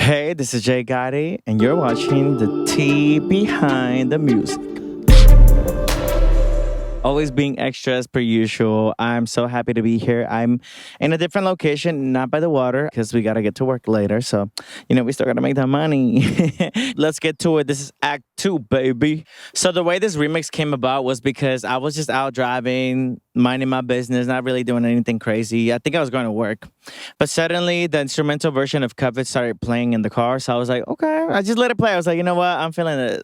Hey, this is Godí, and you're watching the Tea Behind the Music. Always being extra as per usual. I'm so happy to be here. I'm in a different location, not by the water, because we got to get to work later. So, we still got to make that money. Let's get to it. This is Act 2, baby. So, the way this remix came about was because I was just out driving, minding my business, not really doing anything crazy. I think I was going to work. But suddenly, the instrumental version of Cuff It started playing in the car. So, I was like, okay, I just let it play. I was like, you know what? I'm feeling this.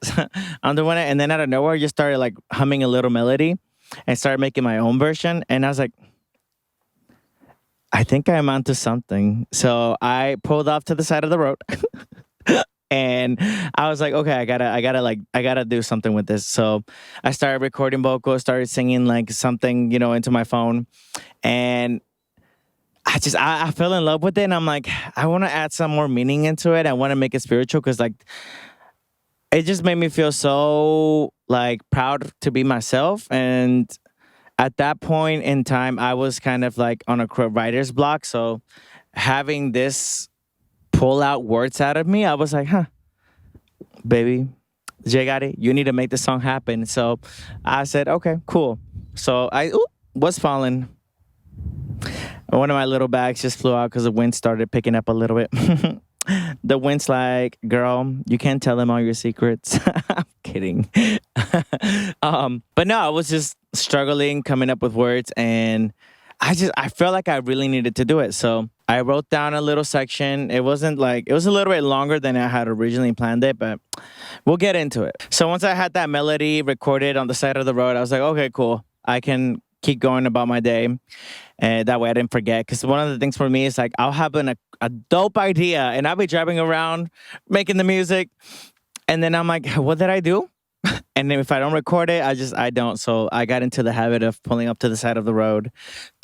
I'm doing it. And then out of nowhere, I just started like humming a little melody and started making my own version. And I was like, I think I'm onto something. So I pulled off to the side of the road and I was like, okay, I gotta do something with this. So I started recording vocals, started singing like something, into my phone. And I fell in love with it. And I'm like, I want to add some more meaning into it. I want to make it spiritual because like, it just made me feel so like proud to be myself. And at that point in time, I was kind of like on a writer's block. So having this pull out words out of me, I was like, baby, Godí, you need to make the song happen. So I said, okay, cool. So I was falling. One of my little bags just flew out because the wind started picking up a little bit. The wind's like, girl, you can't tell them all your secrets. I'm kidding. But no, I was just struggling, coming up with words, and I felt like I really needed to do it. So I wrote down a little section. It was a little bit longer than I had originally planned it, but we'll get into it. So once I had that melody recorded on the side of the road, I was like, okay, cool. I can keep going about my day. And that way I didn't forget. Because one of the things for me is like, I'll have a dope idea and I'll be driving around making the music. And then I'm like, what did I do? And then if I don't record it, I don't. So I got into the habit of pulling up to the side of the road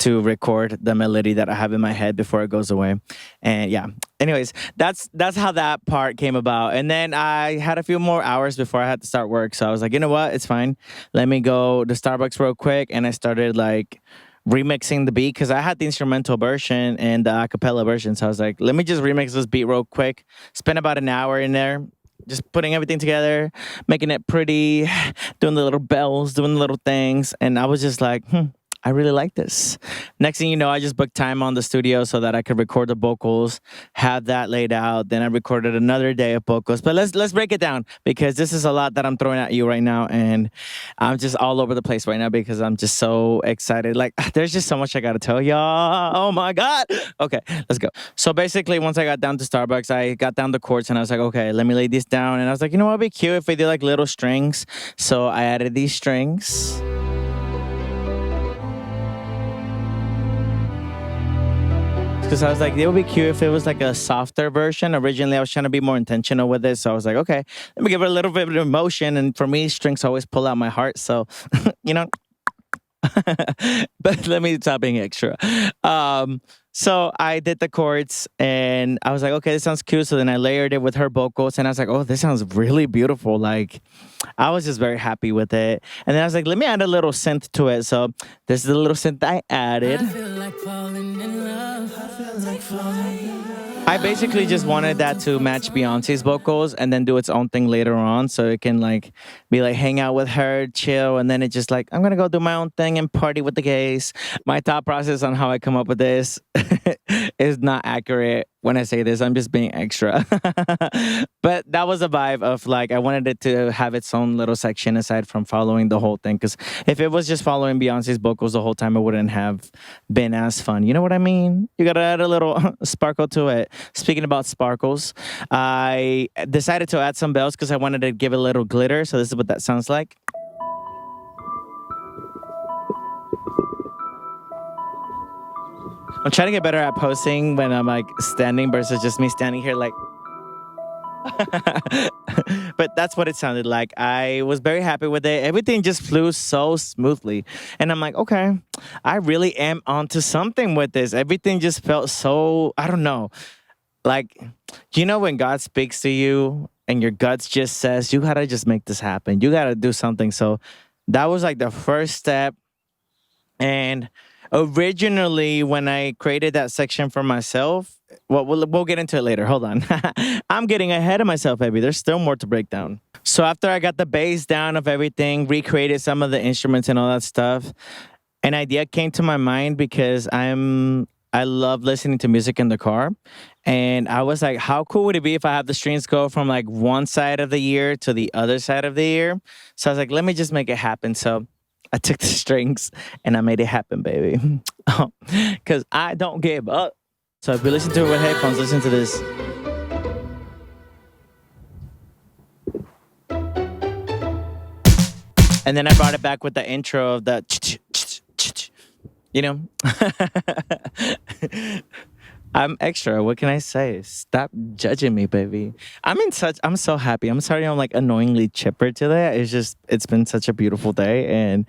to record the melody that I have in my head before it goes away. And yeah, anyways, that's how that part came about. And then I had a few more hours before I had to start work. So I was like, you know what? It's fine. Let me go to Starbucks real quick. And I started like remixing the beat because I had the instrumental version and the acapella version. So I was like, let me just remix this beat real quick. Spent about an hour in there, just putting everything together, making it pretty, doing the little bells, doing the little things. And I was just like, I really like this. Next thing you know, I just booked time on the studio so that I could record the vocals, have that laid out. Then I recorded another day of vocals. But let's break it down because this is a lot that I'm throwing at you right now. And I'm just all over the place right now because I'm just so excited. Like, there's just so much I got to tell y'all. Oh, my God. Okay, let's go. So basically, once I got down to Starbucks, I got down the chords and I was like, okay, let me lay these down. And I was like, you know what would be cute if we did like little strings. So I added these strings. Because I was like, it would be cute if it was like a softer version. Originally, I was trying to be more intentional with it. So I was like, okay, let me give it a little bit of emotion. And for me, strings always pull out my heart. So, but let me stop being extra. So I did the chords and I was like, okay, this sounds cute. So then I layered it with her vocals and I was like, oh, this sounds really beautiful. Like, I was just very happy with it. And then I was like, let me add a little synth to it. So this is the little synth I added. I feel like falling in love. I feel like falling in love. I basically just wanted that to match Beyonce's vocals and then do its own thing later on. So it can like be like hang out with her, chill. And then it just like, I'm going to go do my own thing and party with the gays. My thought process on how I come up with this is not accurate when I say this. I'm just being extra. But that was a vibe of like, I wanted it to have its own little section aside from following the whole thing. Because if it was just following Beyonce's vocals the whole time, it wouldn't have been as fun. You know what I mean? You got to add a little sparkle to it. Speaking about sparkles, I decided to add some bells because I wanted to give it a little glitter. So this is what that sounds like. I'm trying to get better at posting when I'm like standing versus just me standing here like. But that's what it sounded like. I was very happy with it. Everything just flew so smoothly. And I'm like, okay, I really am onto something with this. Everything just felt so, I don't know. Like, when God speaks to you and your guts just says, you got to just make this happen. You got to do something. So that was like the first step. And originally, when I created that section for myself, Well, we'll get into it later. Hold on. I'm getting ahead of myself, baby. There's still more to break down. So after I got the bass down of everything, recreated some of the instruments and all that stuff, an idea came to my mind because I love listening to music in the car. And I was like, how cool would it be if I have the strings go from like one side of the ear to the other side of the ear? So I was like, let me just make it happen. So I took the strings and I made it happen, baby. Because I don't give up. So if you listen to it with headphones, listen to this. And then I brought it back with the intro of the, you know? I'm extra. What can I say? Stop judging me, baby. I'm so happy. I'm sorry I'm like annoyingly chipper today. It's been such a beautiful day. And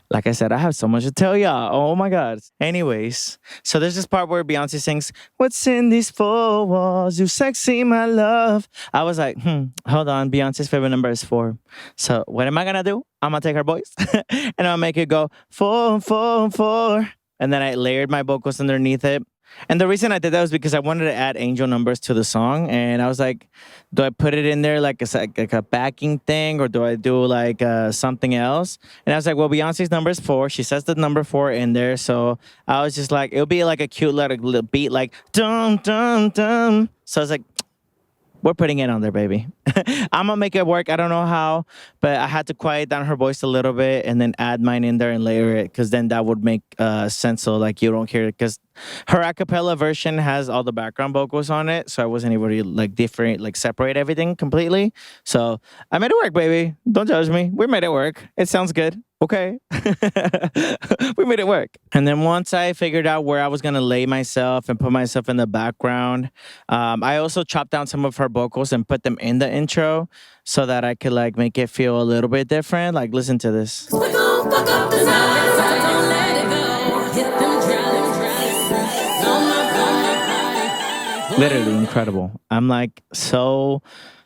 like I said, I have so much to tell y'all. Oh my God. Anyways, so there's this part where Beyonce sings, "What's in these four walls? You sexy, my love." I was like, hold on. Beyonce's favorite number is 4. So what am I going to do? I'm going to take her voice and I'll make it go 4, 4, 4. And then I layered my vocals underneath it. And the reason I did that was because I wanted to add angel numbers to the song. And I was like, do I put it in there like a backing thing, or do I do like something else? And I was like, well, Beyonce's number is 4. She says the number 4 in there. So I was just like, it'll be like a cute little beat like dum, dum, dum. So I was like, we're putting it on there, baby. I'm gonna make it work. I don't know how, but I had to quiet down her voice a little bit and then add mine in there and layer it, because then that would make sense. So like you don't hear it, because her acapella version has all the background vocals on it. So I wasn't able to like separate everything completely. So I made it work, baby. Don't judge me. We made it work. It sounds good. Okay. We made it work. And then once I figured out where I was going to lay myself and put myself in the background, I also chopped down some of her vocals and put them in the intro so that I could like make it feel a little bit different. Like, listen to this. Literally incredible. I'm like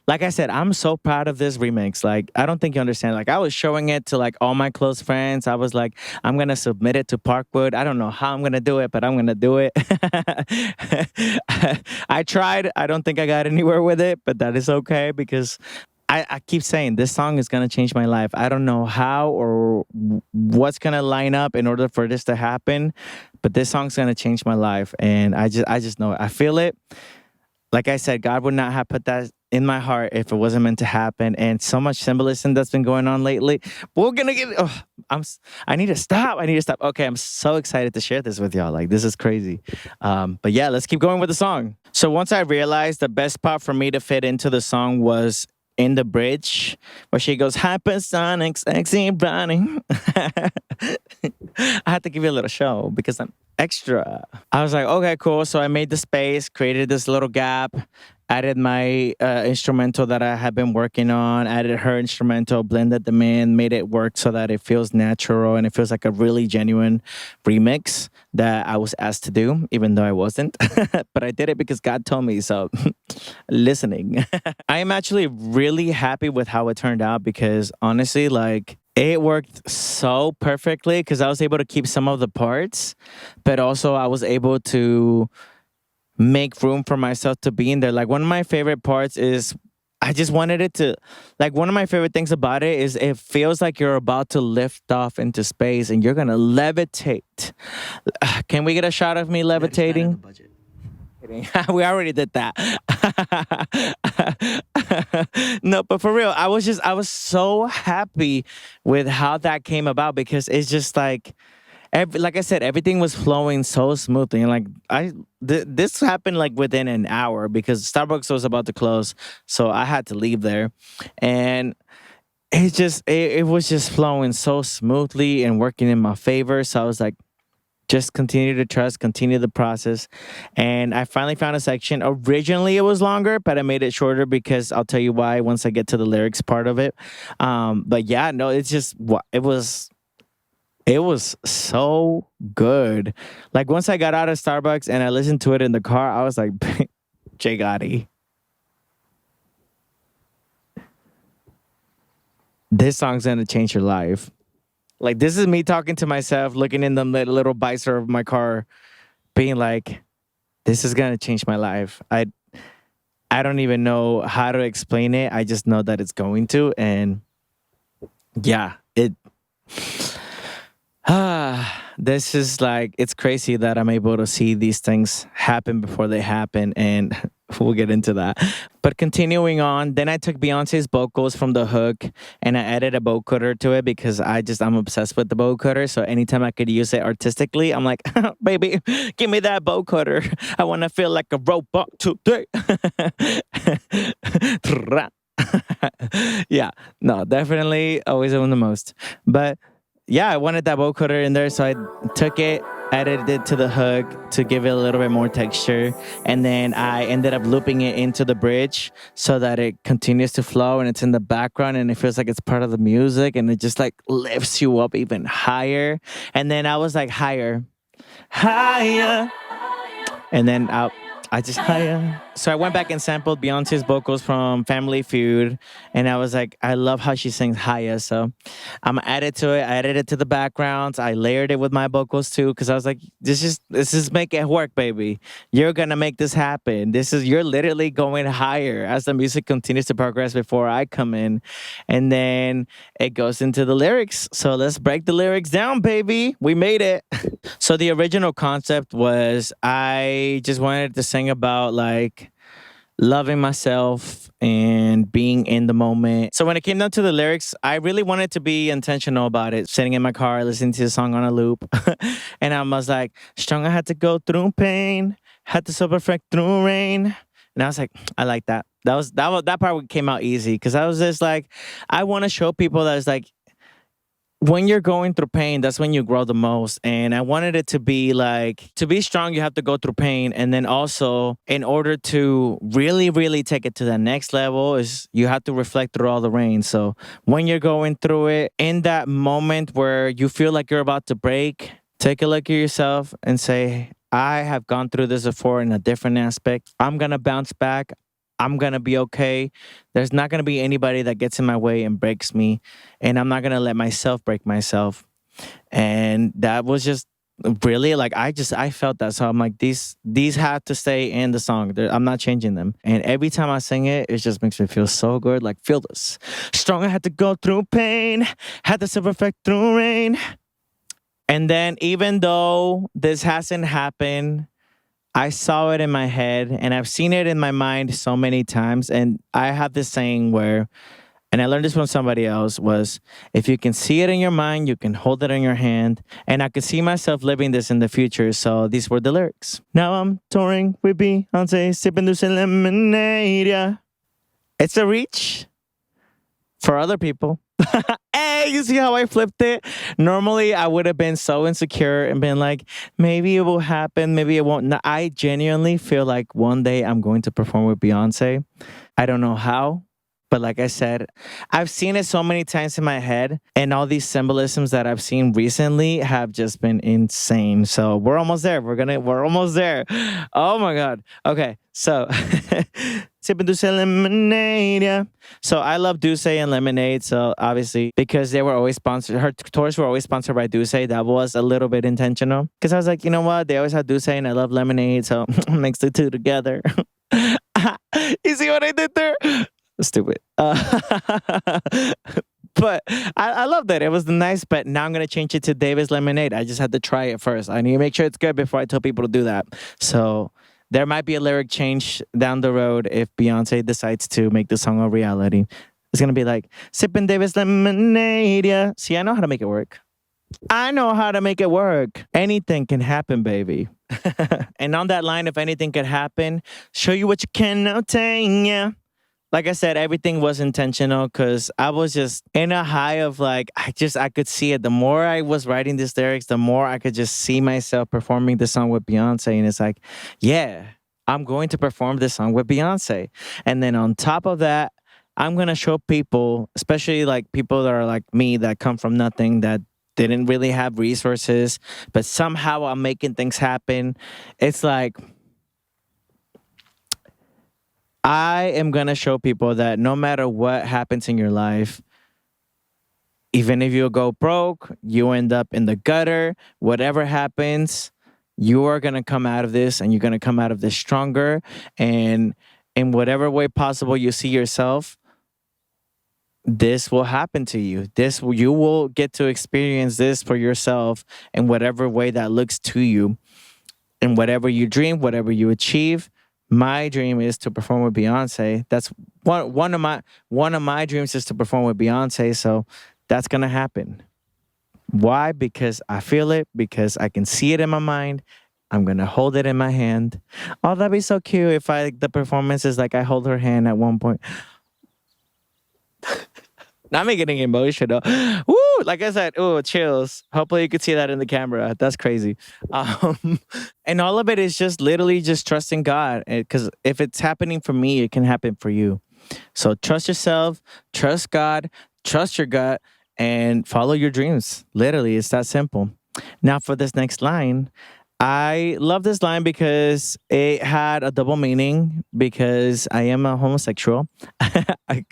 like I said, I'm so proud of this remix. Like, I don't think you understand. Like, I was showing it to like all my close friends. I was like, I'm gonna submit it to Parkwood. I don't know how I'm gonna do it, but I'm gonna do it. I tried. I don't think I got anywhere with it, but that is okay, because I keep saying this song is gonna change my life. I don't know how or what's gonna line up in order for this to happen, but this song's gonna change my life, and I just know it. I feel it. Like I said, God would not have put that in my heart if it wasn't meant to happen. And so much symbolism that's been going on lately. We're gonna get. Oh, I need to stop. Okay, I'm so excited to share this with y'all. Like, this is crazy. But yeah, let's keep going with the song. So once I realized the best part for me to fit into the song was in the bridge where she goes hypersonic, sexy, running. I had to give you a little show because I'm extra. I was like, okay, cool. So I made the space, created this little gap, added my instrumental that I had been working on, added her instrumental, blended them in, made it work so that it feels natural and it feels like a really genuine remix that I was asked to do, even though I wasn't. But I did it because God told me. So listening. I am actually really happy with how it turned out, because honestly, like, it worked so perfectly because I was able to keep some of the parts, but also I was able to make room for myself to be in there. Like, one of my favorite parts is I just wanted it to, like, one of my favorite things about it is it feels like you're about to lift off into space and you're going to levitate. Can we get a shot of me levitating? We already did that. No, but for real, I was so happy with how that came about, because it's just like, like I said, everything was flowing so smoothly. And like this happened like within an hour, because Starbucks was about to close, so I had to leave there, and it was just flowing so smoothly and working in my favor. So I was like, just continue to trust, continue the process. And I finally found a section. Originally, it was longer, but I made it shorter because I'll tell you why once I get to the lyrics part of it. But yeah, no, it was so good. Like, once I got out of Starbucks and I listened to it in the car, I was like, J. Godí, this song's gonna change your life. Like, this is me talking to myself, looking in the little visor of my car, being like, this is gonna change my life. I don't even know how to explain it. I just know that it's going to, and yeah, it. This is like, it's crazy that I'm able to see these things happen before they happen, and we'll get into that. But continuing on, then I took Beyonce's vocals from the hook and I added a bow cutter to it because I'm obsessed with the bow cutter. So anytime I could use it artistically, I'm like, baby, give me that bow cutter. I want to feel like a robot today. Yeah, no, definitely always doing the most. But yeah, I wanted that bow cutter in there, so I took it, added it to the hook to give it a little bit more texture, and then I ended up looping it into the bridge so that it continues to flow and it's in the background and it feels like it's part of the music and it just like lifts you up even higher. And then I was like, higher, higher, and then I just higher. So I went back and sampled Beyonce's vocals from Family Feud, and I was like, I love how she sings higher. So I'm gonna add it to it. I added it to the backgrounds. I layered it with my vocals too, because I was like, this is make it work, baby. You're gonna make this happen. You're literally going higher as the music continues to progress before I come in, and then it goes into the lyrics. So let's break the lyrics down, baby. We made it. So the original concept was I just wanted to sing about like loving myself and being in the moment. So when it came down to the lyrics, I really wanted to be intentional about it. Sitting in my car, listening to the song on a loop. And I was like, strong, I had to go through pain, had to suffer perfect through rain. And I was like, I like that. That part came out easy because I was just like, I want to show people that it's like, when you're going through pain, that's when you grow the most. And I wanted it to be like, to be strong, you have to go through pain. And then also, in order to really, really take it to the next level, is you have to reflect through all the rain. So when you're going through it, in that moment where you feel like you're about to break, take a look at yourself and say, I have gone through this before in a different aspect. I'm going to bounce back. I'm going to be okay. There's not going to be anybody that gets in my way and breaks me. And I'm not going to let myself break myself. And that was just really like, I felt that. So I'm like, these have to stay in the song. I'm not changing them. And every time I sing it, it just makes me feel so good. Like, feel this. Strong, I had to go through pain. Had to suffer effect through rain. And then even though this hasn't happened, I saw it in my head and I've seen it in my mind so many times. And I have this saying where, and I learned this from somebody else, was if you can see it in your mind, you can hold it in your hand. And I could see myself living this in the future. So these were the lyrics. Now I'm touring with Beyoncé, sipping this lemonade. Yeah. It's a reach for other people. Hey, you see how I flipped it? Normally, I would have been so insecure and been like, maybe it will happen, maybe it won't. No, I genuinely feel like one day I'm going to perform with Beyonce. I don't know how, but like I said, I've seen it so many times in my head, and all these symbolisms that I've seen recently have just been insane. So we're almost there. We're almost there. Oh my God. Okay, so sipping Douce lemonade, yeah. So I love Douce and Lemonade. So obviously, because they were always sponsored, her tours were always sponsored by Douce. That was a little bit intentional. Because I was like, you know what? They always have Douce and I love Lemonade. So mix the two together. You see what I did there? Stupid. But I love that. It was nice, but now I'm going to change it to Davis Lemonade. I just had to try it first. I need to make sure it's good before I tell people to do that. So there might be a lyric change down the road if Beyonce decides to make the song a reality. It's going to be like, sipping Davis Lemonade, yeah. See, I know how to make it work. I know how to make it work. Anything can happen, baby. And on that line, if anything could happen, show you what you can obtain, yeah. Like I said, everything was intentional because I was just in a high of like, I could see it. The more I was writing these lyrics, the more I could just see myself performing the song with Beyonce. And it's like, yeah, I'm going to perform this song with Beyonce. And then on top of that, I'm going to show people, especially like people that are like me that come from nothing, that didn't really have resources, but somehow I'm making things happen. It's like, I am going to show people that no matter what happens in your life, even if you go broke, you end up in the gutter, whatever happens, You are going to come out of this, and you're going to come out of this stronger. And in whatever way possible you see yourself, this will happen to you. You will get to experience this for yourself in whatever way that looks to you. And whatever you dream, whatever you achieve, my dream is to perform with Beyonce. That's one of my dreams is to perform with Beyonce. So that's gonna happen. Why? Because I feel it. Because I can see it in my mind. I'm gonna hold it in my hand. Oh, that'd be so cute if the performance is like I hold her hand at one point. Now I'm getting emotional. Woo! Like I said, ooh, chills. Hopefully you could see that in the camera. That's crazy. Um, and all of it is just literally just trusting God. Because if it's happening for me, it can happen for you. So trust yourself, trust God, trust your gut, and follow your dreams. Literally, it's that simple. Now for this next line, I love this line because it had a double meaning because I am a homosexual. I,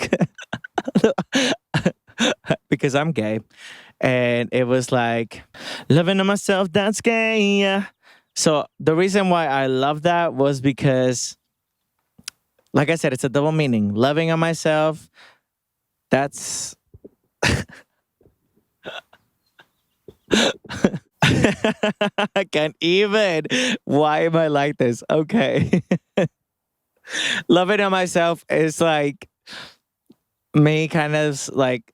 because I'm gay. And it was like, loving on myself, that's gay. Yeah. So the reason why I love that was because, like I said, it's a double meaning. Loving on myself, that's. I can't even. Why am I like this? Okay. Loving on myself is like me kind of like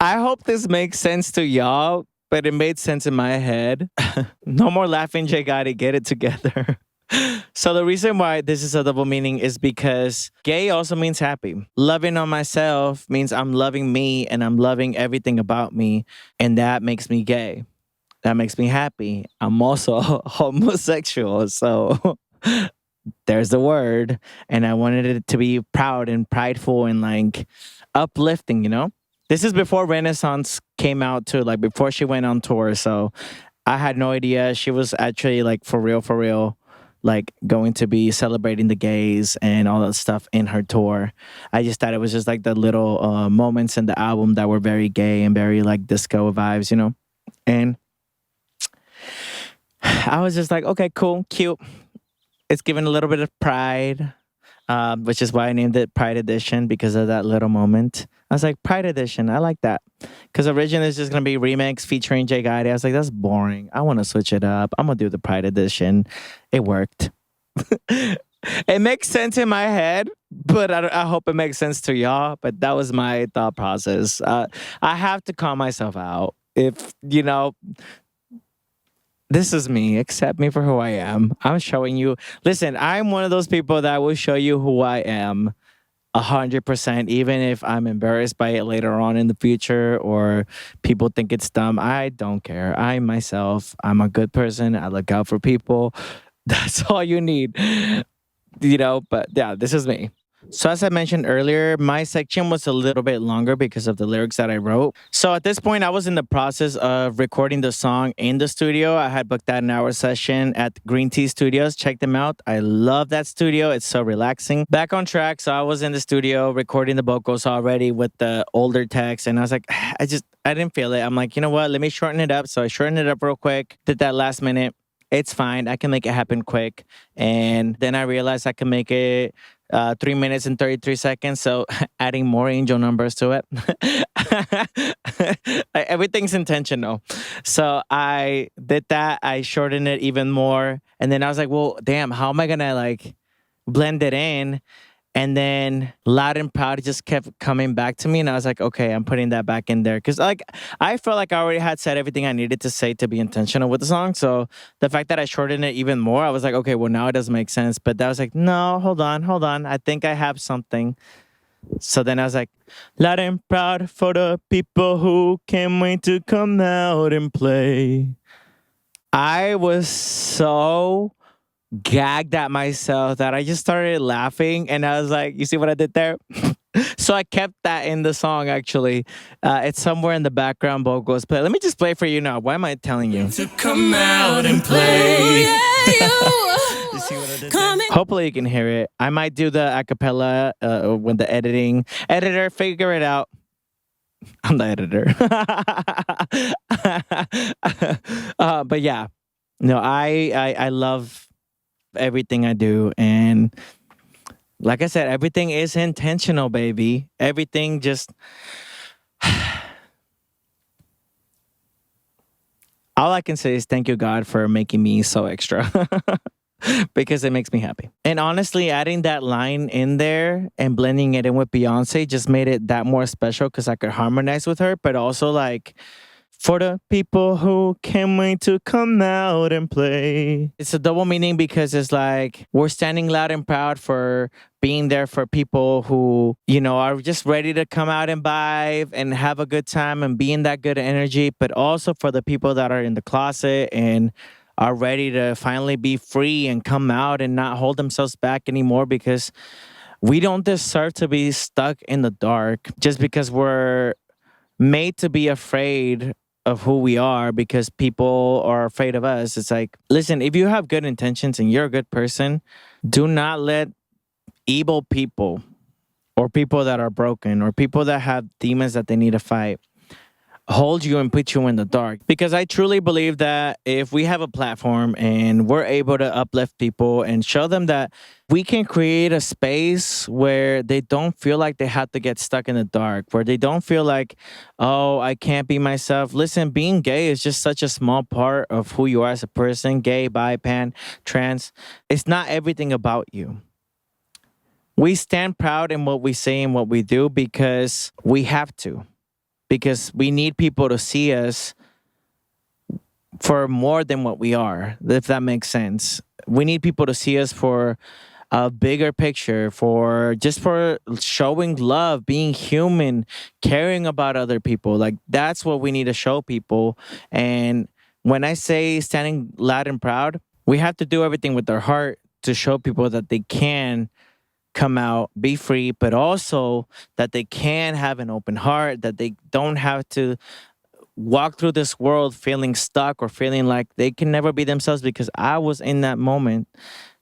I hope this makes sense to y'all, but it made sense in my head. No more laughing, J Gotti, get it together. So the reason why this is a double meaning is because gay also means happy. Loving on myself means I'm loving me and I'm loving everything about me, and that makes me gay. That makes me happy. I'm also homosexual, so there's the word. And I wanted it to be proud and prideful and like uplifting, you know? This is before Renaissance came out too, like before she went on tour. So I had no idea she was actually like for real, like going to be celebrating the gays and all that stuff in her tour. I just thought it was just like the little moments in the album that were very gay and very like disco vibes, you know? And I was just like, okay, cool, cute. It's given a little bit of pride, which is why I named it Pride Edition because of that little moment. I was like, Pride Edition, I like that. Because originally it's just going to be remix featuring J Gotti. I was like, that's boring. I want to switch it up. I'm going to do the Pride Edition. It worked. It makes sense in my head, but I hope it makes sense to y'all. But that was my thought process. I have to call myself out. If, you know, this is me. Accept me for who I am. I'm showing you. Listen, I'm one of those people that will show you who I am 100%, even if I'm embarrassed by it later on in the future or people think it's dumb. I don't care. I'm myself. I'm a good person. I look out for people. That's all you need. You know, but yeah, this is me. So as I mentioned earlier, my section was a little bit longer because of the lyrics that I wrote. So at this point, I was in the process of recording the song in the studio. I had booked that an hour session at Green Tea Studios. Check them out. I love that studio. It's so relaxing. Back on track. So I was in the studio recording the vocals already with the older text. And I was like, I didn't feel it. I'm like, you know what? Let me shorten it up. So I shortened it up real quick. Did that last minute. It's fine. I can make it happen quick. And then I realized I can make it 3 minutes and 33 seconds. So adding more angel numbers to it. Everything's intentional. So I did that. I shortened it even more. And then I was like, well, damn, how am I going to like blend it in? And then Loud and Proud just kept coming back to me. And I was like, okay, I'm putting that back in there. Because like I felt like I already had said everything I needed to say to be intentional with the song. So the fact that I shortened it even more, I was like, okay, well, now it doesn't make sense. But that was like, no, hold on. I think I have something. So then I was like, Loud and Proud for the people who can't wait to come out and play. I was so gagged at myself that I just started laughing, and I was like, you see what I did there? So I kept that in the song, actually. It's somewhere in the background vocals. But let me just play for you now. Why am I telling you? To come out and play. You see what I did there? Hopefully you can hear it. I might do the acapella when the editor figure it out. I'm the editor. But yeah, no, I love everything I do, and like I said, everything is intentional, baby. Everything just all I can say is thank you, God, for making me so extra. Because it makes me happy. And honestly, adding that line in there and blending it in with Beyonce just made it that more special because I could harmonize with her, but also like for the people who can't wait to come out and play. It's a double meaning because it's like we're standing loud and proud for being there for people who, are just ready to come out and vibe and have a good time and be in that good energy, but also for the people that are in the closet and are ready to finally be free and come out and not hold themselves back anymore because we don't deserve to be stuck in the dark just because we're made to be afraid of who we are because people are afraid of us. It's like, listen, if you have good intentions and you're a good person, do not let evil people or people that are broken or people that have demons that they need to fight hold you and put you in the dark. Because I truly believe that if we have a platform and we're able to uplift people and show them that we can create a space where they don't feel like they have to get stuck in the dark, where they don't feel like, oh, I can't be myself. Listen, being gay is just such a small part of who you are as a person, gay, bi, pan, trans. It's not everything about you. We stand proud in what we say and what we do because we have to, because we need people to see us for more than what we are, if that makes sense. We need people to see us for a bigger picture, for just for showing love, being human, caring about other people. Like that's what we need to show people. And when I say standing loud and proud, we have to do everything with our heart to show people that they can come out, be free, but also that they can have an open heart, that they don't have to walk through this world feeling stuck or feeling like they can never be themselves, because I was in that moment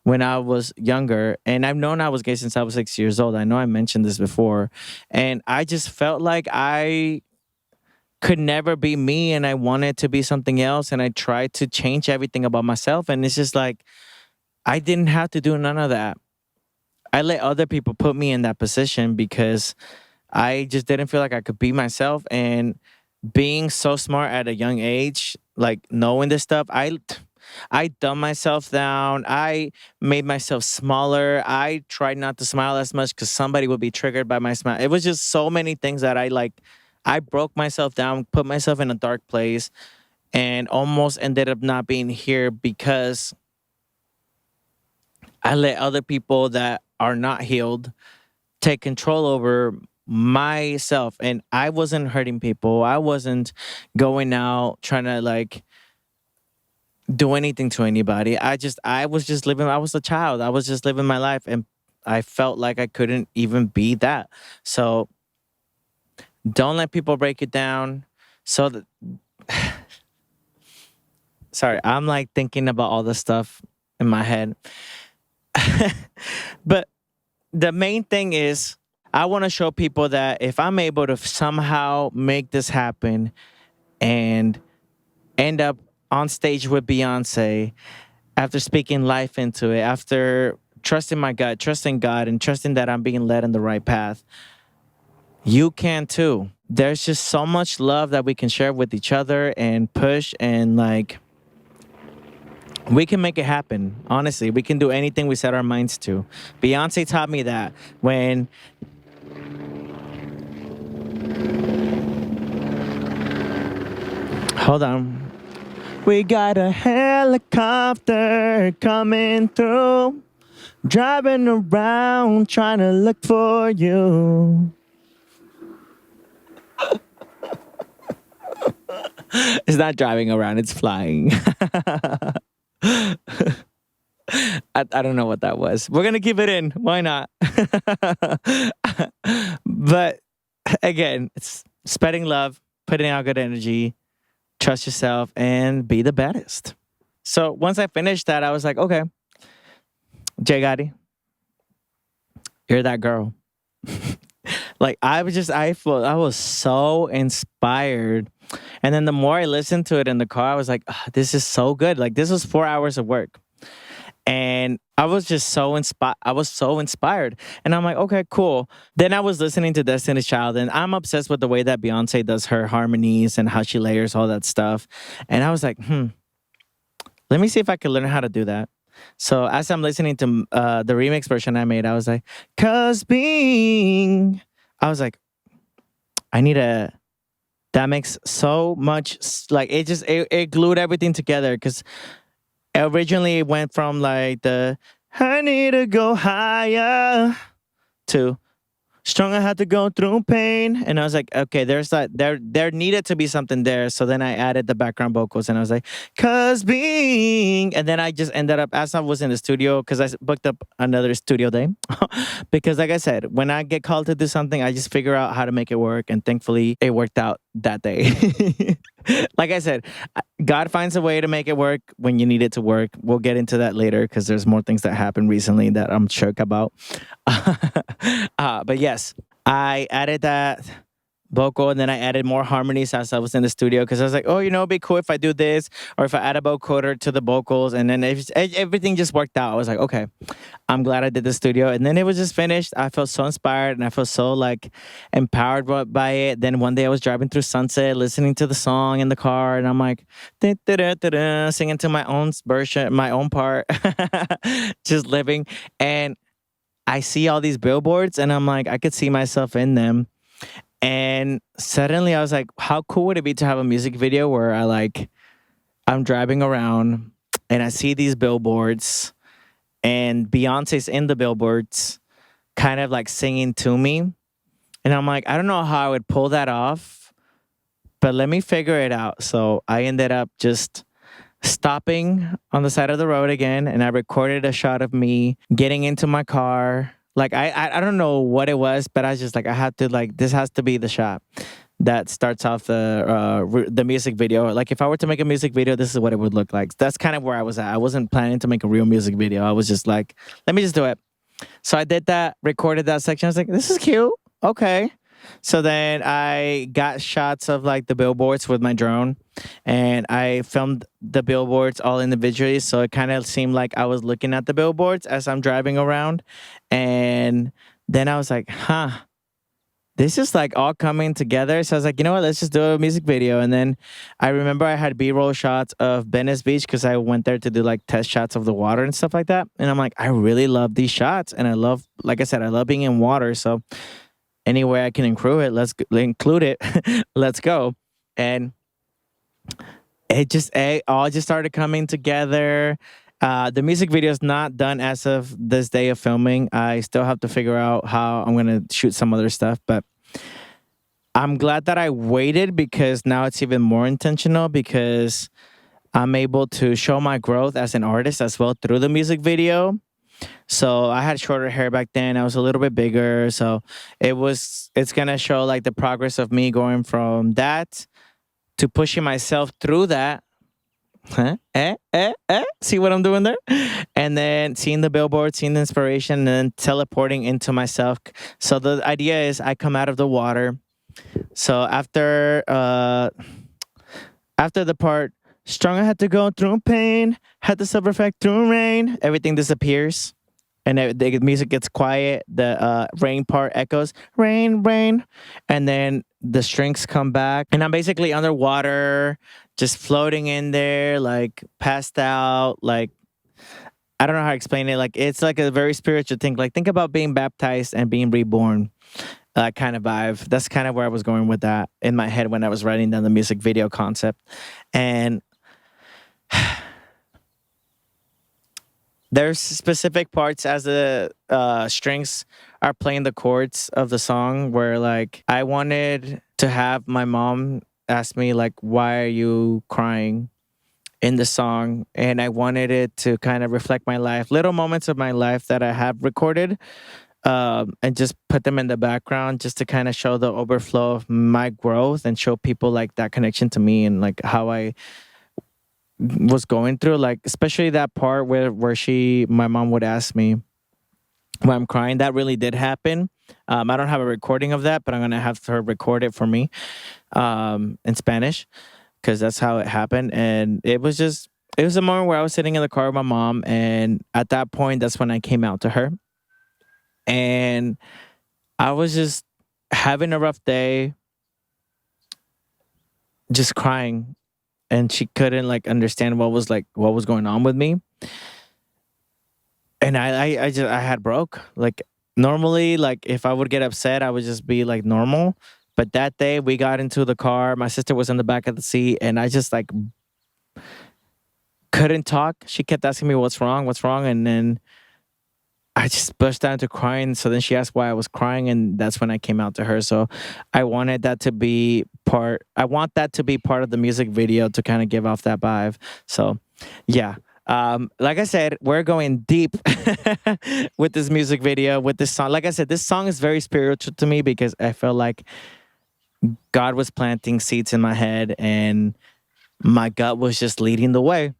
when I was younger, and I've known I was gay since I was 6 years old. I know I mentioned this before, and I just felt like I could never be me and I wanted to be something else, and I tried to change everything about myself, and it's just like I didn't have to do none of that. I let other people put me in that position because I just didn't feel like I could be myself. And being so smart at a young age, like knowing this stuff, I dumbed myself down. I made myself smaller. I tried not to smile as much because somebody would be triggered by my smile. It was just so many things that I broke myself down, put myself in a dark place, and almost ended up not being here because I let other people that are not healed take control over myself. And I wasn't hurting people. I wasn't going out trying to like do anything to anybody. I was just living, I was a child. I was just living my life, and I felt like I couldn't even be that. So don't let people break it down. So that sorry, I'm like thinking about all the stuff in my head. But the main thing is I want to show people that if I'm able to somehow make this happen and end up on stage with Beyonce after speaking life into it, after trusting my gut, trusting God, and trusting that I'm being led in the right path, you can too. There's just so much love that we can share with each other and push, and like we can make it happen. Honestly, we can do anything we set our minds to. Beyonce taught me that when hold on. We got a helicopter coming through, driving around trying to look for you. It's not driving around, it's flying. I don't know what that was. We're going to keep it in. Why not? But again, it's spreading love, putting out good energy, trust yourself, and be the baddest. So once I finished that, I was like, okay, Jay Gotti, you're that girl. Like I was so inspired. And then the more I listened to it in the car, I was like, "Ah, this is so good. Like this was 4 hours of work. And I was just so inspired. I was so inspired. And I'm like, okay, cool. Then I was listening to Destiny's Child, and I'm obsessed with the way that Beyonce does her harmonies and how she layers all that stuff. And I was like, let me see if I can learn how to do that. So as I'm listening to the remix version I made, I was like, cause being, I was like, I need a, that makes so much, like, it glued everything together. Cause originally it went from like the, I need to go higher to strong. I had to go through pain, and I was like, okay, there's that. There needed to be something there. So then I added the background vocals, and I was like, cause being, and then I just ended up as I was in the studio because I booked up another studio day, because like I said, when I get called to do something, I just figure out how to make it work, and thankfully it worked out that day. Like I said, God finds a way to make it work when you need it to work. We'll get into that later because there's more things that happened recently that I'm shook about. But yes, I added that vocal, and then I added more harmonies as I was in the studio because I was like, oh, it'd be cool if I do this, or if I add a vocoder to the vocals, and then everything just worked out. I was like, okay, I'm glad I did the studio, and then it was just finished. I felt so inspired, and I felt so like empowered by it. Then one day I was driving through Sunset, listening to the song in the car, and I'm like, "Da-da-da-da-da," singing to my own version, my own part, just living. And I see all these billboards, and I'm like, I could see myself in them. And suddenly I was like, how cool would it be to have a music video where I'm driving around and I see these billboards and Beyonce's in the billboards kind of like singing to me. And I'm like, I don't know how I would pull that off, but let me figure it out. So I ended up just stopping on the side of the road again, and I recorded a shot of me getting into my car. Like I don't know what it was, but I was just like, I had to, like, this has to be the shot that starts off the music video. Like if I were to make a music video, this is what it would look like. That's kind of where I was at. I wasn't planning to make a real music video. I was just like, let me just do it. So I did that, recorded that section. I was like, this is cute. Okay. So then I got shots of like the billboards with my drone, and I filmed the billboards all individually. So it kind of seemed like I was looking at the billboards as I'm driving around. And then I was like, this is like all coming together. So I was like, you know what? Let's just do a music video. And then I remember I had B-roll shots of Venice Beach because I went there to do like test shots of the water and stuff like that. And I'm like, I really love these shots. And I love, like I said, I love being in water. So any way I can include it, include it. Let's go. And it all just started coming together. The music video is not done as of this day of filming. I still have to figure out how I'm gonna shoot some other stuff, but I'm glad that I waited because now it's even more intentional because I'm able to show my growth as an artist as well through the music video. So I had shorter hair back then. I was a little bit bigger. So it's going to show like the progress of me going from that to pushing myself through that. Huh? See what I'm doing there? And then seeing the billboard, seeing the inspiration, and then teleporting into myself. So the idea is I come out of the water. So after the part, strong, I had to go through pain, had the sub effect through rain, everything disappears. And the music gets quiet. The rain part echoes, rain, rain. And then the strings come back. And I'm basically underwater, just floating in there, like passed out. Like, I don't know how to explain it. Like, it's like a very spiritual thing. Like, think about being baptized and being reborn. Kind of vibe. That's kind of where I was going with that in my head when I was writing down the music video concept. And there's specific parts as the strings are playing the chords of the song where like I wanted to have my mom ask me like, why are you crying in the song? And I wanted it to kind of reflect my life, little moments of my life that I have recorded, and just put them in the background just to kind of show the overflow of my growth and show people like that connection to me and like how I was going through, like especially that part where my mom would ask me why I'm crying. That really did happen. I don't have a recording of that, but I'm gonna have her record it for me in Spanish because that's how it happened. And it was a moment where I was sitting in the car with my mom, and at that point, that's when I came out to her, and I was just having a rough day, just crying, and she couldn't like understand what was going on with me. And I had broke. Like normally, like if I would get upset, I would just be like normal. But that day we got into the car. My sister was in the back of the seat, and I just like couldn't talk. She kept asking me what's wrong, and then I just burst out into crying. So then she asked why I was crying, and that's when I came out to her. So I wanted that to be part. I want that to be part of the music video to kind of give off that vibe. So, yeah. Like I said, we're going deep with this music video, with this song. Like I said, this song is very spiritual to me because I felt like God was planting seeds in my head, and my gut was just leading the way,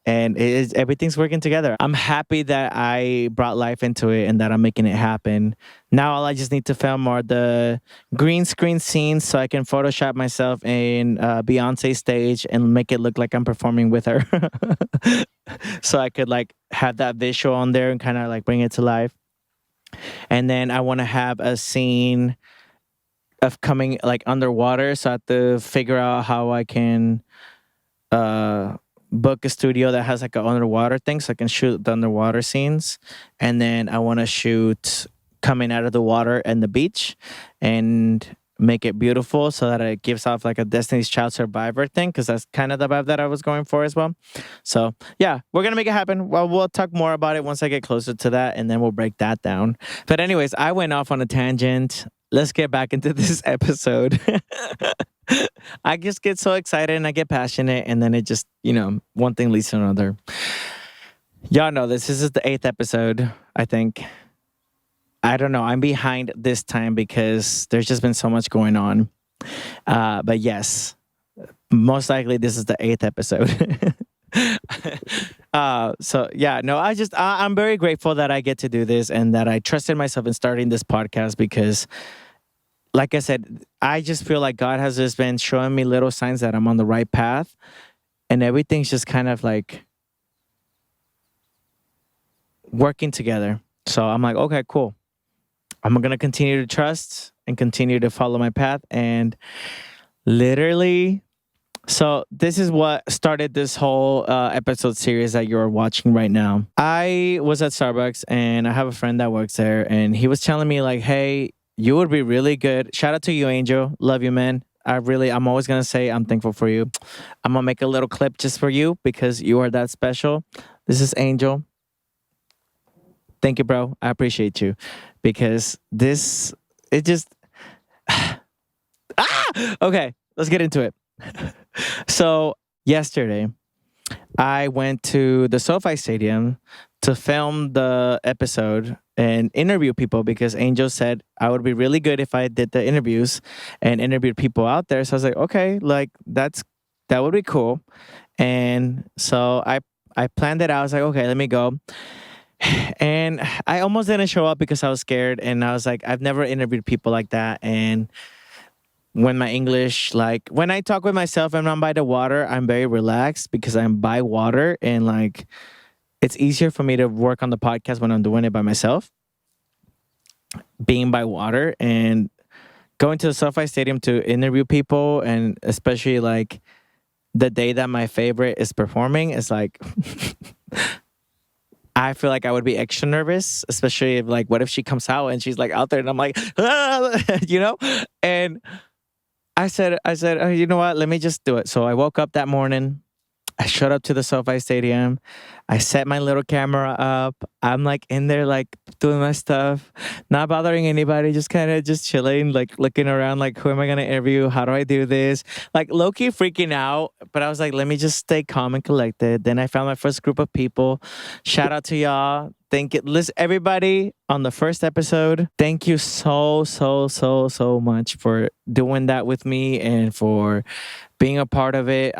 and everything's working together. I'm happy that I brought life into it and that I'm making it happen. Now all I just need to film are the green screen scenes so I can Photoshop myself in Beyonce stage and make it look like I'm performing with her. So I could like have that visual on there and kind of like bring it to life. And then I want to have a scene of coming like underwater, so I have to figure out how I can uh book a studio that has like an underwater thing so I can shoot the underwater scenes. And then I want to shoot coming out of the water and the beach and make it beautiful so that it gives off like a Destiny's Child Survivor thing, because that's kind of the vibe that I was going for as well. So yeah, we're gonna make it happen. Well, we'll talk more about it once I get closer to that, and then we'll break that down. But anyways, I went off on a tangent. Let's get back into this episode. I just get so excited and I get passionate, and then it just, one thing leads to another. Y'all know this. This is the 8th episode, I think. I don't know. I'm behind this time because there's just been so much going on. But yes, most likely this is the 8th episode. So yeah, no, I'm very grateful that I get to do this and that I trusted myself in starting this podcast because, like I said, I just feel like God has just been showing me little signs that I'm on the right path, and everything's just kind of like working together. So I'm like, okay, cool. I'm going to continue to trust and continue to follow my path. And literally, so this is what started this whole episode series that you're watching right now. I was at Starbucks and I have a friend that works there, and he was telling me like, hey, you would be really good. Shout out to you, Angel. Love you, man. I'm always going to say I'm thankful for you. I'm going to make a little clip just for you because you are that special. This is Angel. Thank you, bro. I appreciate you because it just, okay, let's get into it. So yesterday, I went to the SoFi Stadium to film the episode and interview people because Angel said I would be really good if I did the interviews and interviewed people out there. So I was like, okay, like that would be cool. And so I planned it out. I was like, okay, let me go. And I almost didn't show up because I was scared. And I was like, I've never interviewed people like that. And when my English, like when I talk with myself and I'm by the water, I'm very relaxed because I'm by water, and like it's easier for me to work on the podcast when I'm doing it by myself, being by water. And going to the SoFi Stadium to interview people, and especially like the day that my favorite is performing, is like I feel like I would be extra nervous, especially if like, what if she comes out and she's like out there and I'm like, ah, And I said, oh, you know what? Let me just do it. So I woke up that morning. I showed up to the SoFi Stadium. I set my little camera up. I'm like in there, like doing my stuff, not bothering anybody, just kind of just chilling, like looking around, like, who am I going to interview? How do I do this? Like low-key freaking out. But I was like, let me just stay calm and collected. Then I found my first group of people. Shout out to y'all. Thank you. Listen, everybody on the first episode, thank you so much for doing that with me and for being a part of it.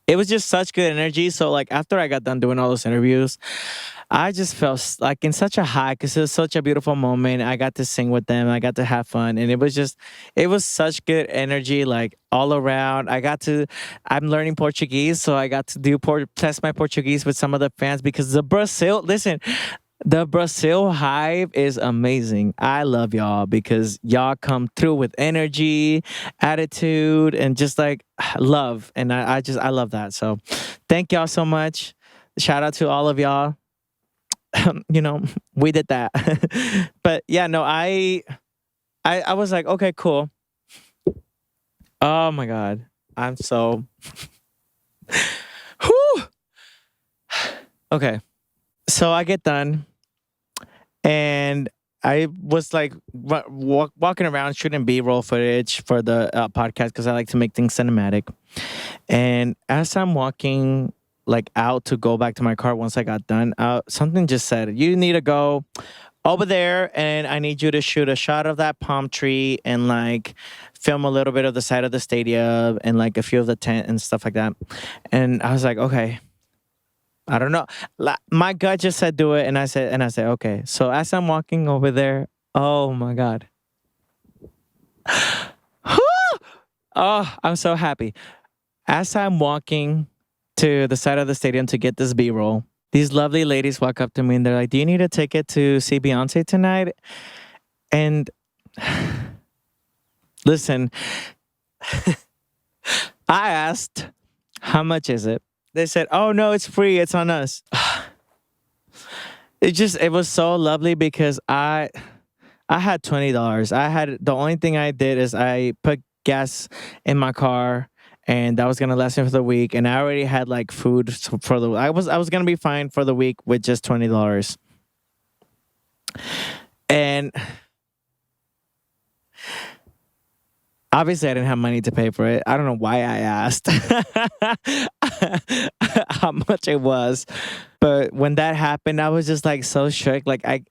It was just such good energy. So like after I got done doing all those interviews, I just felt like in such a high because it was such a beautiful moment. I got to sing with them. I got to have fun, and it was such good energy, like all around. I'm learning Portuguese, so I got to test my Portuguese with some of the fans because the Brazil hive is amazing. I love y'all because y'all come through with energy, attitude, and just like love. And I love that. So thank y'all so much. Shout out to all of y'all. You know, we did that. But yeah, no, I was like, okay, cool. Oh my God. I'm so Whew. Okay. So I get done and I was like walking around shooting B-roll footage for the podcast because I like to make things cinematic. And as I'm walking like out to go back to my car once I got done, something just said, "You need to go over there, and I need you to shoot a shot of that palm tree and like film a little bit of the side of the stadium and like a few of the tent and stuff like that." And I was like, okay. I don't know. My gut just said do it, and I said okay. So as I'm walking over there, oh my God. Oh, I'm so happy. As I'm walking to the side of the stadium to get this B-roll, these lovely ladies walk up to me and they're like, "Do you need a ticket to see Beyoncé tonight?" And listen, I asked, "How much is it?" They said, "Oh no, it's free. It's on us." It was so lovely because I had $20. The only thing I did is I put gas in my car and that was gonna last me for the week. And I already had like food for I was gonna be fine for the week with just $20. And obviously I didn't have money to pay for it. I don't know why I asked how much it was. But when that happened, I was just like so shook. Like I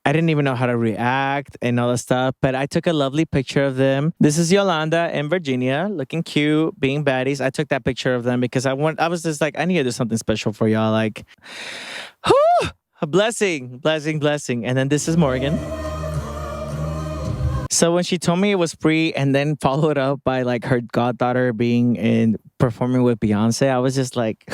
didn't even know how to react and all that stuff, but I took a lovely picture of them. This is Yolanda and Virginia looking cute, being baddies. I took that picture of them because I was just like, I need to do something special for y'all. Like, whew, a blessing, blessing, blessing. And then this is Morgan. So when she told me it was free and then followed up by like her goddaughter being in performing with Beyonce, I was just like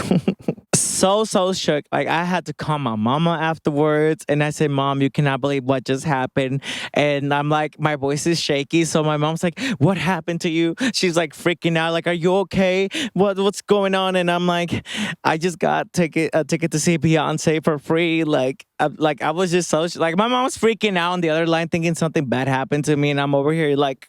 so shook. Like I had to call my mama afterwards and I said, "Mom, you cannot believe what just happened." And I'm like, my voice is shaky. So my mom's like, "What happened to you?" She's like freaking out, like, "Are you okay? What's going on?" And I'm like, "I just got a ticket to see Beyonce for free." I was just so like my mom was freaking out on the other line thinking something bad happened to me, and I'm over here like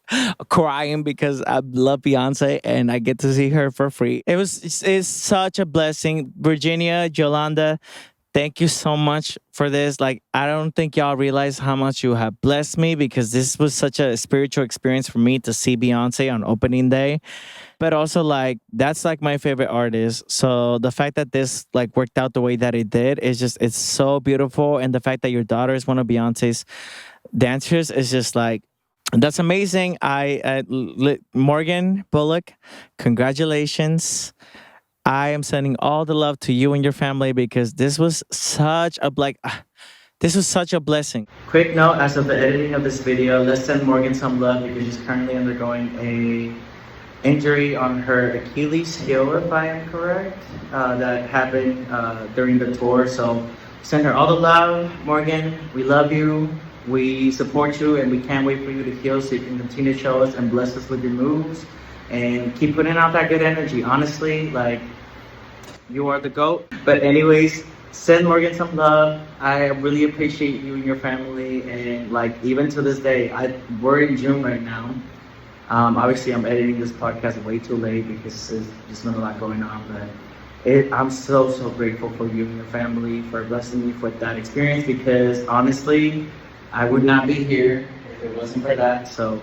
crying because I love Beyonce and I get to see her for free. It's such a blessing. Virginia, Yolanda, thank you so much for this. Like, I don't think y'all realize how much you have blessed me because this was such a spiritual experience for me to see Beyonce on opening day. But also, like, that's like my favorite artist. So the fact that this like worked out the way that it did is it's so beautiful. And the fact that your daughter is one of Beyonce's dancers is just like, that's amazing. Morgan Bullock, congratulations. I am sending all the love to you and your family because this was such a this was such a blessing. Quick note, as of the editing of this video, let's send Morgan some love because she's currently undergoing a injury on her Achilles heel, if I am correct, that happened during the tour. So send her all the love, Morgan. We love you. We support you, and we can't wait for you to heal so you can continue to show us and bless us with your moves and keep putting out that good energy. Honestly, like, you are the GOAT. But anyways, send Morgan some love. I really appreciate you and your family. And like, even to this day, we're in June right now. Obviously, I'm editing this podcast way too late because there's just been a lot going on. But I'm so grateful for you and your family for blessing me with that experience because honestly, I would not be here if it wasn't for that. So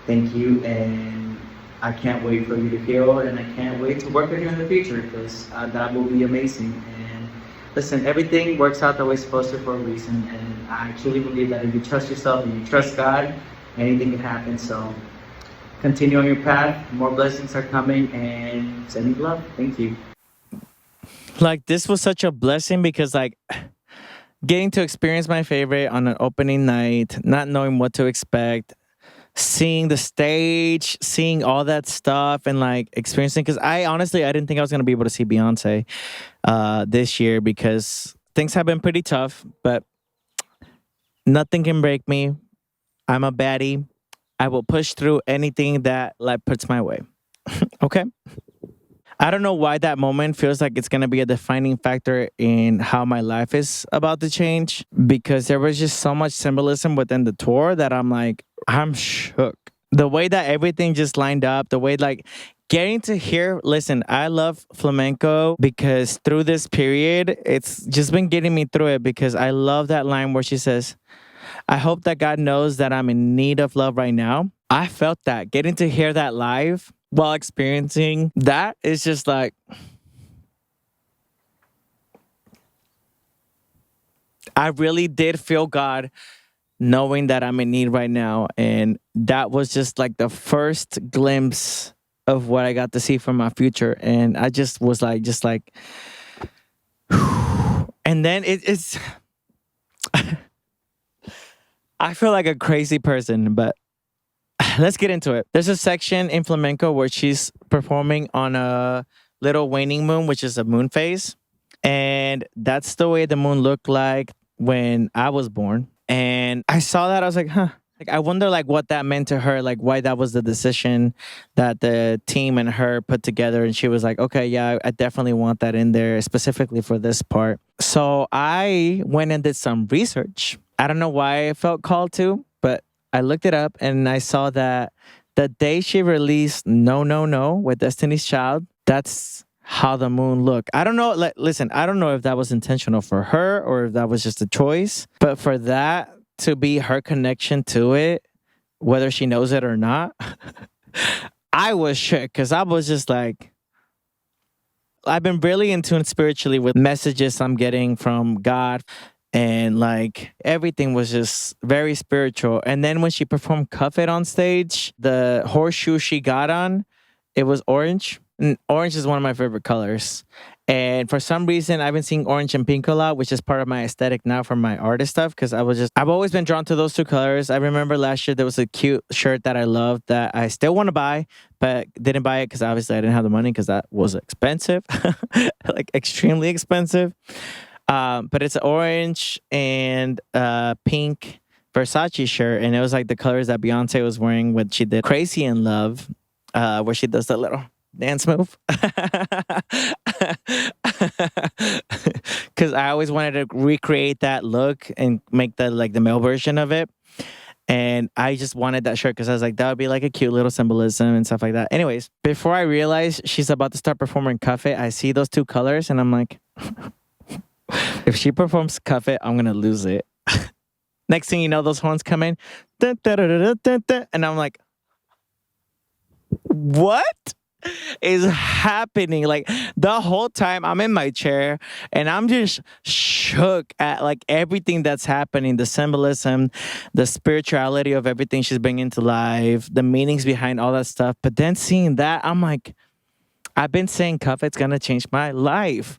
thank you, and I can't wait for you to heal, and I can't wait to work with you in the future because that will be amazing. And listen, everything works out the way it's supposed to for a reason, and I truly believe that if you trust yourself and you trust God, anything can happen. So continue on your path. More blessings are coming, and sending love. Thank you. Like, this was such a blessing because like getting to experience my favorite on an opening night, not knowing what to expect, seeing the stage, seeing all that stuff, and like experiencing. Because I honestly, I didn't think I was gonna be able to see Beyonce this year because things have been pretty tough. But nothing can break me. I'm a baddie. I will push through anything that life puts my way. Okay. I don't know why that moment feels like it's going to be a defining factor in how my life is about to change because there was just so much symbolism within the tour that I'm like, I'm shook. The way that everything just lined up, the way like getting to hear, listen, I love flamenco because through this period, it's just been getting me through it because I love that line where she says, I hope that God knows that I'm in need of love right now. I felt that. Getting to hear that live while experiencing that is just like, I really did feel God knowing that I'm in need right now. And that was just like the first glimpse of what I got to see from my future. And I just was like, and then it's, I feel like a crazy person, but let's get into it. There's a section in flamenco where she's performing on a little waning moon, which is a moon phase. And that's the way the moon looked like when I was born. And I saw that, I was like, huh. Like I wonder like what that meant to her, like why that was the decision that the team and her put together. And she was like, okay, yeah, I definitely want that in there specifically for this part. So I went and did some research. I don't know why I felt called to, but I looked it up and I saw that the day she released No No No with Destiny's Child, that's how the moon looked. I don't know. Like, listen, I don't know if that was intentional for her or if that was just a choice, but for that to be her connection to it, whether she knows it or not, I was shook because I was just like, I've been really in tune spiritually with messages I'm getting from God. And like everything was just very spiritual. And then when she performed Cuff It on stage, the horseshoe she got on, it was orange. And orange is one of my favorite colors. And for some reason, I've been seeing orange and pink a lot, which is part of my aesthetic now for my artist stuff. Cause I've always been drawn to those two colors. I remember last year there was a cute shirt that I loved that I still want to buy, but didn't buy it because obviously I didn't have the money because that was expensive, like extremely expensive. But it's orange and pink Versace shirt. And it was like the colors that Beyonce was wearing when she did Crazy in Love, where she does the little dance move. Because I always wanted to recreate that look and make the male version of it. And I just wanted that shirt because I was like, that would be like a cute little symbolism and stuff like that. Anyways, before I realized she's about to start performing Cuff It, I see those two colors and I'm like, if she performs Cuff It, I'm going to lose it. Next thing you know, those horns come in. Dun, dun, dun, dun, dun, dun, and I'm like, what is happening? Like the whole time I'm in my chair and I'm just shook at like everything that's happening, the symbolism, the spirituality of everything she's bringing to life, the meanings behind all that stuff. But then seeing that, I'm like, I've been saying Cuff It's gonna change my life.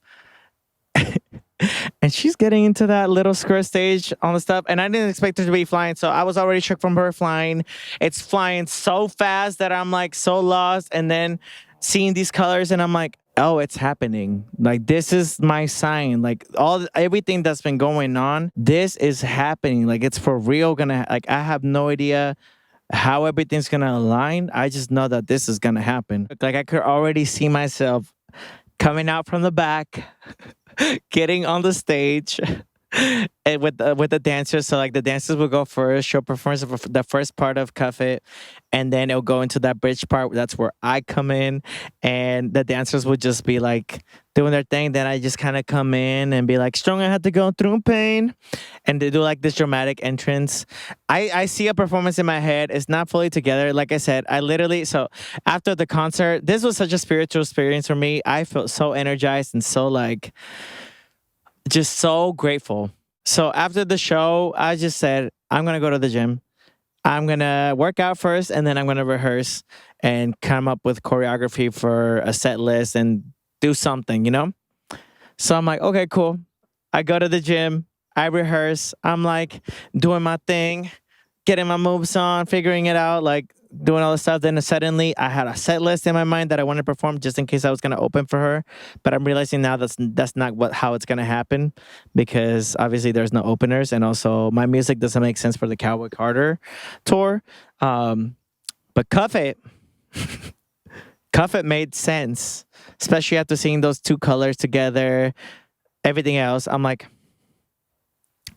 And she's getting into that little square stage on the stuff. And I didn't expect her to be flying. So I was already shook from her flying. It's flying so fast that I'm like so lost. And then seeing these colors and I'm like, oh, it's happening. Like this is my sign. Like everything that's been going on, this is happening. Like it's for real gonna, like I have no idea how everything's gonna align. I just know that this is gonna happen. Like I could already see myself coming out from the back, getting on the stage and with the dancers. So like the dancers will go first, show performance of the first part of Cuff It, and then it'll go into that bridge part. That's where I come in, and the dancers would just be like doing their thing. Then I just kind of come in and be like, strong, I had to go through pain. And they do like this dramatic entrance. I see a performance in my head. It's not fully together. Like I said, so after the concert, this was such a spiritual experience for me. I felt so energized and so like, just so grateful. So after the show, I just said, I'm going to go to the gym. I'm going to work out first and then I'm going to rehearse and come up with choreography for a set list and do something, you know? So I'm like, okay, cool. I go to the gym. I rehearse. I'm like doing my thing, getting my moves on, figuring it out, like doing all the stuff. Then suddenly I had a set list in my mind that I wanted to perform just in case I was going to open for her. But I'm realizing now that's not how it's going to happen, because obviously there's no openers, and also my music doesn't make sense for the Cowboy Carter tour. But Cuff It made sense, especially after seeing those two colors together. Everything else, I'm like,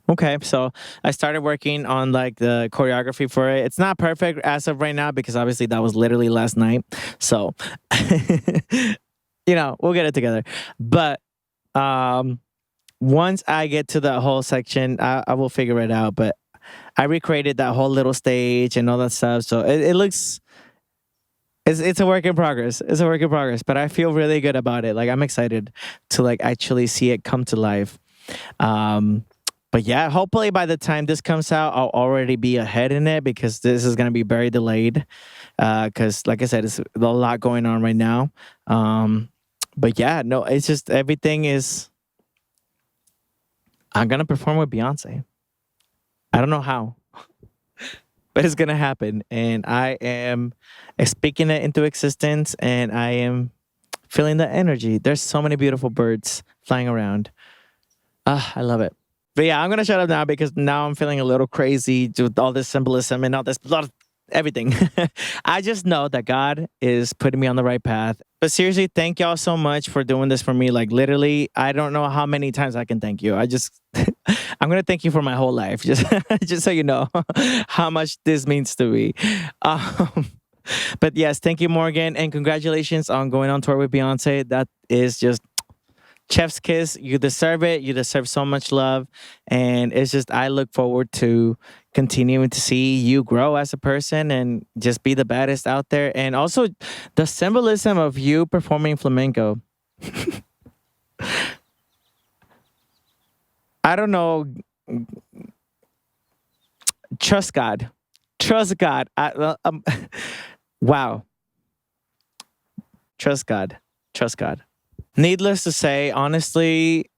okay, so I started working on like the choreography for it. It's not perfect as of right now because obviously that was literally last night. So, we'll get it together. But um, once I get to the whole section, I will figure it out. But I recreated that whole little stage and all that stuff. So it looks, it's a work in progress. It's a work in progress, but I feel really good about it. Like I'm excited to like actually see it come to life. Um, but yeah, hopefully by the time this comes out, I'll already be ahead in it because this is gonna be very delayed. Because like I said, it's a lot going on right now. But yeah, no, it's just everything is. I'm gonna perform with Beyonce. I don't know how, but it's gonna happen, and I am speaking it into existence, and I am feeling the energy. There's so many beautiful birds flying around. Ah, I love it. But yeah, I'm gonna shut up now because now I'm feeling a little crazy with all this symbolism and all this lot of everything. I just know that God is putting me on the right path. But seriously, thank y'all so much for doing this for me. Like literally, I don't know how many times I can thank you. I just I'm gonna thank you for my whole life. Just so you know how much this means to me. Um, but yes, thank you, Morgan, and congratulations on going on tour with Beyonce. That is just chef's kiss. You deserve it. You deserve so much love. And it's just, I look forward to continuing to see you grow as a person and just be the baddest out there. And also the symbolism of you performing flamenco. I don't know. Trust God. Trust God. Wow. Trust God. Trust God. Needless to say, honestly,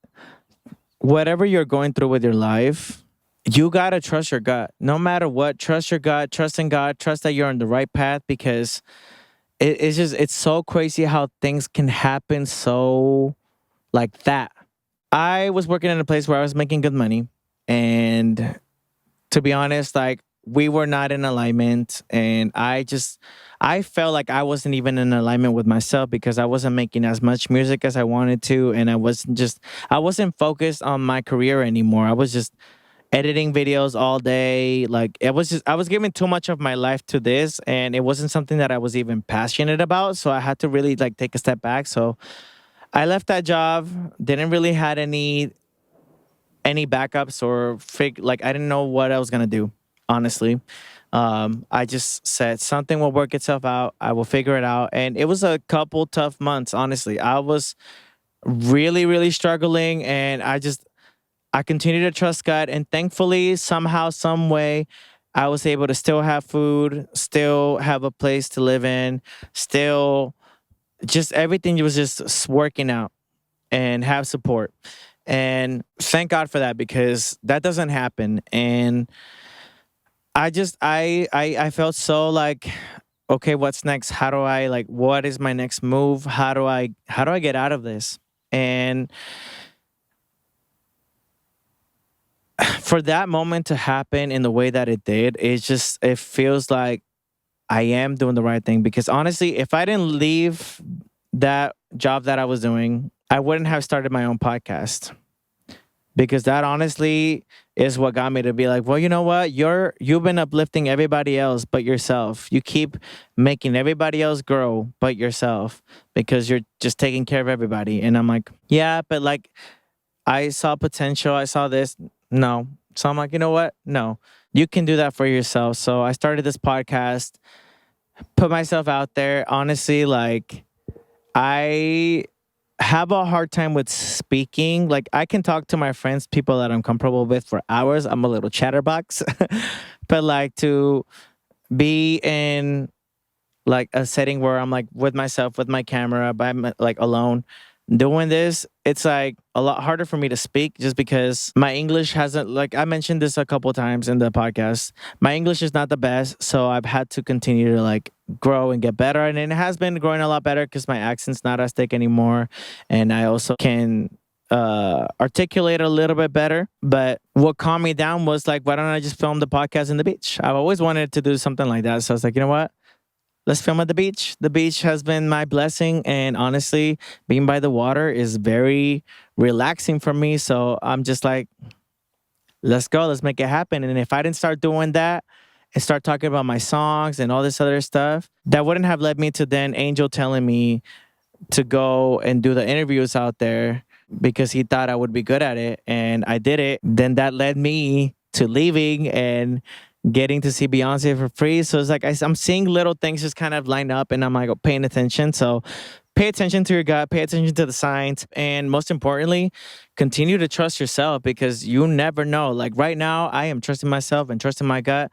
whatever you're going through with your life, you gotta trust your gut. No matter what, trust your gut, trust in God, trust that you're on the right path because it's so crazy how things can happen so like that. I was working in a place where I was making good money, and to be honest, like we were not in alignment, and I felt like I wasn't even in alignment with myself because I wasn't making as much music as I wanted to, and I wasn't focused on my career anymore. I was just editing videos all day. Like I was giving too much of my life to this, and it wasn't something that I was even passionate about. So I had to really like take a step back. So I left that job. Didn't really had any backups or like I didn't know what I was gonna do. Honestly, I just said something will work itself out. I will figure it out, and it was a couple tough months. Honestly, I was really, really struggling, and I continue to trust God, and thankfully, somehow, some way, I was able to still have food, still have a place to live in, still just everything was just working out and have support. And thank God for that because that doesn't happen. And I felt so like, okay, what's next? How do I like what is my next move? How do I get out of this? And for that moment to happen in the way that it did, it feels like I am doing the right thing because honestly, if I didn't leave that job that I was doing, I wouldn't have started my own podcast. Because that honestly is what got me to be like, well, you know what? You've been uplifting everybody else but yourself. You keep making everybody else grow but yourself because you're just taking care of everybody. And I'm like, yeah, but like I saw potential. I saw this. No. So I'm like, you know what? No. You can do that for yourself. So I started this podcast, put myself out there. Honestly, like I have a hard time with speaking. Like I can talk to my friends, people that I'm comfortable with for hours. I'm a little chatterbox. But like to be in like a setting where I'm like with myself, with my camera, like alone. doing this, it's like a lot harder for me to speak just because my English hasn't, like I mentioned this a couple times in the podcast, my English is not the best. So I've had to continue to like grow and get better. And it has been growing a lot better because my accent's not as thick anymore. And I also can articulate a little bit better. But what calmed me down was like, why don't I just film the podcast in the beach? I've always wanted to do something like that. So I was like, you know what? Let's film at the beach. The beach has been my blessing. And honestly, being by the water is very relaxing for me. So I'm just like, let's go. Let's make it happen. And if I didn't start doing that and start talking about my songs and all this other stuff, that wouldn't have led me to then Angel telling me to go and do the interviews out there because he thought I would be good at it. And I did it. Then that led me to leaving and getting to see Beyonce for free. So it's like I'm seeing little things just kind of line up and I'm like paying attention. So pay attention to your gut, pay attention to the signs, and most importantly, continue to trust yourself because you never know. Like right now, I am trusting myself and trusting my gut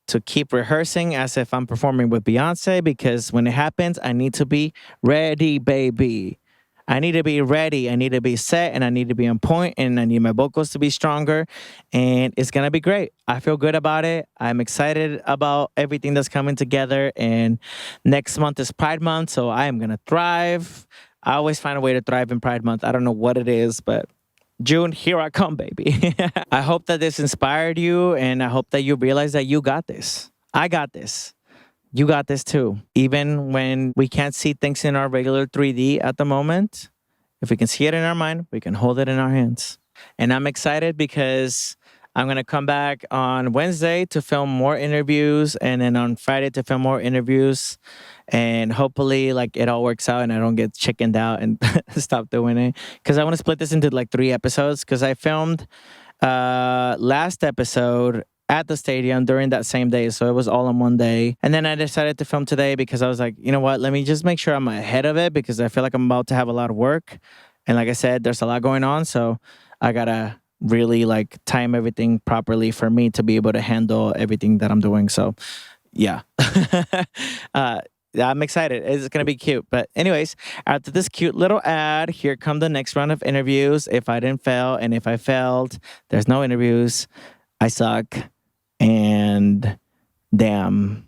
to keep rehearsing as if I'm performing with Beyonce because when it happens, I need to be ready, baby. I need to be ready. I need to be set and I need to be on point and I need my vocals to be stronger and it's going to be great. I feel good about it. I'm excited about everything that's coming together and next month is Pride Month, so I am going to thrive. I always find a way to thrive in Pride Month. I don't know what it is, but June, here I come, baby. I hope that this inspired you and I hope that you realize that you got this. I got this. You got this too. Even when we can't see things in our regular 3D at the moment, if we can see it in our mind, we can hold it in our hands. And I'm excited because I'm going to come back on Wednesday to film more interviews and then on Friday to film more interviews. And hopefully like it all works out and I don't get chickened out and stop doing it. Because I want to split this into like 3 episodes because I filmed last episode at the stadium during that same day. So it was all in one day. And then I decided to film today because I was like, you know what? Let me just make sure I'm ahead of it because I feel like I'm about to have a lot of work. And like I said, there's a lot going on. So I got to really like time everything properly for me to be able to handle everything that I'm doing. So yeah. I'm excited. It's going to be cute. But anyways, after this cute little ad, here come the next round of interviews. If I didn't fail and if I failed, there's no interviews. I suck. And damn.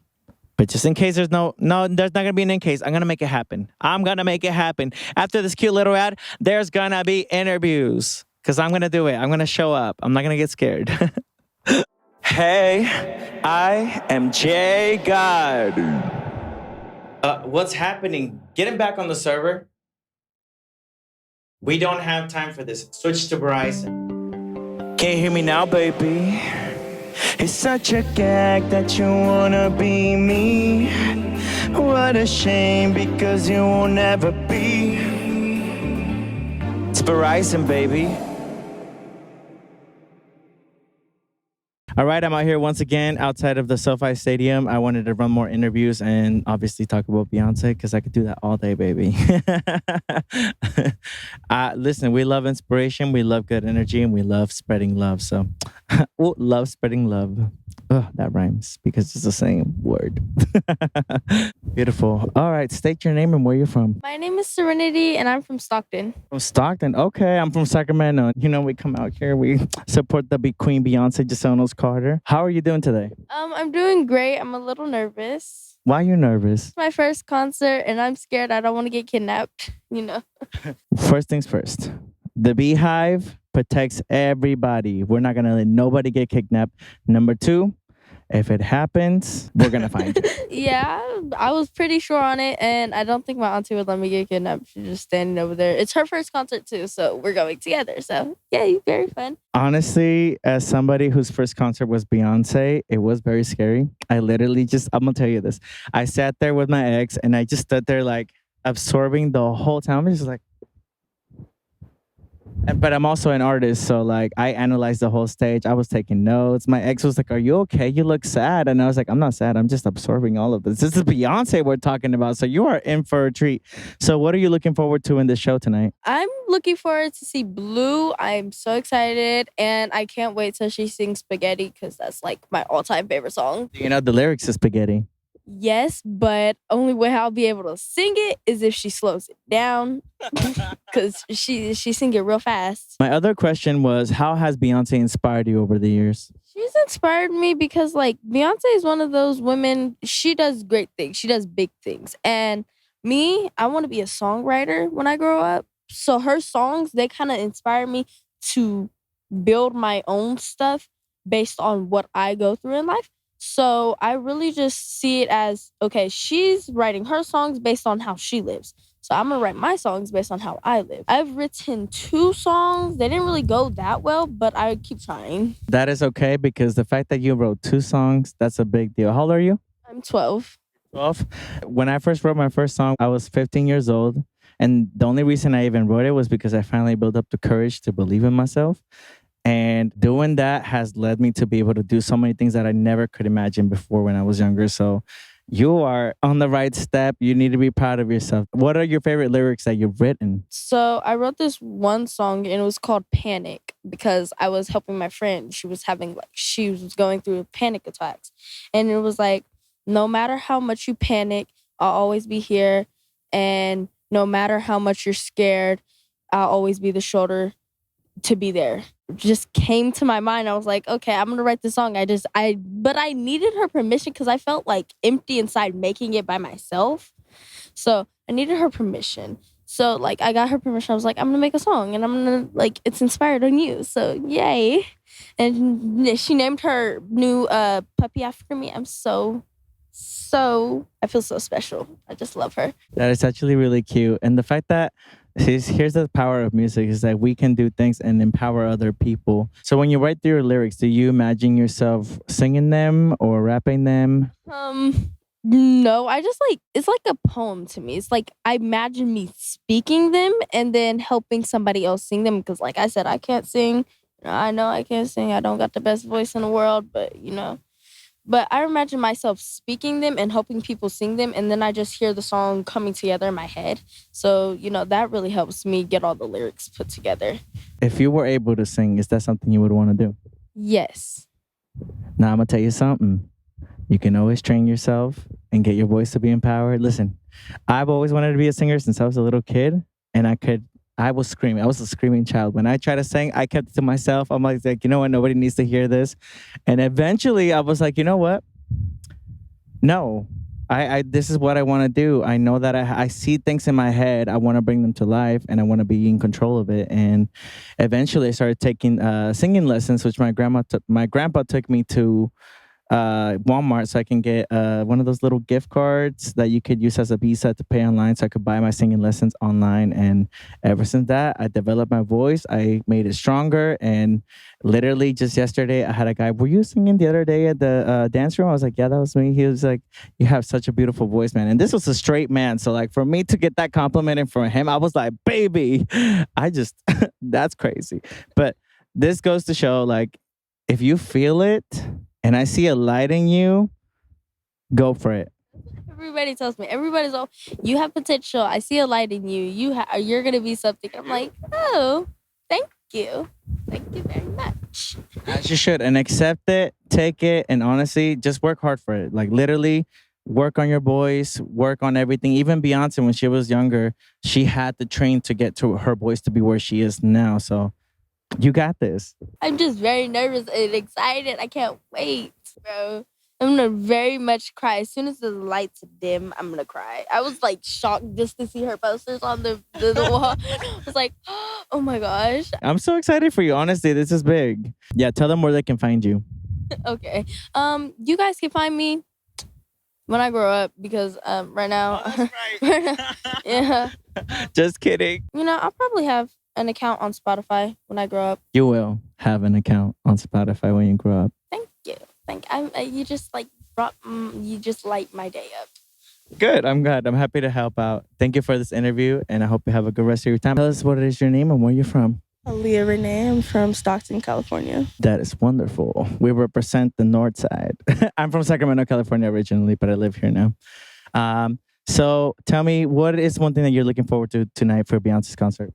But just in case there's there's not going to be an in case. I'm going to make it happen. I'm going to make it happen. After this cute little ad, there's going to be interviews. Because I'm going to do it. I'm going to show up. I'm not going to get scared. Hey, I am J God. What's happening? Getting back on the server. We don't have time for this. Switch to Verizon. Can you hear me now, baby? It's such a gag that you wanna be me. What a shame because you will never be. It's Verizon, baby. All right, I'm out here once again outside of the SoFi Stadium. I wanted to run more interviews and obviously talk about Beyonce because I could do that all day, baby. Listen, we love inspiration, we love good energy, and we love spreading love. So, love spreading love. Oh, that rhymes because it's the same word. Beautiful. All right, state your name and where you're from. My name is Serenity and I'm from Stockton. From Stockton. Okay, I'm from Sacramento. You know, we come out here, we support the big Queen Beyonce, Giselnos Carter. How are you doing today? I'm doing great. I'm a little nervous. Why are you nervous? It's my first concert and I'm scared I don't want to get kidnapped, you know. First things first. The Beehive protects everybody. We're not going to let nobody get kidnapped. Number 2, if it happens, we're going to find you. Yeah, I was pretty sure on it and I don't think my auntie would let me get kidnapped. She's just standing over there. It's her first concert too, so we're going together. So, yeah, very fun. Honestly, as somebody whose first concert was Beyonce, it was very scary. I literally I'm going to tell you this. I sat there with my ex and I just stood there like absorbing the whole time. I was just like, but I'm also an artist, so like I analyzed the whole stage. I was taking notes. My ex was like, "Are you okay? You look sad." And I was like, "I'm not sad. I'm just absorbing all of this. This is Beyonce we're talking about, so you are in for a treat." So what are you looking forward to in this show tonight? I'm looking forward to see Blue. I'm so excited, and I can't wait till she sings Spaghetti because that's like my all-time favorite song. You know the lyrics to Spaghetti. Yes, but only way I'll be able to sing it is if she slows it down, because she sing it real fast. My other question was, how has Beyonce inspired you over the years? She's inspired me because like Beyonce is one of those women. She does great things. She does big things, and me, I want to be a songwriter when I grow up. So her songs they kind of inspire me to build my own stuff based on what I go through in life. So I really just see it as okay, she's writing her songs based on how she lives. So I'm gonna write my songs based on how I live. I've written 2 songs. They didn't really go that well, but I keep trying. That is okay because the fact that you wrote 2 songs, that's a big deal. How old are you? I'm 12. 12. When I first wrote my first song, I was 15 years old. And the only reason I even wrote it was because I finally built up the courage to believe in myself. And doing that has led me to be able to do so many things that I never could imagine before when I was younger. So you are on the right step. You need to be proud of yourself. What are your favorite lyrics that you've written? So I wrote this one song and it was called Panic because I was helping my friend. She was going through panic attacks. And it was like, no matter how much you panic, I'll always be here. And no matter how much you're scared, I'll always be the shoulder to be there. It just came to my mind. I was like, okay, I'm gonna write this song. But I needed her permission because I felt like empty inside making it by myself. So I needed her permission. So like I got her permission. I was like, I'm gonna make a song and I'm gonna like it's inspired on you. So yay. And she named her new puppy after me. I'm I feel so special. I just love her. That is actually really cute. And the fact that here's the power of music is that we can do things and empower other people. So when you write through your lyrics, do you imagine yourself singing them or rapping them? No, I just like it's like a poem to me. It's like I imagine me speaking them and then helping somebody else sing them because like I said, I can't sing. I know I can't sing. I don't got the best voice in the world, but But I imagine myself speaking them and helping people sing them, and then I just hear the song coming together in my head. So, that really helps me get all the lyrics put together. If you were able to sing, is that something you would want to do? Yes. Now, I'm going to tell you something. You can always train yourself and get your voice to be empowered. Listen, I've always wanted to be a singer since I was a little kid, and I was screaming. I was a screaming child. When I tried to sing, I kept it to myself. I'm like, you know what? Nobody needs to hear this. And eventually I was like, you know what? No, I this is what I want to do. I know that I see things in my head. I want to bring them to life and I want to be in control of it. And eventually I started taking singing lessons, which my grandpa took me to Walmart so I can get one of those little gift cards that you could use as a visa to pay online so I could buy my singing lessons online. And ever since that, I developed my voice. I made it stronger. And literally just yesterday, I had a guy, were you singing the other day at the dance room? I was like, yeah, that was me. He was like, you have such a beautiful voice, man. And this was a straight man. So like for me to get that compliment from him, I was like, baby, that's crazy. But this goes to show like, if you feel it, and I see a light in you, go for it. Everybody tells me, everybody's all, you have potential. I see a light in you. You're going to be something. I'm like, oh, thank you. Thank you very much. As you should. And accept it, take it, and honestly, just work hard for it. Like literally, work on your voice, work on everything. Even Beyonce, when she was younger, she had to train to get to her voice to be where she is now. So you got this. I'm just very nervous and excited. I can't wait, bro. I'm gonna very much cry. As soon as the lights dim, I'm gonna cry. I was like shocked just to see her posters on the wall. I was like, oh my gosh. I'm so excited for you. Honestly, this is big. Yeah, tell them where they can find you. Okay. You guys can find me when I grow up because right now, yeah. Just kidding. I'll probably have an account on Spotify when I grow up. You will have an account on Spotify when you grow up. Thank you. You just light my day up. Good. I'm glad. I'm happy to help out. Thank you for this interview, and I hope you have a good rest of your time. Tell us what is your name and where you're from. Leah Renee. I'm from Stockton, California. That is wonderful. We represent the North Side. I'm from Sacramento, California originally, but I live here now. So tell me, what is one thing that you're looking forward to tonight for Beyonce's concert?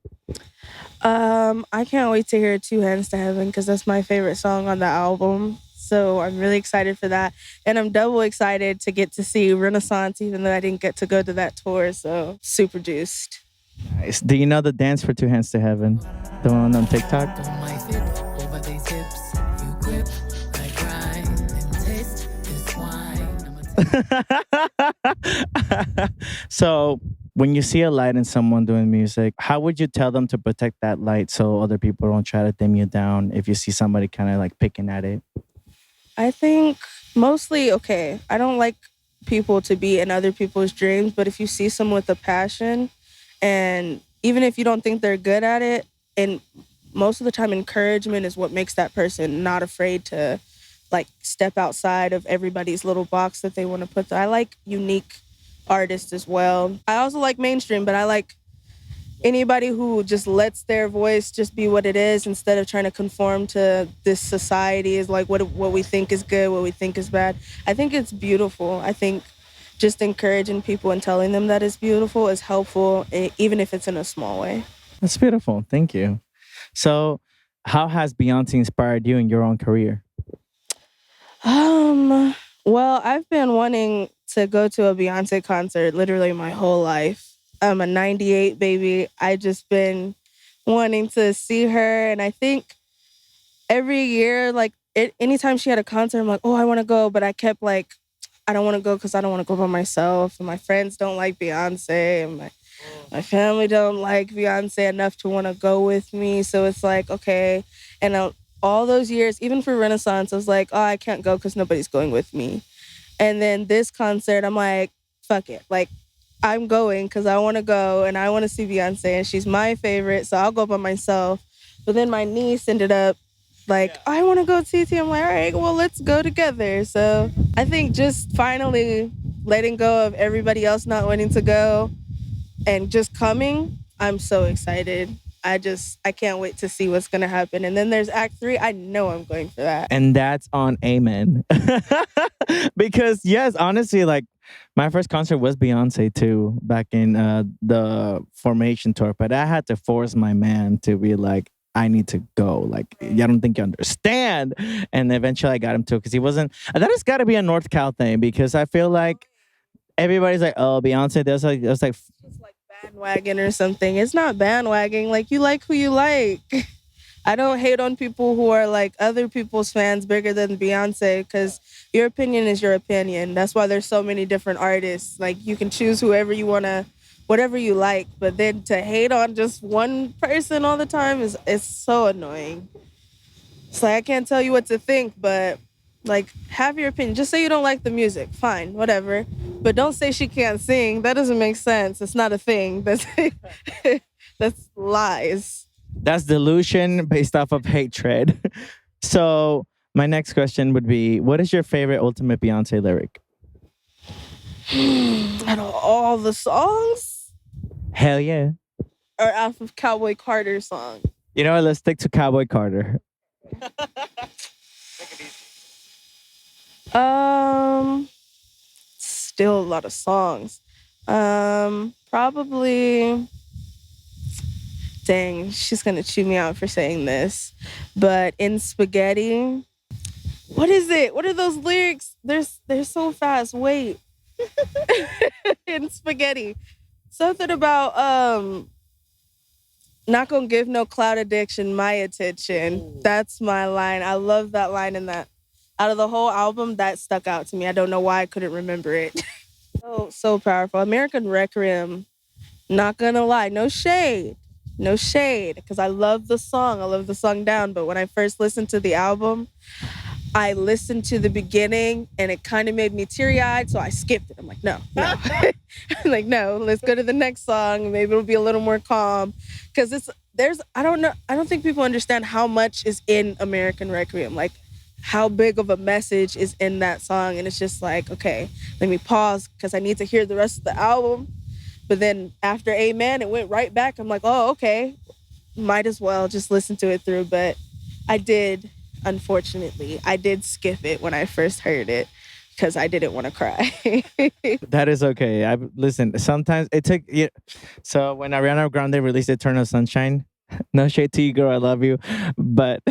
I can't wait to hear Two Hands to Heaven because that's my favorite song on the album. So I'm really excited for that. And I'm double excited to get to see Renaissance, even though I didn't get to go to that tour. So super juiced. Nice. Do you know the dance for Two Hands to Heaven? The one on TikTok? On my hip, over these hips, you grip, I grind, and taste this wine. So when you see a light in someone doing music, how would you tell them to protect that light so other people don't try to dim you down if you see somebody kind of like picking at it? I think mostly, okay, I don't like people to be in other people's dreams, but if you see someone with a passion, and even if you don't think they're good at it, and most of the time encouragement is what makes that person not afraid to like step outside of everybody's little box that they want to put there. I like unique artists as well. I also like mainstream, but I like anybody who just lets their voice just be what it is instead of trying to conform to this society is like what we think is good, what we think is bad. I think it's beautiful. I think just encouraging people and telling them that it's beautiful is helpful, even if it's in a small way. That's beautiful. Thank you. So, how has Beyonce inspired you in your own career? Well, I've been wanting to go to a Beyonce concert literally my whole life. I'm a 98 baby. I just been wanting to see her. And I think every year, like anytime she had a concert, I'm like, oh, I want to go. But I kept like, I don't want to go because I don't want to go by myself. And my friends don't like Beyonce. And my family don't like Beyonce enough to want to go with me. So it's like, okay. And all those years, even for Renaissance, I was like, oh, I can't go because nobody's going with me. And then this concert, I'm like, fuck it. Like, I'm going because I want to go and I want to see Beyonce and she's my favorite, so I'll go by myself. But then my niece ended up like, I want to go TT. I'm like, all right, well, let's go together. So I think just finally letting go of everybody else not wanting to go and just coming, I'm so excited. I can't wait to see what's going to happen. And then there's Act 3. I know I'm going for that. And that's on Amen. Because, yes, honestly, like, my first concert was Beyonce, too, back in the Formation tour. But I had to force my man to be like, I need to go. Like, I don't think you understand. And eventually I got him to, because he wasn't. That has got to be a North Cal thing, because I feel like everybody's like, oh, Beyonce. There's like, it's like bandwagon or something. It's not bandwagon. Like, you like who you like. I don't hate on people who are like other people's fans bigger than Beyonce, because your opinion is your opinion. That's why there's so many different artists. Like, you can choose whoever you want to, whatever you like. But then to hate on just one person all the time is so annoying. It's like, I can't tell you what to think, but like, have your opinion. Just say you don't like the music. Fine, whatever. But don't say she can't sing. That doesn't make sense. It's not a thing. That's lies. That's delusion based off of hatred. So my next question would be, what is your favorite ultimate Beyonce lyric? Out of all the songs? Hell yeah. Or off of Cowboy Carter's song? You know what? Let's stick to Cowboy Carter. Still a lot of songs. Probably... Dang, she's gonna chew me out for saying this. But in Spaghetti, what is it? What are those lyrics? They're so fast. Wait. In Spaghetti. Something about not gonna give no cloud addiction my attention. That's my line. I love that line in that. Out of the whole album, that stuck out to me. I don't know why I couldn't remember it. So powerful. American Requiem, not gonna lie, no shade, because I love the song. I love the song down. But when I first listened to the album, I listened to the beginning and it kind of made me teary-eyed, so I skipped it. I'm like, no. I'm like, no, let's go to the next song. Maybe it'll be a little more calm. Because I don't know, I don't think people understand how much is in American Requiem. Like, how big of a message is in that song. And it's just like, okay, let me pause because I need to hear the rest of the album. But then after Amen, it went right back. I'm like, oh, okay. Might as well just listen to it through. But unfortunately, I did skip it when I first heard it because I didn't want to cry. That is okay. Listen, sometimes it took... Yeah. So when Ariana Grande released Eternal Sunshine, no shade to you, girl, I love you. But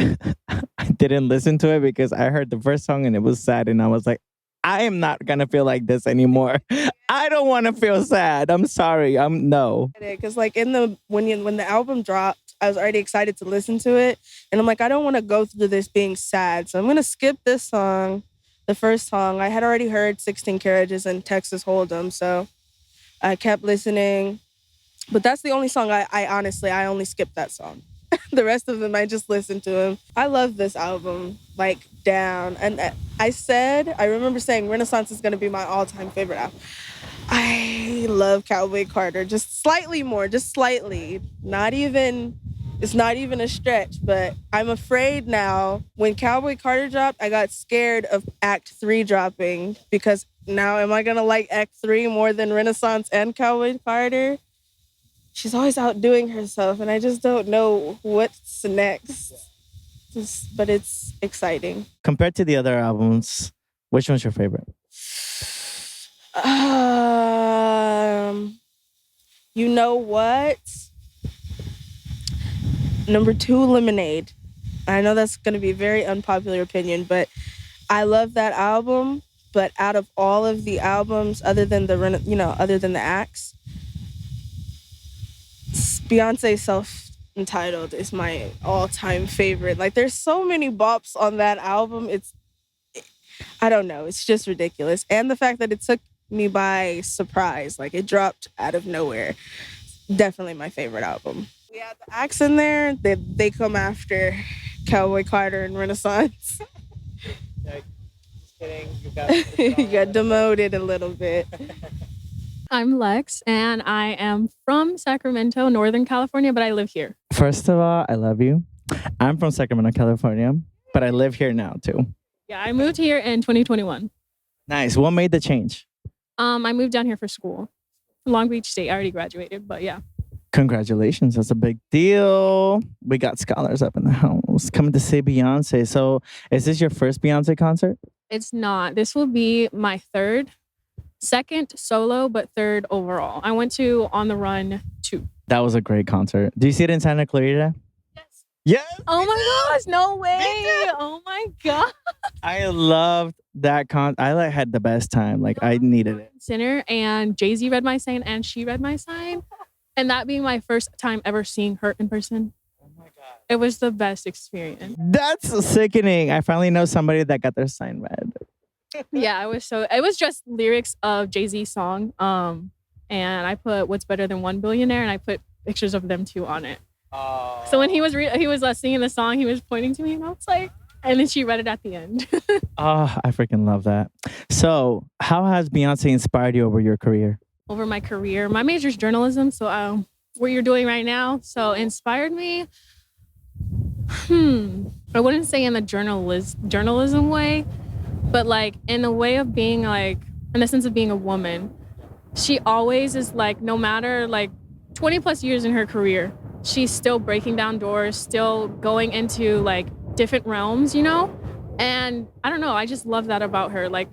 didn't listen to it because I heard the first song and it was sad, and I was like, I am not gonna feel like this anymore. I don't want to feel sad. I'm sorry. I'm no. Because like when the album dropped, I was already excited to listen to it, and I'm like, I don't want to go through this being sad, so I'm gonna skip this song, the first song. I had already heard 16 Carriages and Texas Hold'em, so I kept listening. But that's the only song I honestly only skipped that song. The rest of them I just listened to them. I love this album, like down. And I remember saying Renaissance is gonna be my all-time favorite album. I love Cowboy Carter just slightly more, just slightly. It's not even a stretch, but I'm afraid now when Cowboy Carter dropped, I got scared of Act 3 dropping because now am I gonna like Act 3 more than Renaissance and Cowboy Carter? She's always outdoing herself, and I just don't know what's next. But it's exciting. Compared to the other albums, which one's your favorite? You know what? Number 2, Lemonade. I know that's going to be a very unpopular opinion, but I love that album. But out of all of the albums, other than the acts, Beyonce Self-Entitled is my all-time favorite. Like, there's so many bops on that album. I don't know. It's just ridiculous. And the fact that it took me by surprise, like it dropped out of nowhere. Definitely my favorite album. We had the acts in there. They come after Cowboy Carter and Renaissance. Just kidding. You got demoted a little bit. I'm Lex, and I am from Sacramento, Northern California, but I live here. First of all, I love you. I'm from Sacramento, California, but I live here now too. Yeah, I moved here in 2021. Nice. What made the change? I moved down here for school. Long Beach State. I already graduated, but yeah. Congratulations. That's a big deal. We got scholars up in the house coming to see Beyonce. So is this your first Beyonce concert? It's not. This will be my second solo, but third overall. I went to On the Run 2. That was a great concert. Do you see it in Santa Clarita? Yes. Yes. Oh my gosh, no way. Oh my God. I loved that I had the best time. Like I needed it. Sinner and Jay-Z read my sign and she read my sign. And that being my first time ever seeing her in person. Oh my God. It was the best experience. That's sickening. I finally know somebody that got their sign read. Yeah, it was just lyrics of Jay-Z's song. And I put What's Better Than One Billionaire, and I put pictures of them two on it. So when he was singing the song, he was pointing to me, and I was like, and then she read it at the end. I freaking love that. So how has Beyonce inspired you over your career? Over my career, my major is journalism. So what you're doing right now, so inspired me. I wouldn't say in the journalism way, but like in the way of being like, in the sense of being a woman. She always is like, no matter like 20 plus years in her career, she's still breaking down doors, still going into like different realms, you know? And I don't know, I just love that about her. Like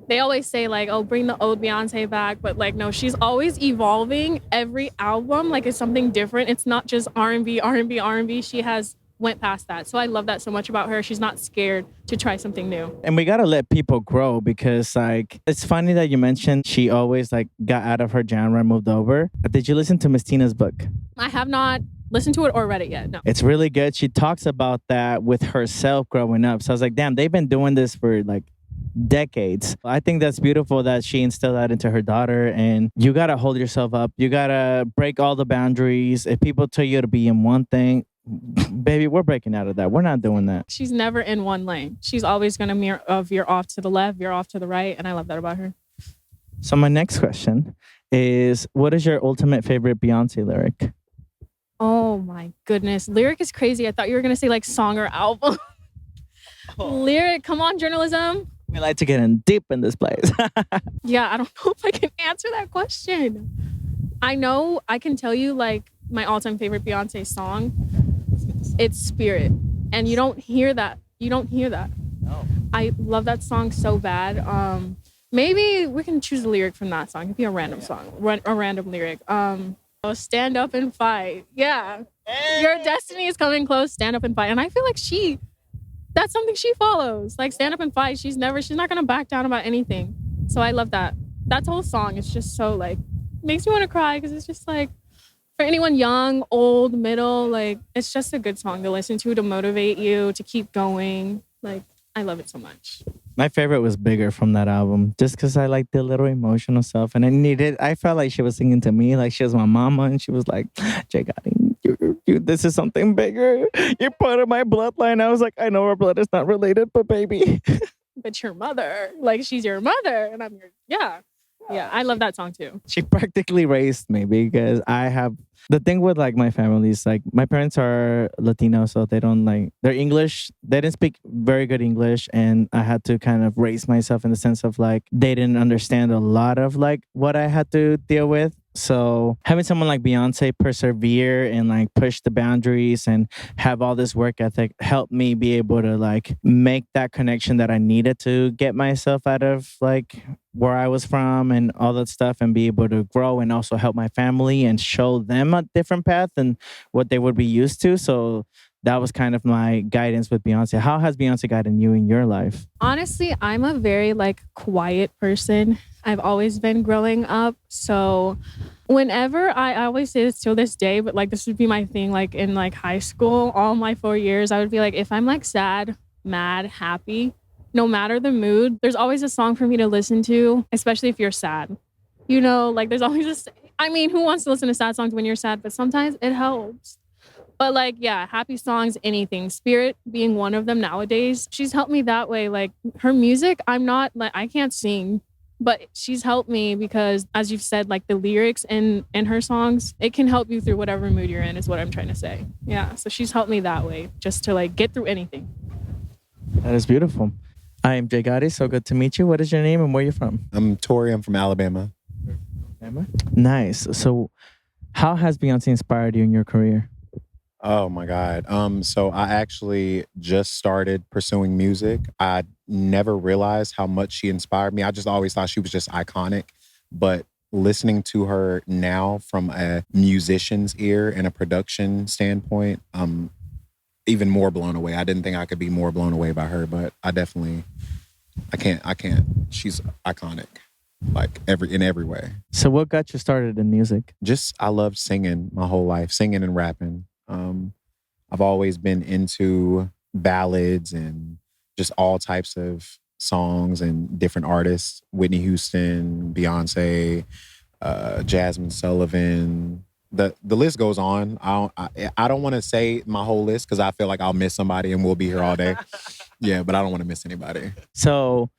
they always say like, oh, bring the old Beyonce back. But like, no, she's always evolving. Every album, like it's something different. It's not just R&B, R&B, R&B. She has went past that. So I love that so much about her. She's not scared to try something new. And we got to let people grow because like, it's funny that you mentioned she always like got out of her genre and moved over. Did you listen to Miss Tina's book? I have not listened to it or read it yet, no. It's really good. She talks about that with herself growing up. So I was like, damn, they've been doing this for like decades. I think that's beautiful that she instilled that into her daughter. And you got to hold yourself up. You got to break all the boundaries. If people tell you to be in one thing, baby, we're breaking out of that. We're not doing that. She's never in one lane. She's always going to veer off to the left, veer off to the right. And I love that about her. So my next question is, what is your ultimate favorite Beyonce lyric? Oh my goodness. Lyric is crazy. I thought you were going to say like song or album. Lyric, come on, journalism. We like to get in deep in this place. Yeah, I don't know if I can answer that question. I know I can tell you like my all-time favorite Beyonce song. It's Spirit. And you don't hear that. No. I love that song so bad. Maybe we can choose a lyric from that song. It could be a random song, a random lyric. Stand up and fight. Yeah. Hey. Your destiny is coming close. Stand up and fight. And I feel like she that's something she follows. Like stand up and fight. She's not gonna back down about anything. So I love that. That whole song is just so like makes me want to cry because it's just like for anyone young, old, middle, like it's just a good song to listen to motivate you to keep going. Like I love it so much. My favorite was Bigger from that album, just because I like the little emotional stuff. And I felt like she was singing to me, like she was my mama. And she was like, Jay Godí, this is something bigger. You're part of my bloodline. I was like, I know our blood is not related, but baby. But your mother, like she's your mother. And I'm your, yeah. Yeah, I love that song too. She practically raised me because I have the thing with like my family is like my parents are Latino, so they don't like they're English. They didn't speak very good English, and I had to kind of raise myself in the sense of like they didn't understand a lot of like what I had to deal with. So having someone like Beyoncé persevere and like push the boundaries and have all this work ethic helped me be able to like make that connection that I needed to get myself out of like where I was from and all that stuff and be able to grow and also help my family and show them a different path than what they would be used to. So that was kind of my guidance with Beyoncé. How has Beyoncé guided you in your life? Honestly, I'm a very like quiet person. I've always been growing up. So whenever I always say this till this day, but like this would be my thing, like in like high school, all my 4 years, I would be like, if I'm like sad, mad, happy, no matter the mood, there's always a song for me to listen to, especially if you're sad. You know, like there's always this, I mean, who wants to listen to sad songs when you're sad? But sometimes it helps. But like, yeah, happy songs, anything. Spirit being one of them nowadays. She's helped me that way. Like her music, I'm not like, I can't sing, but she's helped me because as you've said, like the lyrics in her songs, it can help you through whatever mood you're in is what I'm trying to say. Yeah. So she's helped me that way just to like get through anything. That is beautiful. I am Jay Godí. So good to meet you. What is your name and where are you from? I'm Tori. I'm from Alabama. Nice. So how has Beyoncé inspired you in your career? Oh my God. So I actually just started pursuing music. I never realized how much she inspired me. I just always thought she was just iconic. But listening to her now from a musician's ear and a production standpoint, I'm even more blown away. I didn't think I could be more blown away by her, but I can't. She's iconic. Like in every way. So what got you started in music? Just I loved singing my whole life, singing and rapping. I've always been into ballads and just all types of songs and different artists. Whitney Houston, Beyoncé, Jasmine Sullivan. The list goes on. I don't want to say my whole list because I feel like I'll miss somebody and we'll be here all day. Yeah, but I don't want to miss anybody. So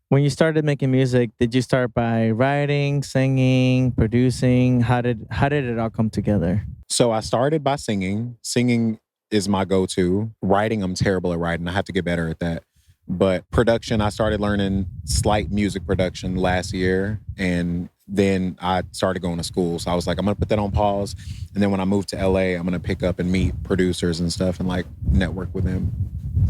when you started making music, did you start by writing, singing, producing? How did it all come together? So I started by singing. Singing is my go-to. Writing, I'm terrible at writing. I have to get better at that. But production, I started learning slight music production last year. And then I started going to school. So I was like, I'm going to put that on pause. And then when I moved to LA, I'm going to pick up and meet producers and stuff and like network with them.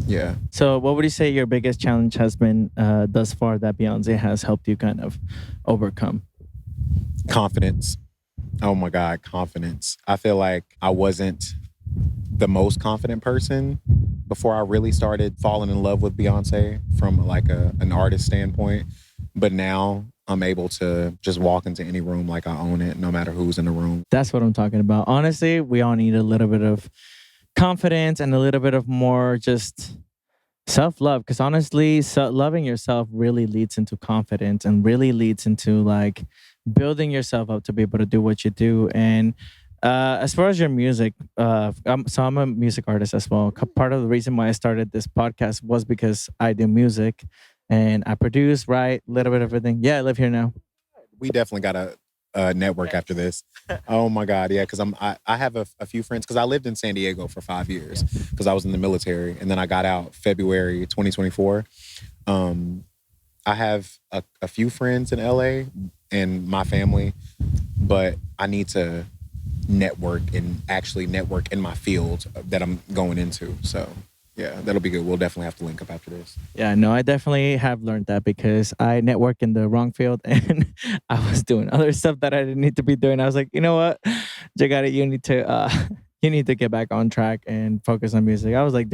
Yeah. So what would you say your biggest challenge has been thus far that Beyoncé has helped you kind of overcome? Confidence. Oh my God, confidence. I feel like I wasn't the most confident person before I really started falling in love with Beyoncé from like an artist standpoint. But now I'm able to just walk into any room like I own it, no matter who's in the room. That's what I'm talking about. Honestly, we all need a little bit of confidence and a little bit of more just self-love. Because honestly, loving yourself really leads into confidence and really leads into like building yourself up to be able to do what you do. And as far as your music, I'm a music artist as well. Part of the reason why I started this podcast was because I do music and I produce, write, a little bit of everything. Yeah, I live here now. We definitely got a network after this. Oh my God, yeah, because I have a few friends, because I lived in San Diego for 5 years because I was in the military, and then I got out February 2024. I have a few friends in LA and my family, but I need to network and actually network in my field that I'm going into. So yeah, that'll be good. We'll definitely have to link up after this. Yeah, no, I definitely have learned that because I network in the wrong field and I was doing other stuff that I didn't need to be doing. I was like, you know what, Jagari, you need to you need to get back on track and focus on music. I was like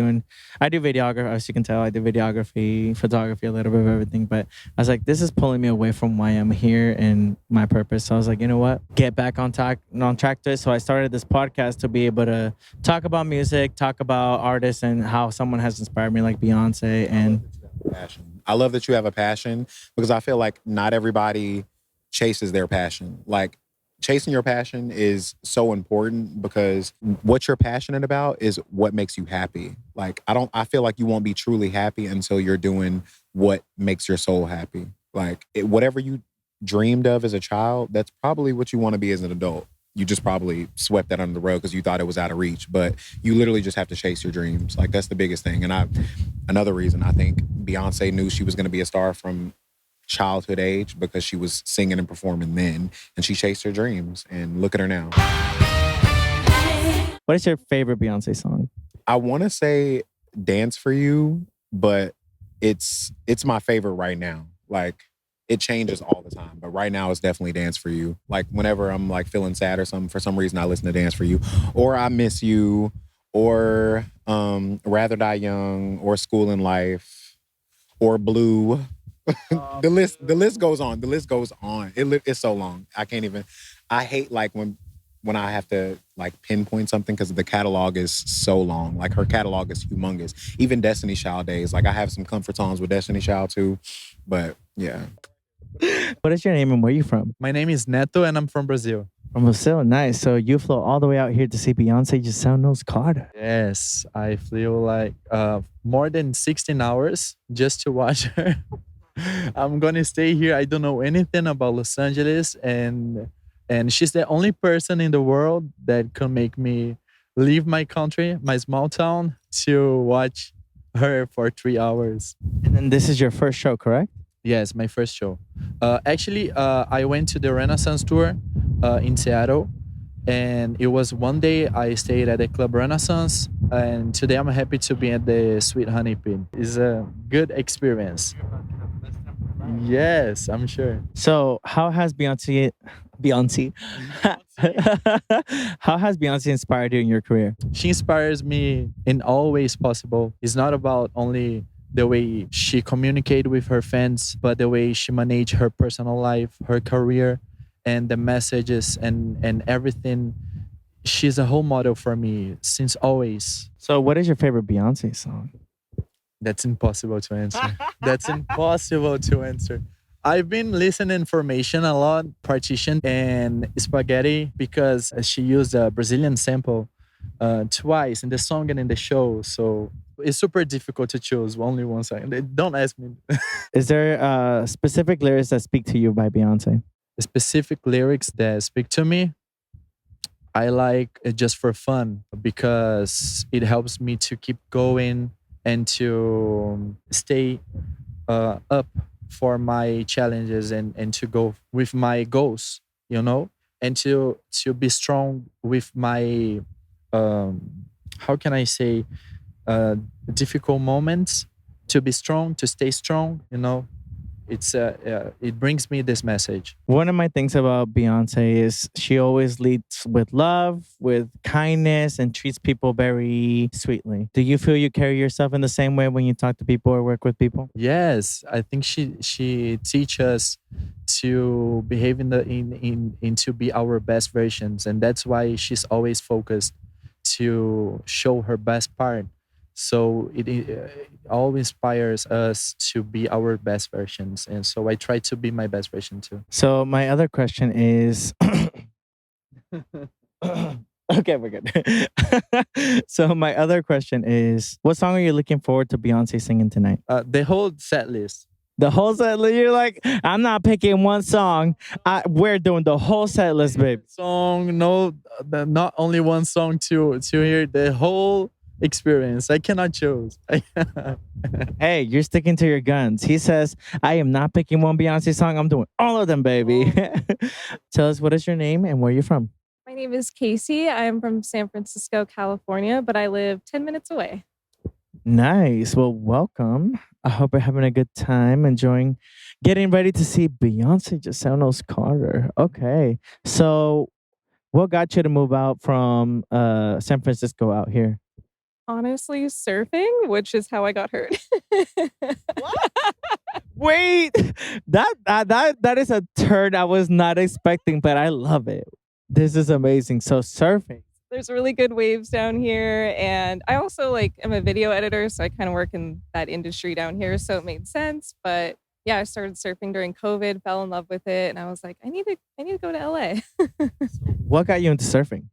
I do videography, as you can tell, I do videography, photography, a little bit of everything. But I was like, this is pulling me away from why I'm here and my purpose. So I was like, you know what? Get back on track to it. So I started this podcast to be able to talk about music, talk about artists and how someone has inspired me, like Beyonce. And Passion. I love that you have a passion because I feel like not everybody chases their passion. Like chasing your passion is so important because what you're passionate about is what makes you happy. Like I feel like you won't be truly happy until you're doing what makes your soul happy. Like whatever you dreamed of as a child, that's probably what you want to be as an adult. You just probably swept that under the rug because you thought it was out of reach, but you literally just have to chase your dreams. Like that's the biggest thing. And another reason I think Beyonce knew she was going to be a star from childhood age because she was singing and performing then, and she chased her dreams. And look at her now. what is your favorite Beyonce song? I want to say "Dance for You," but it's my favorite right now. Like it changes all the time, but right now it's definitely "Dance for You." Like whenever I'm like feeling sad or something, for some reason I listen to "Dance for You," or "I Miss You," or "Rather Die Young," or "School in Life," or "Blue." The list goes on. The list goes on. It's so long. I can't even. I hate like when I have to like pinpoint something because the catalog is so long. Like her catalog is humongous. Even Destiny Child days. Like I have some comfort songs with Destiny Child too, but yeah. What is your name and where are you from? My name is Neto and I'm from Brazil. From Brazil, nice. So you flew all the way out here to see Beyonce just sound those Carter. Yes, I flew like more than 16 hours just to watch her. I'm gonna stay here. I don't know anything about Los Angeles, and she's the only person in the world that can make me leave my country, my small town, to watch her for 3 hours. And then this is your first show, correct? Yes, my first show. Actually, I went to the Renaissance tour in Seattle, and it was one day I stayed at the Club Renaissance, and today I'm happy to be at the Sweet Honey Pit. It's a good experience. Yes, I'm sure. So how has Beyonce how has Beyonce inspired you in your career? She inspires me in all ways possible. It's not about only the way she communicates with her fans, but the way she manages her personal life, her career, and the messages and everything. She's a whole model for me since always. So what is your favorite Beyonce song? That's impossible to answer. That's impossible to answer. I've been listening Formation a lot, Partition, and Spaghetti because she used a Brazilian sample twice in the song and in the show. So it's super difficult to choose only one song. Don't ask me. Is there specific lyrics that speak to you by Beyonce? Specific lyrics that speak to me, I like it just for fun because it helps me to keep going and to stay up for my challenges and to go with my goals, you know, and to be strong with my, how can I say, difficult moments, to be strong, to stay strong, you know. It brings me this message. One of my things about Beyonce is she always leads with love, with kindness, and treats people very sweetly. Do you feel you carry yourself in the same way when you talk to people or work with people? Yes, I think she teaches us to behave in to be our best versions, and that's why she's always focused to show her best part. So it all inspires us to be our best versions. And so I try to be my best version too. So my other question is okay, we're good. So my other question is, what song are you looking forward to Beyonce singing tonight? The whole set list. The whole set list? You're like, I'm not picking one song. We're doing the whole set list, babe. Song, no, not only one song to hear the whole experience. I cannot choose. Hey, you're sticking to your guns. He says, I am not picking one Beyonce song. I'm doing all of them, baby. Tell us, what is your name and where you're from? My name is Casey. I'm from San Francisco, California, but I live 10 minutes away. Nice. Well, welcome. I hope you're having a good time, enjoying getting ready to see Beyonce just sound those Carter. Okay. So What got you to move out from San Francisco out here? Honestly, surfing, which is how I got hurt. Wait, that is a turn I was not expecting, but I love it. This is amazing. So surfing. There's really good waves down here, and I also like am a video editor, so I kind of work in that industry down here, so it made sense. But yeah, I started surfing during COVID, fell in love with it, and I was like, I need to go to LA. What got you into surfing?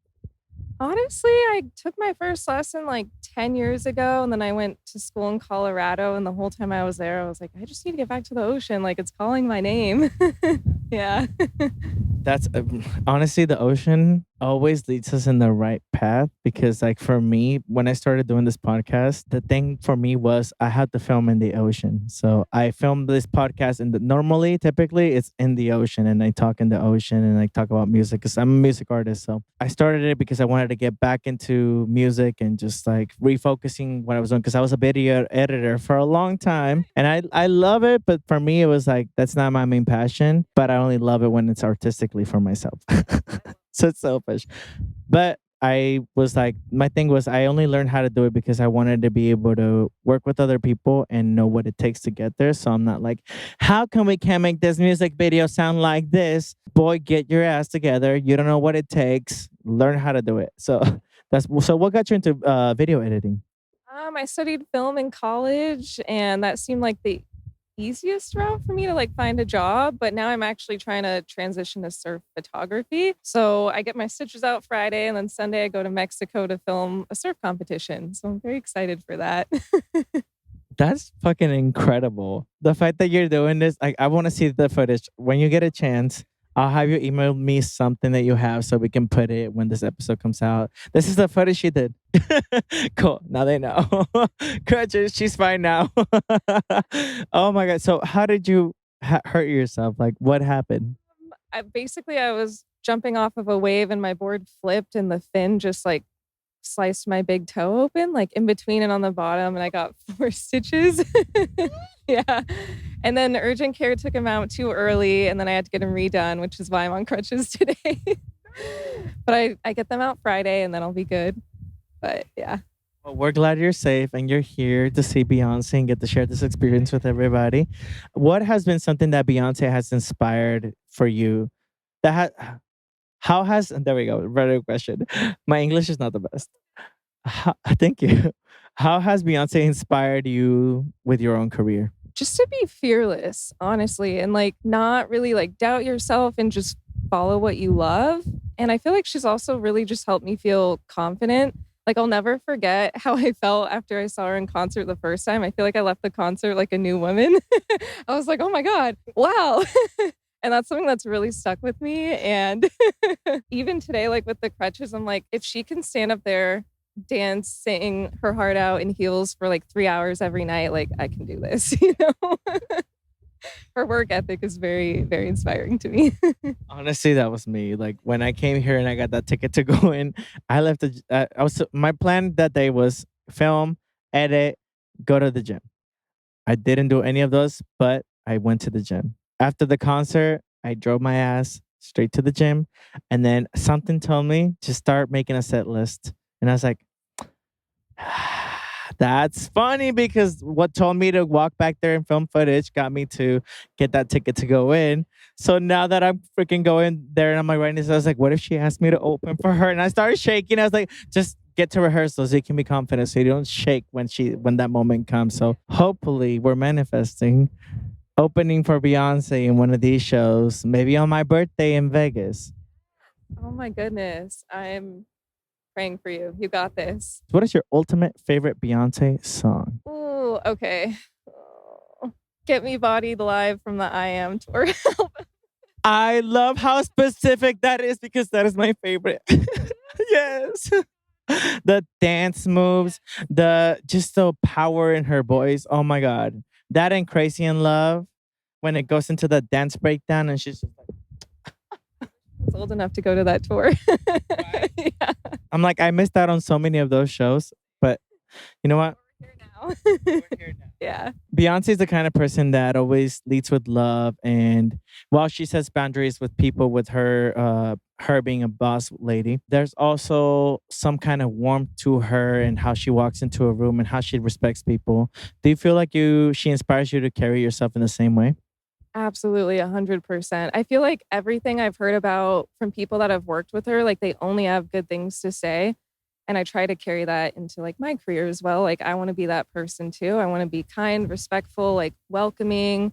Honestly, I took my first lesson like 10 years ago, and then I went to school in Colorado, and the whole time I was there, I was like, I just need to get back to the ocean. Like, it's calling my name. Yeah. That's honestly, the ocean always leads us in the right path because, like, for me, when I started doing this podcast, the thing for me was I had to film in the ocean. So I filmed this podcast, and normally, typically, it's in the ocean, and I talk in the ocean and I talk about music because I'm a music artist. So I started it because I wanted to get back into music and just like refocusing what I was doing because I was a video editor for a long time, and I love it, but for me, it was like that's not my main passion. But I only love it when it's artistically for myself. So it's selfish. But I was like, my thing was I only learned how to do it because I wanted to be able to work with other people and know what it takes to get there. So I'm not like, how come we can't make this music video sound like this? Boy, get your ass together. You don't know what it takes. Learn how to do it. So so what got you into video editing? I studied film in college, and that seemed like the easiest route for me to like find a job. But now I'm actually trying to transition to surf photography. So I get my stitches out Friday, and then Sunday I go to Mexico to film a surf competition. So I'm very excited for that. That's fucking incredible. The fact that you're doing this, like, I want to see the footage. When you get a chance, I'll have you email me something that you have so we can put it when this episode comes out. This is the footage she did. Cool. Now they know. Good. She's fine now. Oh my God. So how did you hurt yourself? Like, what happened? I was jumping off of a wave, and my board flipped, and the fin just like sliced my big toe open, like in between and on the bottom, and I got 4 stitches. Yeah. And then urgent care took him out too early, and then I had to get him redone, which is why I'm on crutches today. But I get them out Friday, and then I'll be good. But yeah. Well, we're glad you're safe and you're here to see Beyonce and get to share this experience with everybody. What has been something that Beyonce has inspired for you? How has, and there we go, very good question. My English is not the best. Thank you. How has Beyonce inspired you with your own career? Just to be fearless, honestly, and like not really like doubt yourself and just follow what you love. And I feel like she's also really just helped me feel confident. Like, I'll never forget how I felt after I saw her in concert the first time. I feel like I left the concert like a new woman. I was like, oh my God, wow. And that's something that's really stuck with me. And even today, like with the crutches, I'm like, if she can stand up there, dance, sing her heart out in heels for like 3 hours every night, like I can do this, you know? Her work ethic is very, very inspiring to me. Honestly, that was me. Like when I came here and I got that ticket to go in, I left. My plan that day was film, edit, go to the gym. I didn't do any of those, but I went to the gym. After the concert, I drove my ass straight to the gym, and then something told me to start making a set list, and I was like, that's funny because what told me to walk back there and film footage got me to get that ticket to go in. So now that I'm freaking going there and I'm like writing this, I was like, what if she asked me to open for her? And I started shaking. I was like, just get to rehearsal so you can be confident so you don't shake when that moment comes. So hopefully we're manifesting opening for Beyonce in one of these shows, maybe on my birthday in Vegas. Oh my goodness. I'm praying for you. You got this. What is your ultimate favorite Beyonce song? Ooh, okay. Get Me Bodied Live from the I Am tour. I love how specific that is because that is my favorite. Yes. The dance moves, just the power in her voice. Oh my God. That and Crazy in Love, when it goes into the dance breakdown and she's just like, I was old enough to go to that tour. Yeah. I'm like, I missed out on so many of those shows, but you know what? We're here now. Yeah. Beyonce's the kind of person that always leads with love, and while she sets boundaries with people, with her being a boss lady, there's also some kind of warmth to her and how she walks into a room and how she respects people. Do you feel like she inspires you to carry yourself in the same way? Absolutely, 100%. I feel like everything I've heard about from people that have worked with her, like they only have good things to say. And I try to carry that into like my career as well. Like I want to be that person too. I want to be kind, respectful, like welcoming,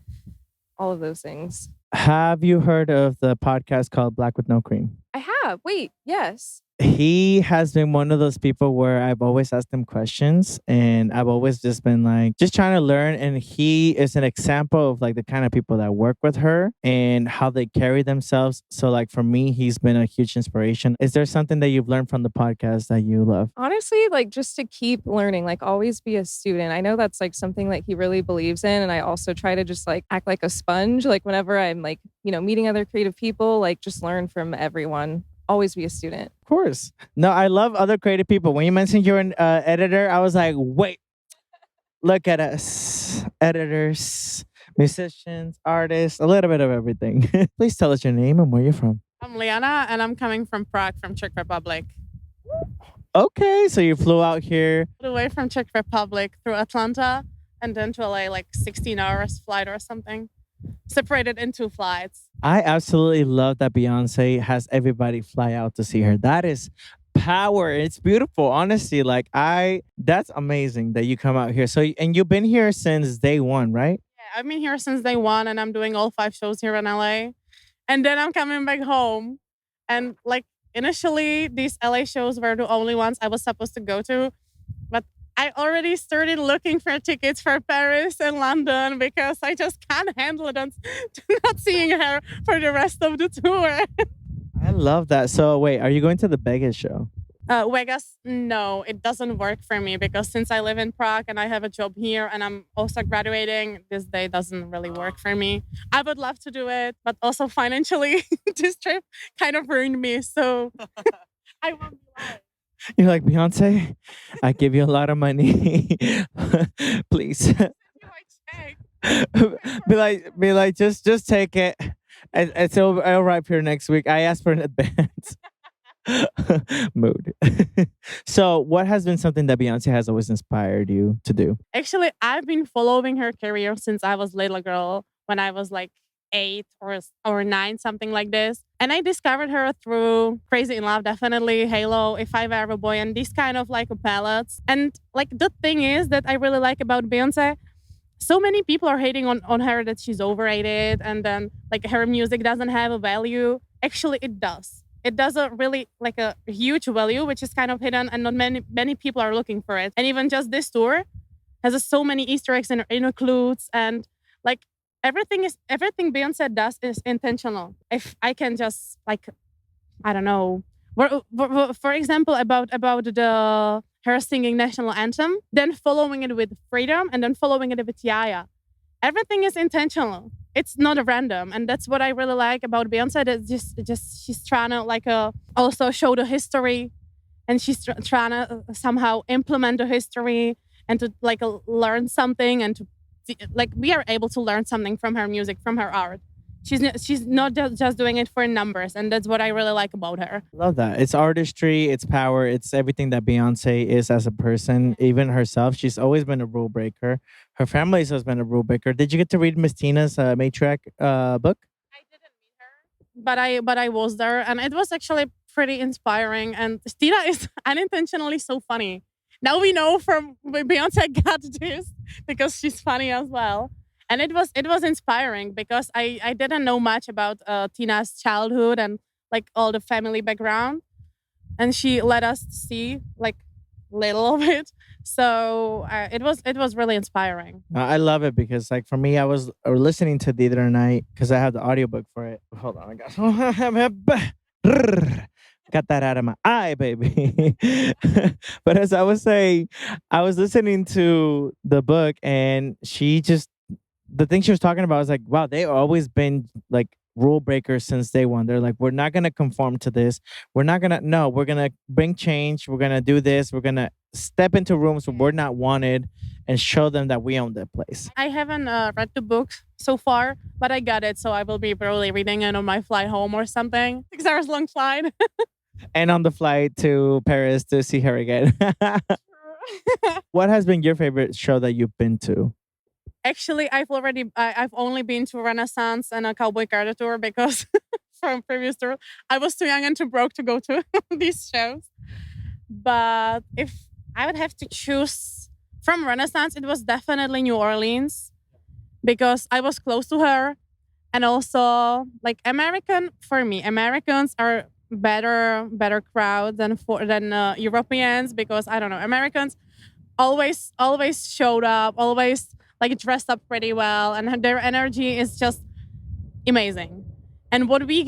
all of those things. Have you heard of the podcast called Black with No Cream? I have. Wait, yes. He has been one of those people where I've always asked him questions and I've always just been like, just trying to learn. And he is an example of like the kind of people that work with her and how they carry themselves. So like for me, he's been a huge inspiration. Is there something that you've learned from the podcast that you love? Honestly, like just to keep learning, like always be a student. I know that's like something that he really believes in. And I also try to just like act like a sponge. Like whenever I'm like, meeting other creative people, like just learn from everyone. Always be a student. Of course. No, I love other creative people. When you mentioned you're an editor, I was like, wait, look at us. Editors, musicians, artists, a little bit of everything. Please tell us your name and where you're from. I'm Liana and I'm coming from Prague, from Czech Republic. Okay, so you flew out here. All the way from Czech Republic through Atlanta and then to LA, like 16 hours flight or something. Separated in 2 flights. I absolutely love that Beyonce has everybody fly out to see her. That is power. It's beautiful. Honestly, that's amazing that you come out here. So, and you've been here since day one, right? Yeah, I've been here since day one and I'm doing all 5 shows here in LA. And then I'm coming back home. And like initially, these LA shows were the only ones I was supposed to go to. But I already started looking for tickets for Paris and London because I just can't handle it not seeing her for the rest of the tour. I love that. So wait, are you going to the Vegas show? Vegas, no, it doesn't work for me because since I live in Prague and I have a job here and I'm also graduating, this day doesn't really work for me. I would love to do it, but also financially, this trip kind of ruined me. So I won't be lying. You're like, Beyonce, I give you a lot of money. Please. be like, just take it. It's all right here next week. I asked for an advance. Mood. So what has been something that Beyonce has always inspired you to do? Actually, I've been following her career since I was little girl, when I was like 8 or 9, something like this. And I discovered her through Crazy in Love, definitely, Halo, If I Were a Boy, and these kind of like ballads. And like the thing is that I really like about Beyonce, so many people are hating on her that she's overrated and then like her music doesn't have a value. Actually, it does. It does a really like a huge value, which is kind of hidden and not many people are looking for it. And even just this tour has so many Easter eggs and includes and like everything Beyonce does is intentional. If I can just like, I don't know, for example, about her singing national anthem, then following it with Freedom, and then following it with Yaya. Everything is intentional. It's not a random, and that's what I really like about Beyonce. That just she's trying to like also show the history, and she's trying to somehow implement the history and to like learn something and to like we are able to learn something from her music, from her art. She's not just doing it for numbers, and that's what I really like about her. Love that. It's artistry, it's power, it's everything that Beyonce is as a person. Even herself, she's always been a rule breaker. Her family has been a rule breaker. Did you get to read Miss Tina's matriarch book? I didn't meet her, but I was there, and it was actually pretty inspiring. And Tina is unintentionally so funny. Now we know from Beyonce got this because she's funny as well. And it was inspiring because I didn't know much about Tina's childhood and like all the family background, and she let us see like little of it. So it was really inspiring. I love it because like for me, I was listening to the other night because I have the audiobook for it. Hold on, I got that out of my eye, baby. But as I was saying, I was listening to the book and the thing she was talking about was like, wow, they've always been like rule breakers since day one. They're like, we're not gonna conform to this. We're not gonna no, we're gonna bring change. We're gonna do this. We're gonna step into rooms where we're not wanted and show them that we own that place. I haven't read the book so far, but I got it, so I will be probably reading it on my flight home or something. 6 hours long flight. And on the flight to Paris to see her again. What has been your favorite show that you've been to? Actually, I've only been to Renaissance and a Cowboy Carter tour because from previous tour I was too young and too broke to go to these shows. But if I would have to choose from Renaissance, it was definitely New Orleans because I was close to her, and also like Americans are better crowd than Europeans, because I don't know, Americans always showed up, always like dressed up pretty well, and their energy is just amazing. And what you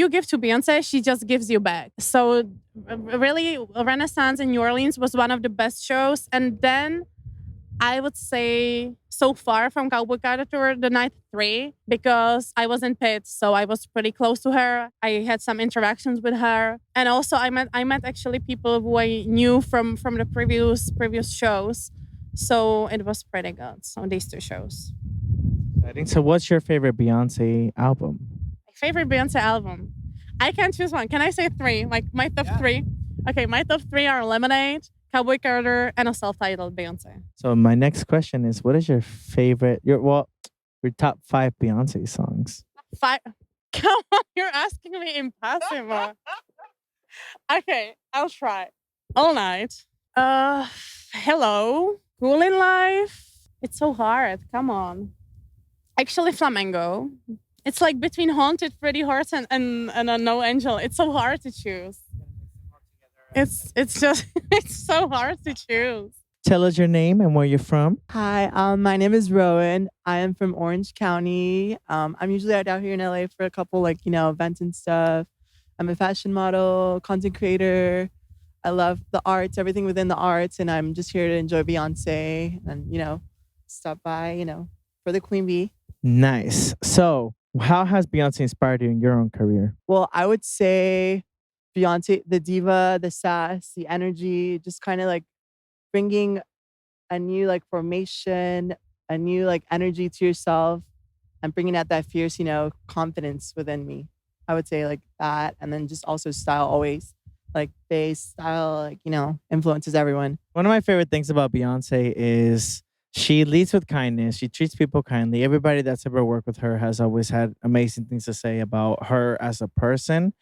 give to Beyonce, she just gives you back. So really, Renaissance in New Orleans was one of the best shows. And then I would say so far from Cowboy Carter tour, the night 3, because I was in pits, so I was pretty close to her. I had some interactions with her, and also I met actually people who I knew from the previous shows. So it was pretty good on these 2 shows. Exciting. So, what's your favorite Beyonce album? My favorite Beyonce album. I can't choose one. Can I say 3? Like my top 3? Okay, my top 3 are Lemonade, Cowboy Carter, and a self-titled Beyonce. So my next question is, what is your favorite, your top 5 Beyonce songs? 5? Come on, you're asking me impossible. Okay, I'll try. All Night. Hello. Cool in Life. It's so hard. Come on. Actually, Flamengo. It's like between Haunted, Pretty Hearts, and a No Angel. It's so hard to choose. It's just it's so hard to choose. Tell us your name and where you're from. Hi, my name is Rowan. I am from Orange County. I'm usually out here in LA for a couple events and stuff. I'm a fashion model, content creator. I love the arts, everything within the arts, and I'm just here to enjoy Beyonce and stop by for the Queen Bee. Nice. So, how has Beyonce inspired you in your own career? Well, I would say Beyonce, the diva, the sass, the energy, just kind of like bringing a new formation, a new energy to yourself, and bringing out that fierce, confidence within me. I would say like that, and then just also style, always like bass style, influences everyone. One of my favorite things about Beyonce is she leads with kindness. She treats people kindly. Everybody that's ever worked with her has always had amazing things to say about her as a person.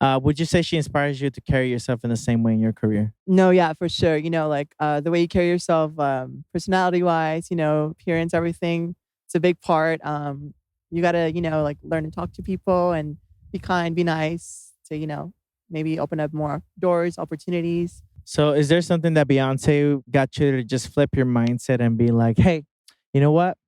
Would you say she inspires you to carry yourself in the same way in your career? No, yeah, for sure. The way you carry yourself, personality wise, appearance, everything. It's a big part. You gotta, learn to talk to people and be kind, be nice to, maybe open up more doors, opportunities. So is there something that Beyonce got you to just flip your mindset and be like, hey, you know what?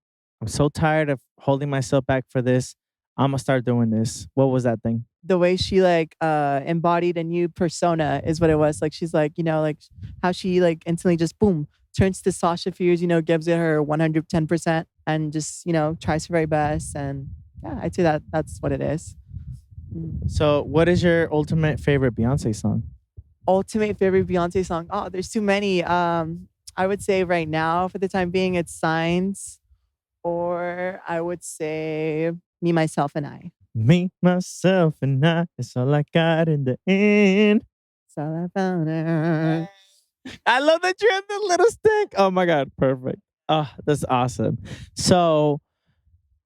I'm so tired of holding myself back for this. I'm gonna start doing this. What was that thing? The way she embodied a new persona is what it was. Like she's how she instantly just boom turns to Sasha Fierce, gives it her 110% and just, tries her very best. And yeah, I'd say that's what it is. So what is your ultimate favorite Beyonce song? Ultimate favorite Beyonce song? Oh, there's too many. I would say right now, for the time being, it's Signs, or I would say Me, Myself, and I. Me, myself, and I. It's all I got in the end. It's all I found out. I love that you have the little stick. Oh my God, perfect. Oh, that's awesome. So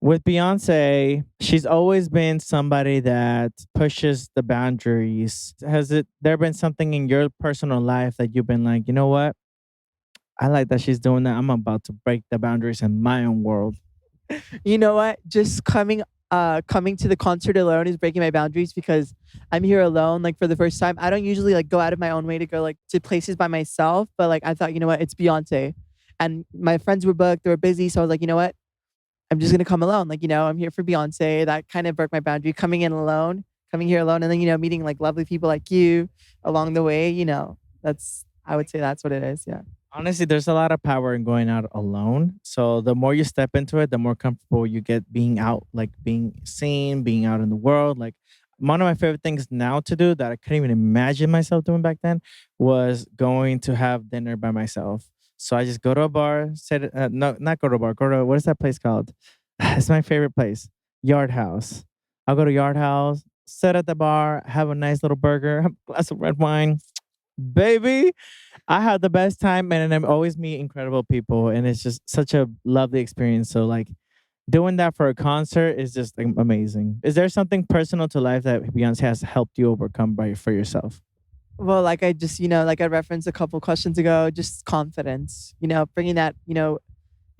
with Beyonce, she's always been somebody that pushes the boundaries. There been something in your personal life that you've been like, you know what? I like that she's doing that. I'm about to break the boundaries in my own world. You know what? Just coming to the concert alone is breaking my boundaries because I'm here alone. Like for the first time, I don't usually go out of my own way to go to places by myself. But I thought, you know what? It's Beyonce, and my friends were booked. They were busy, so I was like, you know what? I'm just gonna come alone. I'm here for Beyonce. That kind of broke my boundary. Coming here alone, and then meeting lovely people like you along the way. I would say that's what it is. Yeah. Honestly, there's a lot of power in going out alone. So the more you step into it, the more comfortable you get being out, like being seen, being out in the world. Like one of my favorite things now to do that I couldn't even imagine myself doing back then was going to have dinner by myself. So I just go to a bar, no, not go to a bar, go to, what is that place called? It's my favorite place, Yard House. I'll go to Yard House, sit at the bar, have a nice little burger, have a glass of red wine. Baby, I had the best time and I'm always meet incredible people and it's just such a lovely experience. So like doing that for a concert is just amazing. Is there something personal to life that Beyonce has helped you overcome by for yourself? Well, like I just, like I referenced a couple questions ago, just confidence, bringing that,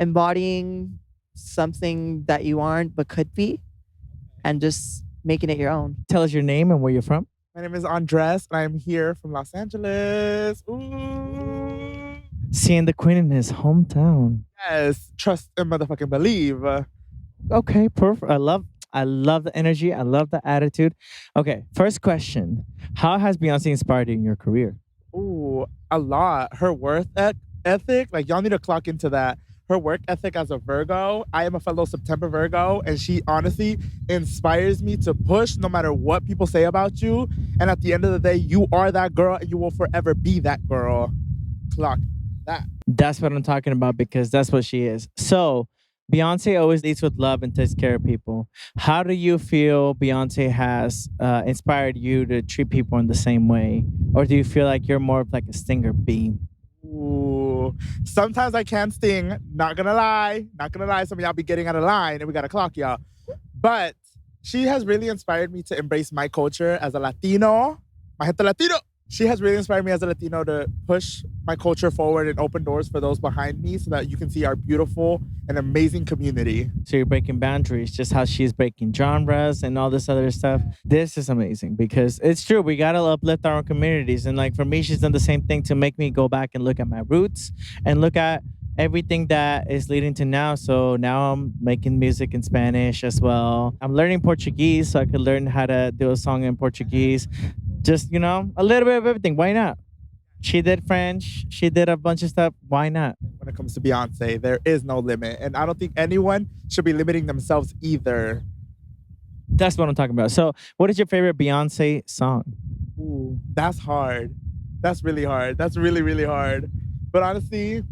embodying something that you aren't but could be and just making it your own. Tell us your name and where you're from. My name is Andres, and I'm here from Los Angeles. Ooh. Seeing the queen in his hometown. Yes, trust and motherfucking believe. Okay, perfect. I love the energy. I love the attitude. Okay, first question. How has Beyonce inspired you in your career? Ooh, a lot. Her ethic, like y'all need to clock into that. Her work ethic as a Virgo. I am a fellow September Virgo, and she honestly inspires me to push no matter what people say about you. And at the end of the day, you are that girl and you will forever be that girl. Clock that. That's what I'm talking about because that's what she is. So, Beyonce always leads with love and takes care of people. How do you feel Beyonce has inspired you to treat people in the same way? Or do you feel like you're more of like a stinger bee? Ooh. Sometimes I can sting. Not gonna lie. Not gonna lie. Some of y'all be getting out of line and we gotta clock y'all. But she has really inspired me to embrace my culture as a Latino. My gente Latino. She has really inspired me as a Latino to push my culture forward and open doors for those behind me so that you can see our beautiful and amazing community. So you're breaking boundaries, just how she's breaking genres and all this other stuff. This is amazing because it's true. We got to uplift our own communities. And like for me, she's done the same thing to make me go back and look at my roots and look at everything that is leading to now. So now I'm making music in Spanish as well. I'm learning Portuguese so I could learn how to do a song in Portuguese. Just, a little bit of everything. Why not? She did French. She did a bunch of stuff. Why not? When it comes to Beyonce, there is no limit. And I don't think anyone should be limiting themselves either. That's what I'm talking about. So what is your favorite Beyonce song? Ooh, that's hard. That's really hard. That's really, really hard. But honestly,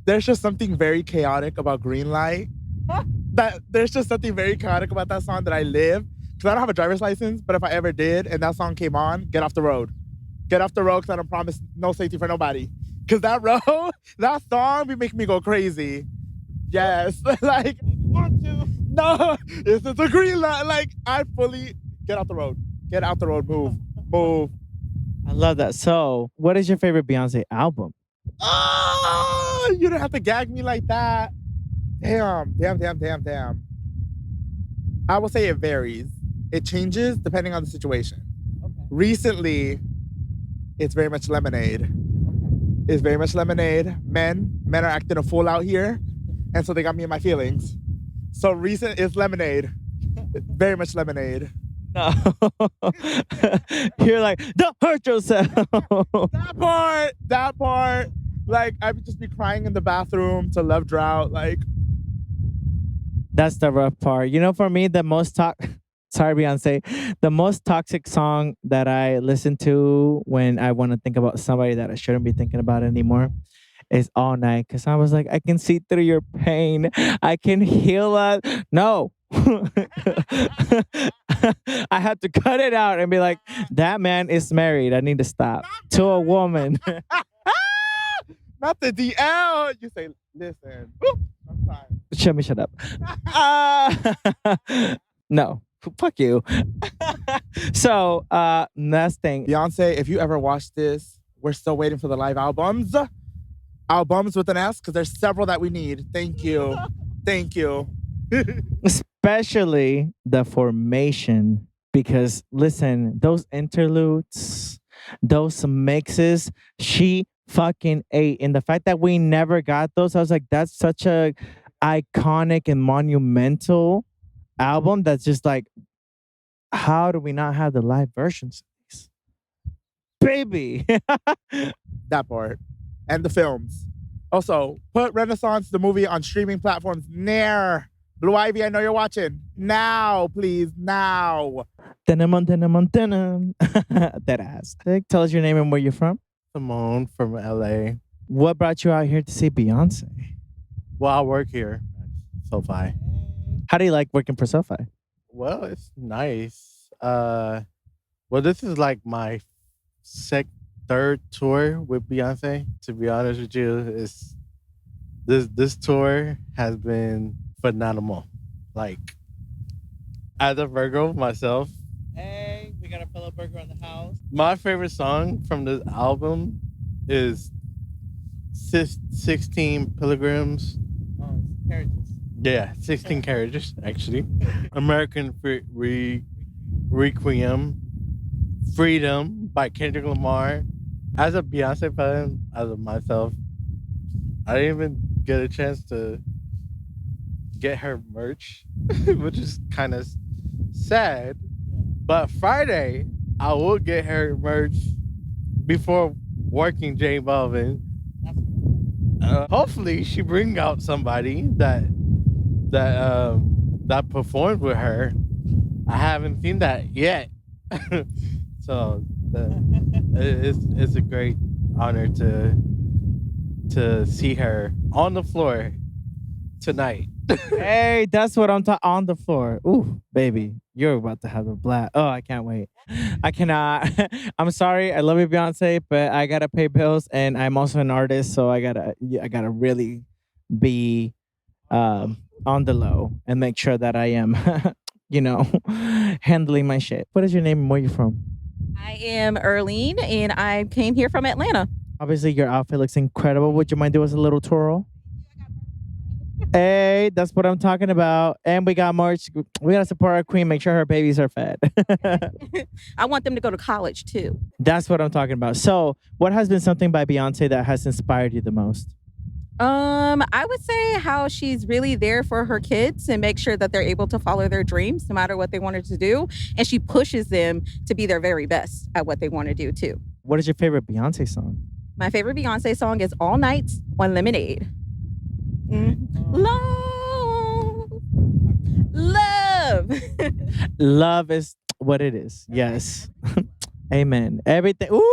there's just something very chaotic about Green Light. There's just something very chaotic about that song that I live. Because I don't have a driver's license, but if I ever did and that song came on, get off the road. Get off the road because I don't promise no safety for nobody. Because that song be making me go crazy. Yes. Like, want to? No, it's a green light. Like, I fully get off the road. Get out the road. Move. I love that. So, what is your favorite Beyonce album? Oh, you don't have to gag me like that. Damn. I will say it varies. It changes depending on the situation. Okay. Recently, it's very much Lemonade. It's very much Lemonade. Men are acting a fool out here, and so they got me in my feelings. So recent is Lemonade. Very much Lemonade. No. You're like, don't hurt yourself. That part. Like, I would just be crying in the bathroom to Love Drought. Like, that's the rough part. For me, the most sorry, Beyonce, the most toxic song that I listen to when I want to think about somebody that I shouldn't be thinking about anymore is All Night. Because I was like, I can see through your pain. I can heal it. No. I had to cut it out and be like, that man is married. I need to stop to a woman. Not the DL. You say, listen. Shut up. No. Fuck you. So, next thing. Beyonce, if you ever watch this, we're still waiting for the live albums. Albums with an S, because there's several that we need. Thank you. Especially the formation. Because, listen, those interludes, those mixes, she fucking ate. And the fact that we never got those, I was like, that's such a iconic and monumental album that's just like, how do we not have the live versions of these? Baby. That part. and the films. Also, put Renaissance, the movie, on streaming platforms near. Blue Ivy, I know you're watching. Now, please, now. Denim on denim on denim. That ass. Tell us your name and where you're from. Simone from LA. What brought you out here to see Beyonce? Well, I work here at SoFi. How do you like working for SoFi? Well, it's nice. Well, this is like my third tour with Beyonce. To be honest with you, it's this tour has been phenomenal. Like, as a Virgo myself, Hey, we got a fellow burger in the house. my favorite song from this album is 16 Pilgrims. Oh, carriages. Yeah, 16 Carriages, actually. American Requiem, Freedom by Kendrick Lamar. As a Beyonce fan, as of myself, I didn't even get a chance to get her merch, which is kind of sad. But Friday, I will get her merch before working J Balvin. Hopefully, she bring out somebody that performed with her. I haven't seen that yet, so it's a great honor to see her on the floor tonight. Hey, that's what I'm talking on the floor. Ooh, baby, you're about to have a blast. Oh, I can't wait. I cannot. I'm sorry. I love you, Beyonce, but I gotta pay bills, and I'm also an artist, so I gotta really be on the low and make sure that I am, handling my shit. What is your name and where you from? I am Earlene, and I came here from Atlanta. Obviously, your outfit looks incredible. Would you mind doing us a little twirl? Hey, that's what I'm talking about. And we got merch. We gotta support our queen. Make sure her babies are fed. I want them to go to college too. That's what I'm talking about. So, what has been something by Beyonce that has inspired you the most? I would say how she's really there for her kids and make sure that they're able to follow their dreams no matter what they wanted to do. And she pushes them to be their very best at what they want to do too. What is your favorite Beyonce song? My favorite Beyonce song is All Nights on Lemonade. Love. Love. Love is what it is. Yes. Amen. Everything. Ooh!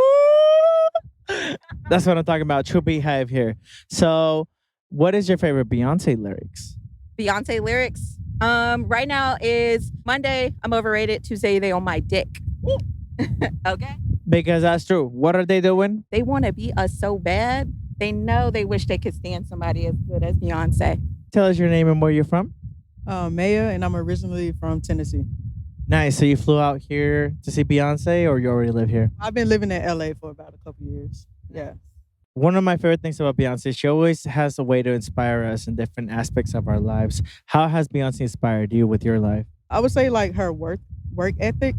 That's what I'm talking about. True Beehive here. So, what is your favorite Beyonce lyrics? Beyonce lyrics. Right now is Monday, I'm overrated. Tuesday, they on my dick. Okay? Because that's true. What are they doing? They want to be us so bad. They know they wish they could stand somebody as good as Beyonce. Tell us your name and where you're from. Maya, and I'm originally from Tennessee. Nice. So you flew out here to see Beyonce, or you already live here? I've been living in LA for about a couple years. Yeah. One of my favorite things about Beyonce, she always has a way to inspire us in different aspects of our lives. How has Beyonce inspired you with your life? I would say like her work ethic.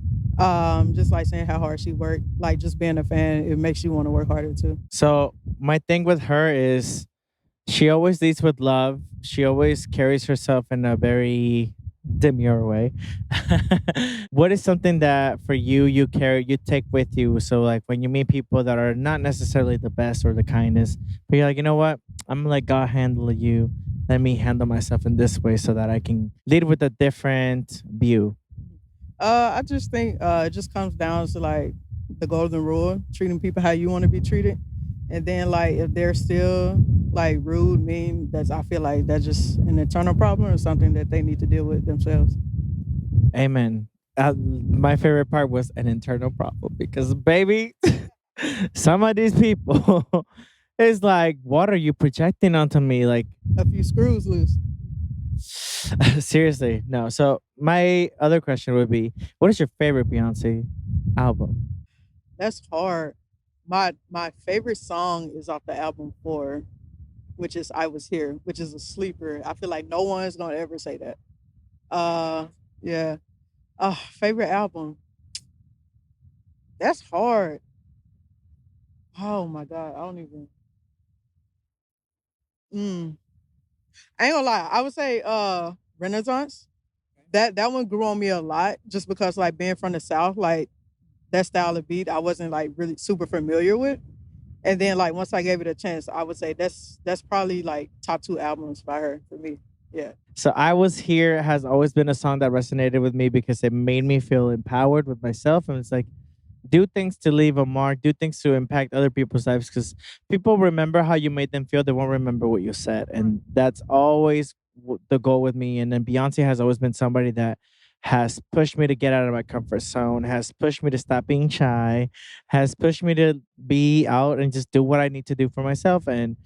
Just like saying how hard she worked, like just being a fan, it makes you want to work harder too. So my thing with her is she always leads with love. She always carries herself in a very demure way. What is something that for you take with you? So like when you meet people that are not necessarily the best or the kindest, but you're like, you know what? I'm gonna let God handle you. Let me handle myself in this way so that I can lead with a different view. I just think it just comes down to like the golden rule, treating people how you want to be treated. And then like if they're still like rude, mean, I feel like that's just an internal problem or something that they need to deal with themselves. Amen. My favorite part was an internal problem because baby, some of these people is like, what are you projecting onto me? Like a few screws loose. Seriously, no. So my other question would be, what is your favorite Beyonce album? That's hard. My favorite song is off the album 4, which is I Was Here, which is a sleeper. I feel like no one's gonna ever say that. Yeah. Favorite album. That's hard. Oh my God, I don't even. I ain't gonna lie. I would say Renaissance. That one grew on me a lot just because like being from the South, like that style of beat I wasn't like really super familiar with. And then like once I gave it a chance, I would say that's probably like top 2 albums by her for me. Yeah. So I Was Here has always been a song that resonated with me because it made me feel empowered with myself. And it's like, do things to leave a mark, do things to impact other people's lives because people remember how you made them feel. They won't remember what you said. And that's always the goal with me. And then Beyonce has always been somebody that has pushed me to get out of my comfort zone, has pushed me to stop being shy, has pushed me to be out and just do what I need to do for myself. And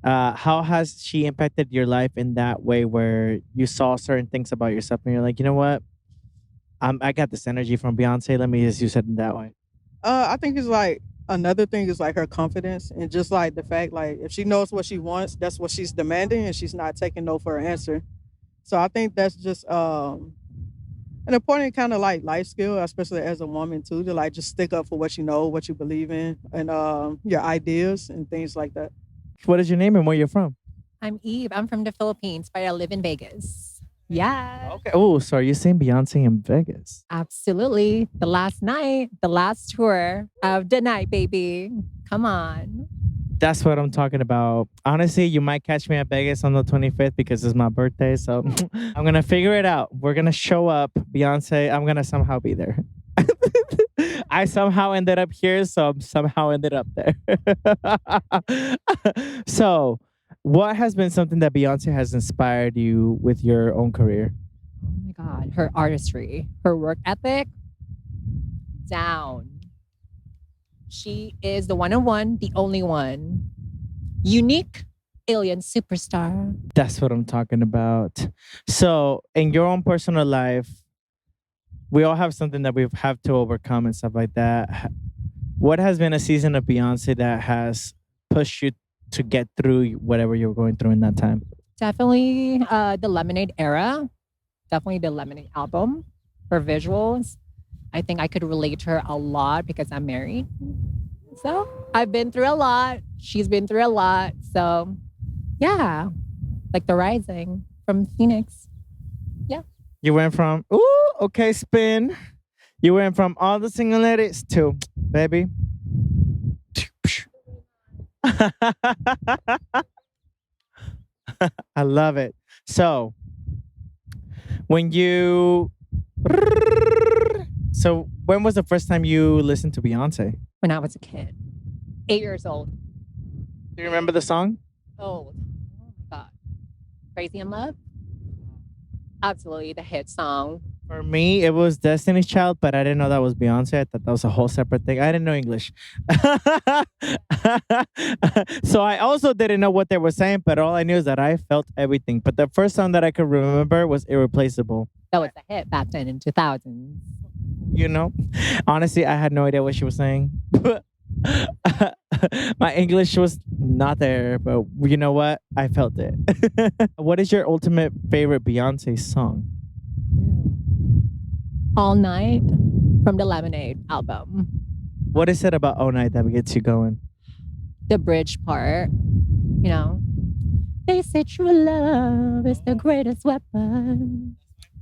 how has she impacted your life in that way where you saw certain things about yourself and you're like, you know what? I got this energy from Beyonce. Let me just use it in that way. I think it's like another thing is like her confidence and just like the fact like if she knows what she wants, that's what she's demanding and she's not taking no for an answer. So I think that's just an important kind of like life skill, especially as a woman too, to like just stick up for what you know, what you believe in, and your ideas and things like that. What is your name and where you're from? I'm Eve. I'm from the Philippines, but I live in Vegas. Yeah. Okay. Oh, so are you saying Beyonce in Vegas? Absolutely. The last night, the last tour of the night, baby. Come on. That's what I'm talking about. Honestly, you might catch me at Vegas on the 25th because it's my birthday. So I'm going to figure it out. We're going to show up. Beyonce, I'm going to somehow be there. I somehow ended up here, so I'm somehow ended up there. So, what has been something that Beyonce has inspired you with your own career? Oh my God. Her artistry, her work ethic, down. She is the one on one, the only one. Unique alien superstar. That's what I'm talking about. So, in your own personal life, we all have something that we have to overcome and stuff like that. What has been a season of Beyonce that has pushed you to get through whatever you were going through in that time? Definitely the Lemonade era. Definitely the Lemonade album. Her visuals. I think I could relate to her a lot because I'm married. So I've been through a lot. She's been through a lot. So yeah, like The Rising from Phoenix. Yeah. You went from, ooh, okay, spin. You went from all the single ladies to, baby. I love it. So, when was the first time you listened to Beyonce? When I was a kid. 8 years old. Do you remember the song? Old. Oh my God. Crazy in Love? Absolutely the hit song. For me, it was Destiny's Child, but I didn't know that was Beyonce. I thought that was a whole separate thing. I didn't know English. So I also didn't know what they were saying, but all I knew is that I felt everything. But the first song that I could remember was Irreplaceable. That was a hit back then in 2000s. You know? Honestly, I had no idea what she was saying. My English was not there, but you know what? I felt it. What is your ultimate favorite Beyonce song? All Night from the Lemonade album. What is it about All Night that gets you going? The bridge part, you know. They say true love is the greatest weapon.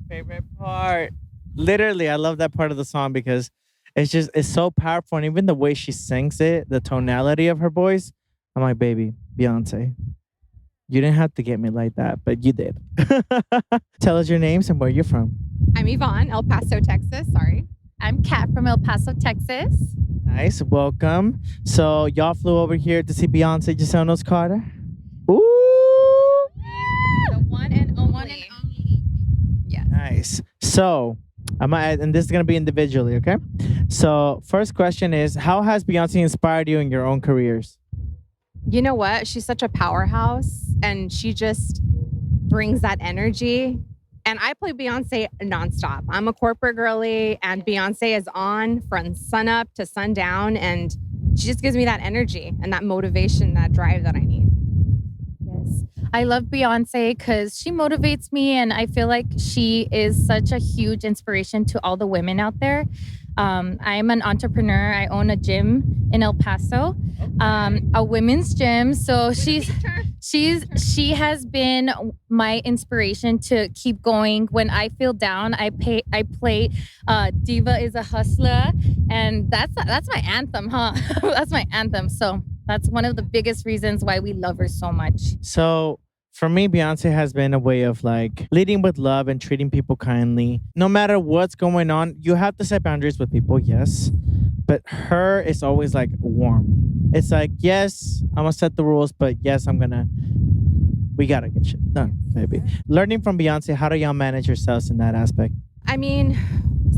Favorite part. Literally, I love that part of the song because it's so powerful. And even the way she sings it, the tonality of her voice, I'm like, baby, Beyonce, you didn't have to get me like that, but you did. Tell us your names and where you're from. I'm Yvonne, El Paso, Texas. Sorry. I'm Kat from El Paso, Texas. Nice. Welcome. So y'all flew over here to see Beyonce Giselnos Carter. Ooh. The one and only. Yes. Nice. So and this is going to be individually, okay? So first question is, how has Beyonce inspired you in your own careers? You know what? She's such a powerhouse and she just brings that energy. And I play Beyonce nonstop. I'm a corporate girly and Beyonce is on from sunup to sundown. And she just gives me that energy and that motivation, that drive that I need. Yes. I love Beyonce because she motivates me and I feel like she is such a huge inspiration to all the women out there. I'm an entrepreneur. I own a gym in El Paso, a women's gym. So she has been my inspiration to keep going. When I feel down, I play Diva is a Hustler, and that's my anthem, huh? That's my anthem. So That's one of the biggest reasons why we love her so much. So for me, Beyonce has been a way of like leading with love and treating people kindly. No matter what's going on, you have to set boundaries with people, yes. But her is always like warm. It's like, yes, I'm gonna set the rules, but yes, we gotta get shit done, baby. Learning from Beyonce, how do y'all manage yourselves in that aspect? I mean,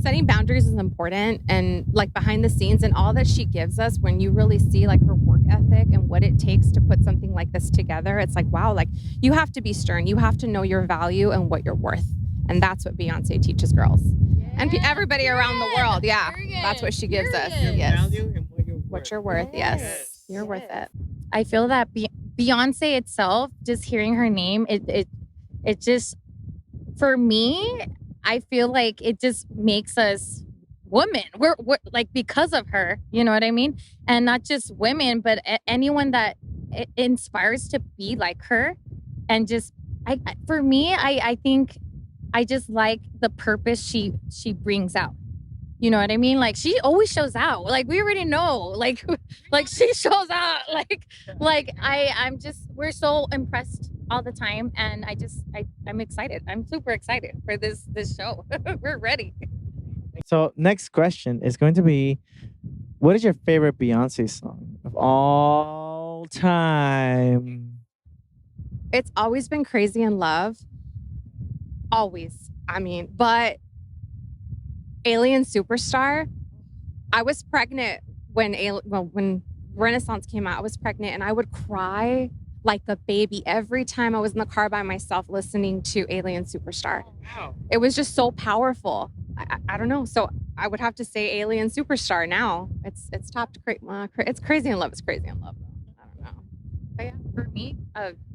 setting boundaries is important, and like behind the scenes and all that she gives us, when you really see like her work ethic and what it takes to put something like this together, it's like, wow, like you have to be stern. You have to know your value and what you're worth. And that's what Beyonce teaches girls. And everybody around the world. Yeah. That's what she gives us. Yes. What you're worth. Yes. You're worth it. I feel that Beyonce itself, just hearing her name, it just, for me, I feel like it just makes us women. We're like, because of her, you know what I mean? And not just women, but anyone that inspires to be like her. And just, for me, I think I just like the purpose she brings out. You know what I mean? Like she always shows out. Like we already know. Like she shows out. I'm just, we're so impressed all the time, and I'm excited. I'm super excited for this show. We're ready. So next question is going to be, what is your favorite Beyonce song of all time? It's always been Crazy in Love. Always. I mean, but Alien Superstar, I was pregnant when Renaissance came out. I was pregnant and I would cry like a baby every time I was in the car by myself listening to Alien Superstar. Wow. It was just so powerful. I don't know. So I would have to say Alien Superstar now. It's topped. It's Crazy in Love. It's Crazy in Love. I don't know. But yeah, for me,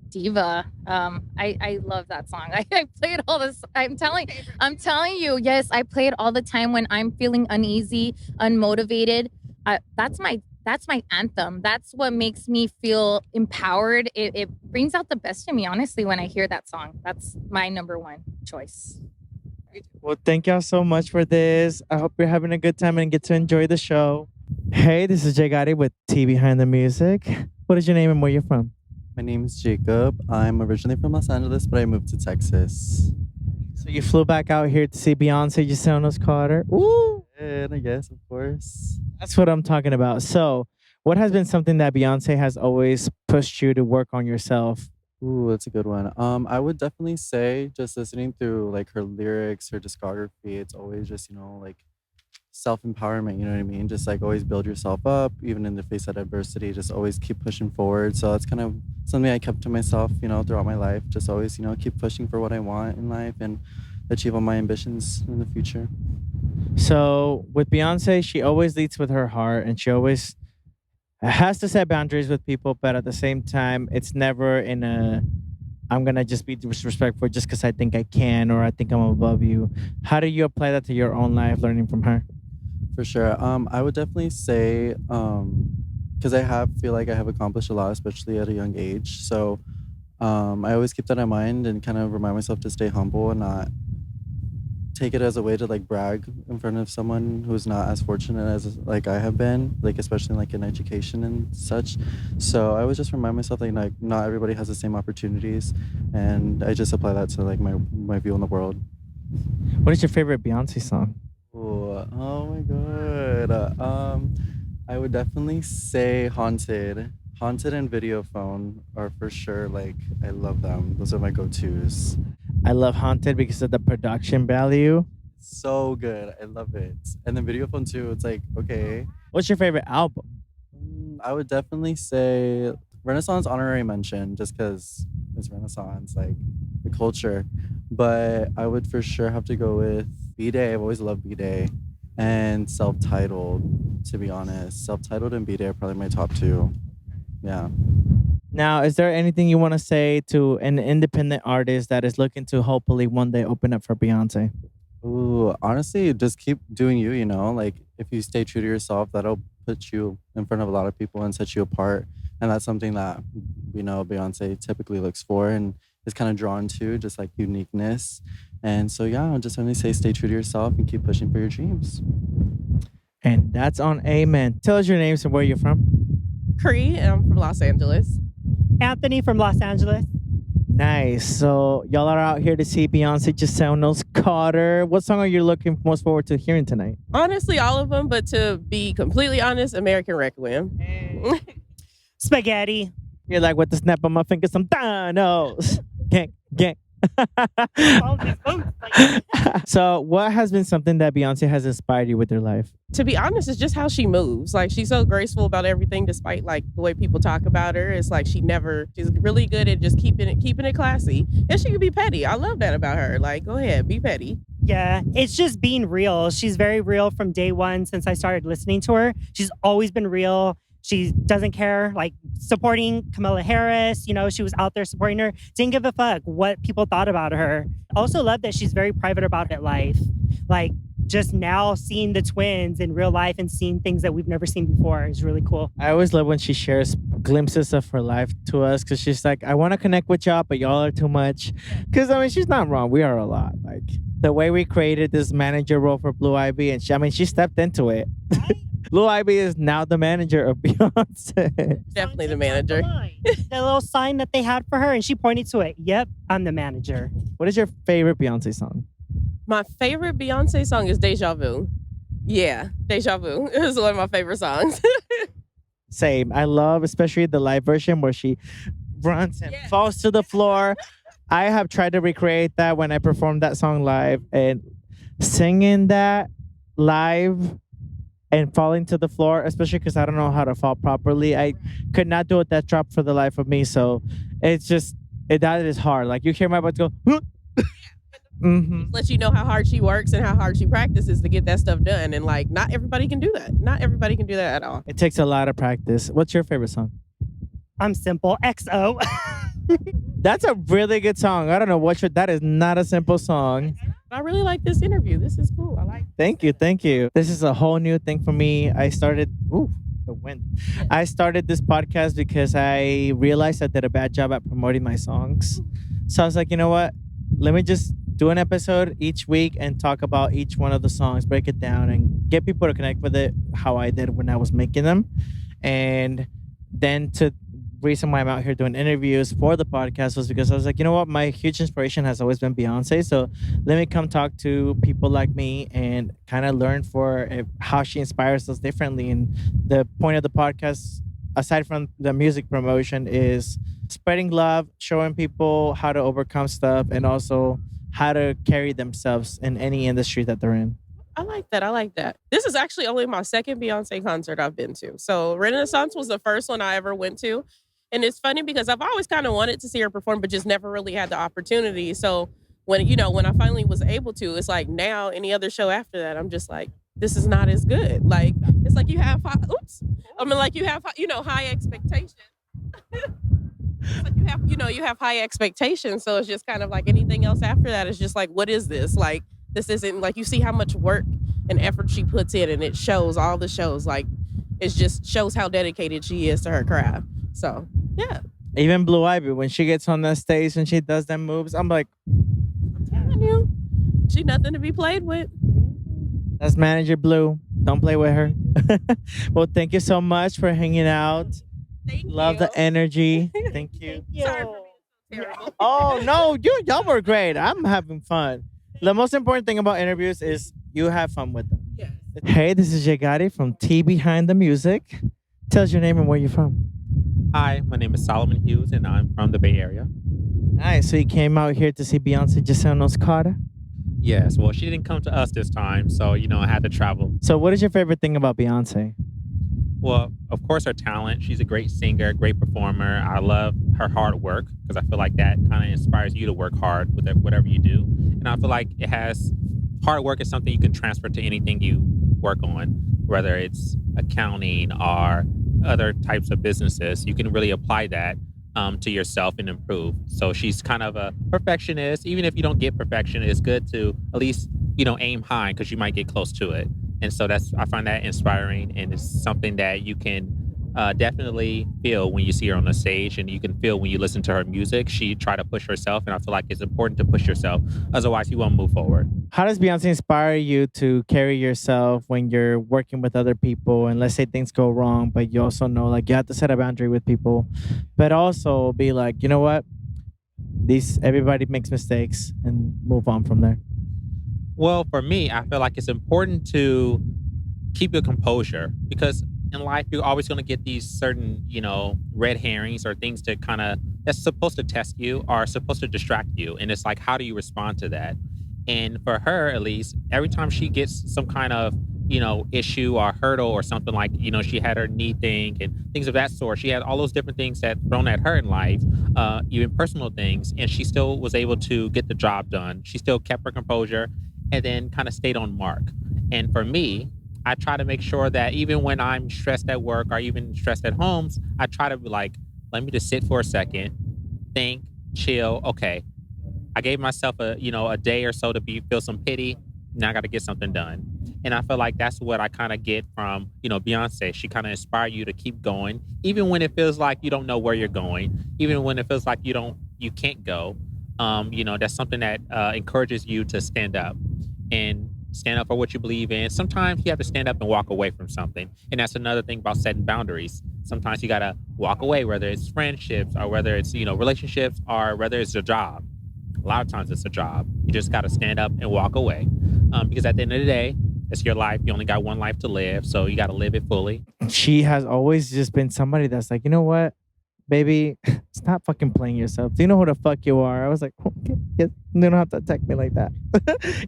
Diva. I love that song. I play it all this. I'm telling you, yes, I play it all the time when I'm feeling uneasy, unmotivated. That's my anthem. That's what makes me feel empowered. It brings out the best in me, honestly, when I hear that song. That's my number one choice. Well, thank y'all so much for this. I hope you're having a good time and get to enjoy the show. Hey, this is Godí with T Behind the Music. What is your name and where you're from? My name is Jacob. I'm originally from Los Angeles, but I moved to Texas. So you flew back out here to see Beyonce, Giselnos Carter. Ooh! And I guess, of course. That's what I'm talking about. So what has been something that Beyonce has always pushed you to work on yourself? Ooh, that's a good one. I would definitely say just listening through like her lyrics, her discography, it's always just, like self-empowerment, you know what I mean? Just like always build yourself up, even in the face of adversity, just always keep pushing forward. So that's kind of something I kept to myself, throughout my life. Just always, keep pushing for what I want in life and achieve all my ambitions in the future. So with Beyonce, she always leads with her heart and she always has to set boundaries with people, but at the same time, it's never in I'm going to just be disrespectful just because I think I can or I think I'm above you. How do you apply that to your own life, learning from her? For sure. I would definitely say, because I feel like I have accomplished a lot, especially at a young age. So I always keep that in mind and kind of remind myself to stay humble and not take it as a way to like brag in front of someone who's not as fortunate as like I have been, like especially like in education and such. So I would just remind myself like not everybody has the same opportunities, and I just apply that to like my view on the world. What is your favorite Beyonce song? Oh my god. I would definitely say Haunted. Haunted and Videophone are for sure, like, I love them. Those are my go-tos. I love Haunted because of the production value. So good. I love it. And then Videophone too, it's like, okay. What's your favorite album? I would definitely say Renaissance honorary mention, just because it's Renaissance, like the culture. But I would for sure have to go with B-Day. I've always loved B-Day. And Self-Titled, to be honest. Self-Titled and B-Day are probably my top two. Yeah. Now, is there anything you want to say to an independent artist that is looking to hopefully one day open up for Beyonce? Ooh, honestly, just keep doing you, Like, if you stay true to yourself, that'll put you in front of a lot of people and set you apart. And that's something that, Beyonce typically looks for and is kind of drawn to, just like uniqueness. And so, yeah, I'll just only say stay true to yourself and keep pushing for your dreams. And that's on Amen. Tell us your names and where you're from. Cree, and I'm from Los Angeles. Anthony from Los Angeles. Nice. So y'all are out here to see Beyonce Giselnos Carter. What song are you looking most forward to hearing tonight? Honestly, all of them, but to be completely honest, American Requiem. Spaghetti. You're like, with the snap of my fingers, some Thanos. Gang, gang. So what has been something that Beyonce has inspired you with her life? To be honest, it's just how she moves. Like, she's so graceful about everything, despite like the way people talk about her. It's like she's really good at just keeping it classy. And she can be petty. I love that about her. Like, go ahead, be petty. Yeah, it's just being real. She's very real from day one since I started listening to her. She's always been real. She doesn't care, like supporting Kamala Harris, she was out there supporting her. Didn't give a fuck what people thought about her. Also love that she's very private about it life. Like just now seeing the twins in real life and seeing things that we've never seen before is really cool. I always love when she shares glimpses of her life to us because she's like, I want to connect with y'all, but y'all are too much. Because, she's not wrong. We are a lot. Like the way we created this manager role for Blue Ivy, and she stepped into it. Blue Ivy is now the manager of Beyonce. Definitely the manager. The little sign that they had for her, and she pointed to it. Yep, I'm the manager. What is your favorite Beyonce song? My favorite Beyonce song is Deja Vu. Yeah, Deja Vu is one of my favorite songs. Same. I love especially the live version where she runs and falls to the floor. I have tried to recreate that when I performed that song live, and singing that live and falling to the floor, especially because I don't know how to fall properly. I could not do it that drop for the life of me. So it's just, that is hard. Like you hear my voice go, Let you know how hard she works and how hard she practices to get that stuff done. And like, not everybody can do that. Not everybody can do that at all. It takes a lot of practice. What's your favorite song? I'm simple. XO. That's a really good song. I don't know that is not a simple song. I really like this interview. This is cool. I like it. Thank you. This is a whole new thing for me. I started this podcast because I realized I did a bad job at promoting my songs. So I was like, you know what? Let me just do an episode each week and talk about each one of the songs, break it down and get people to connect with it how I did when I was making them. And then reason why I'm out here doing interviews for the podcast was because I was like, you know what, my huge inspiration has always been Beyonce, so let me come talk to people like me and kind of learn how she inspires us differently. And the point of the podcast, aside from the music promotion, is spreading love, showing people how to overcome stuff, and also how to carry themselves in any industry that they're in. I like that. This is actually only my second Beyonce concert I've been to. So Renaissance was the first one I ever went to. And it's funny because I've always kind of wanted to see her perform, but just never really had the opportunity. So when I finally was able to, it's like now any other show after that, I'm just like, this is not as good. Like, it's like you have, high expectations. You have high expectations. So it's just kind of like anything else after that is just like, what is this? Like, this isn't like, you see how much work and effort she puts in, and it shows all the shows. Like, it just shows how dedicated she is to her craft. So, yeah. Even Blue Ivy, when she gets on that stage and she does them moves, I'm like, I'm telling you, she nothing to be played with. That's Manager Blue. Don't play with her. Well, thank you so much for hanging out. Love the energy. Thank you. Sorry for being so terrible. Oh, no, y'all were great. I'm having fun. The most important thing about interviews is you have fun with them. Yes. Hey, this is Godí from T Behind the Music. Tell us your name and where you're from. Hi, my name is Solomon Hughes, and I'm from the Bay Area. Nice. So you came out here to see Beyonce Giselnos Carter? Yes, well, she didn't come to us this time, so, I had to travel. So what is your favorite thing about Beyonce? Well, of course, her talent. She's a great singer, great performer. I love her hard work because I feel like that kind of inspires you to work hard with whatever you do. And I feel like hard work is something you can transfer to anything you work on, whether it's accounting or other types of businesses. You can really apply that to yourself and improve. So she's kind of a perfectionist. Even if you don't get perfection, it's good to at least, aim high because you might get close to it. And so I find that inspiring, and it's something that you can definitely feel when you see her on the stage, and you can feel when you listen to her music. She try to push herself, and I feel like it's important to push yourself. Otherwise, you won't move forward. How does Beyonce inspire you to carry yourself when you're working with other people? And let's say things go wrong, but you also know like you have to set a boundary with people, but also be like, you know what? These everybody makes mistakes and move on from there. Well, for me, I feel like it's important to keep your composure because in life you're always going to get these certain, red herrings or things to kind of that's supposed to test you or supposed to distract you, and it's like how do you respond to that? And for her, at least, every time she gets some kind of issue or hurdle or something like she had her knee thing and things of that sort. She had all those different things that thrown at her in life, even personal things, and she still was able to get the job done. She still kept her composure and then kind of stayed on mark. And for me, I try to make sure that even when I'm stressed at work or even stressed at homes, I try to be like, let me just sit for a second, think, chill. Okay, I gave myself a day or so to feel some pity. Now I got to get something done. And I feel like that's what I kind of get from Beyonce. She kind of inspire you to keep going, even when it feels like you don't know where you're going, even when it feels like you can't go. That's something that encourages you to stand up and stand up for what you believe in. Sometimes you have to stand up and walk away from something. And that's another thing about setting boundaries. Sometimes you got to walk away, whether it's friendships or whether it's, relationships or whether it's a job. A lot of times it's a job. You just got to stand up and walk away. Because at the end of the day, it's your life. You only got one life to live. So you got to live it fully. She has always just been somebody that's like, you know what, baby, stop fucking playing yourself. Do you know who the fuck you are? I was like, okay, yeah, you don't have to attack me like that.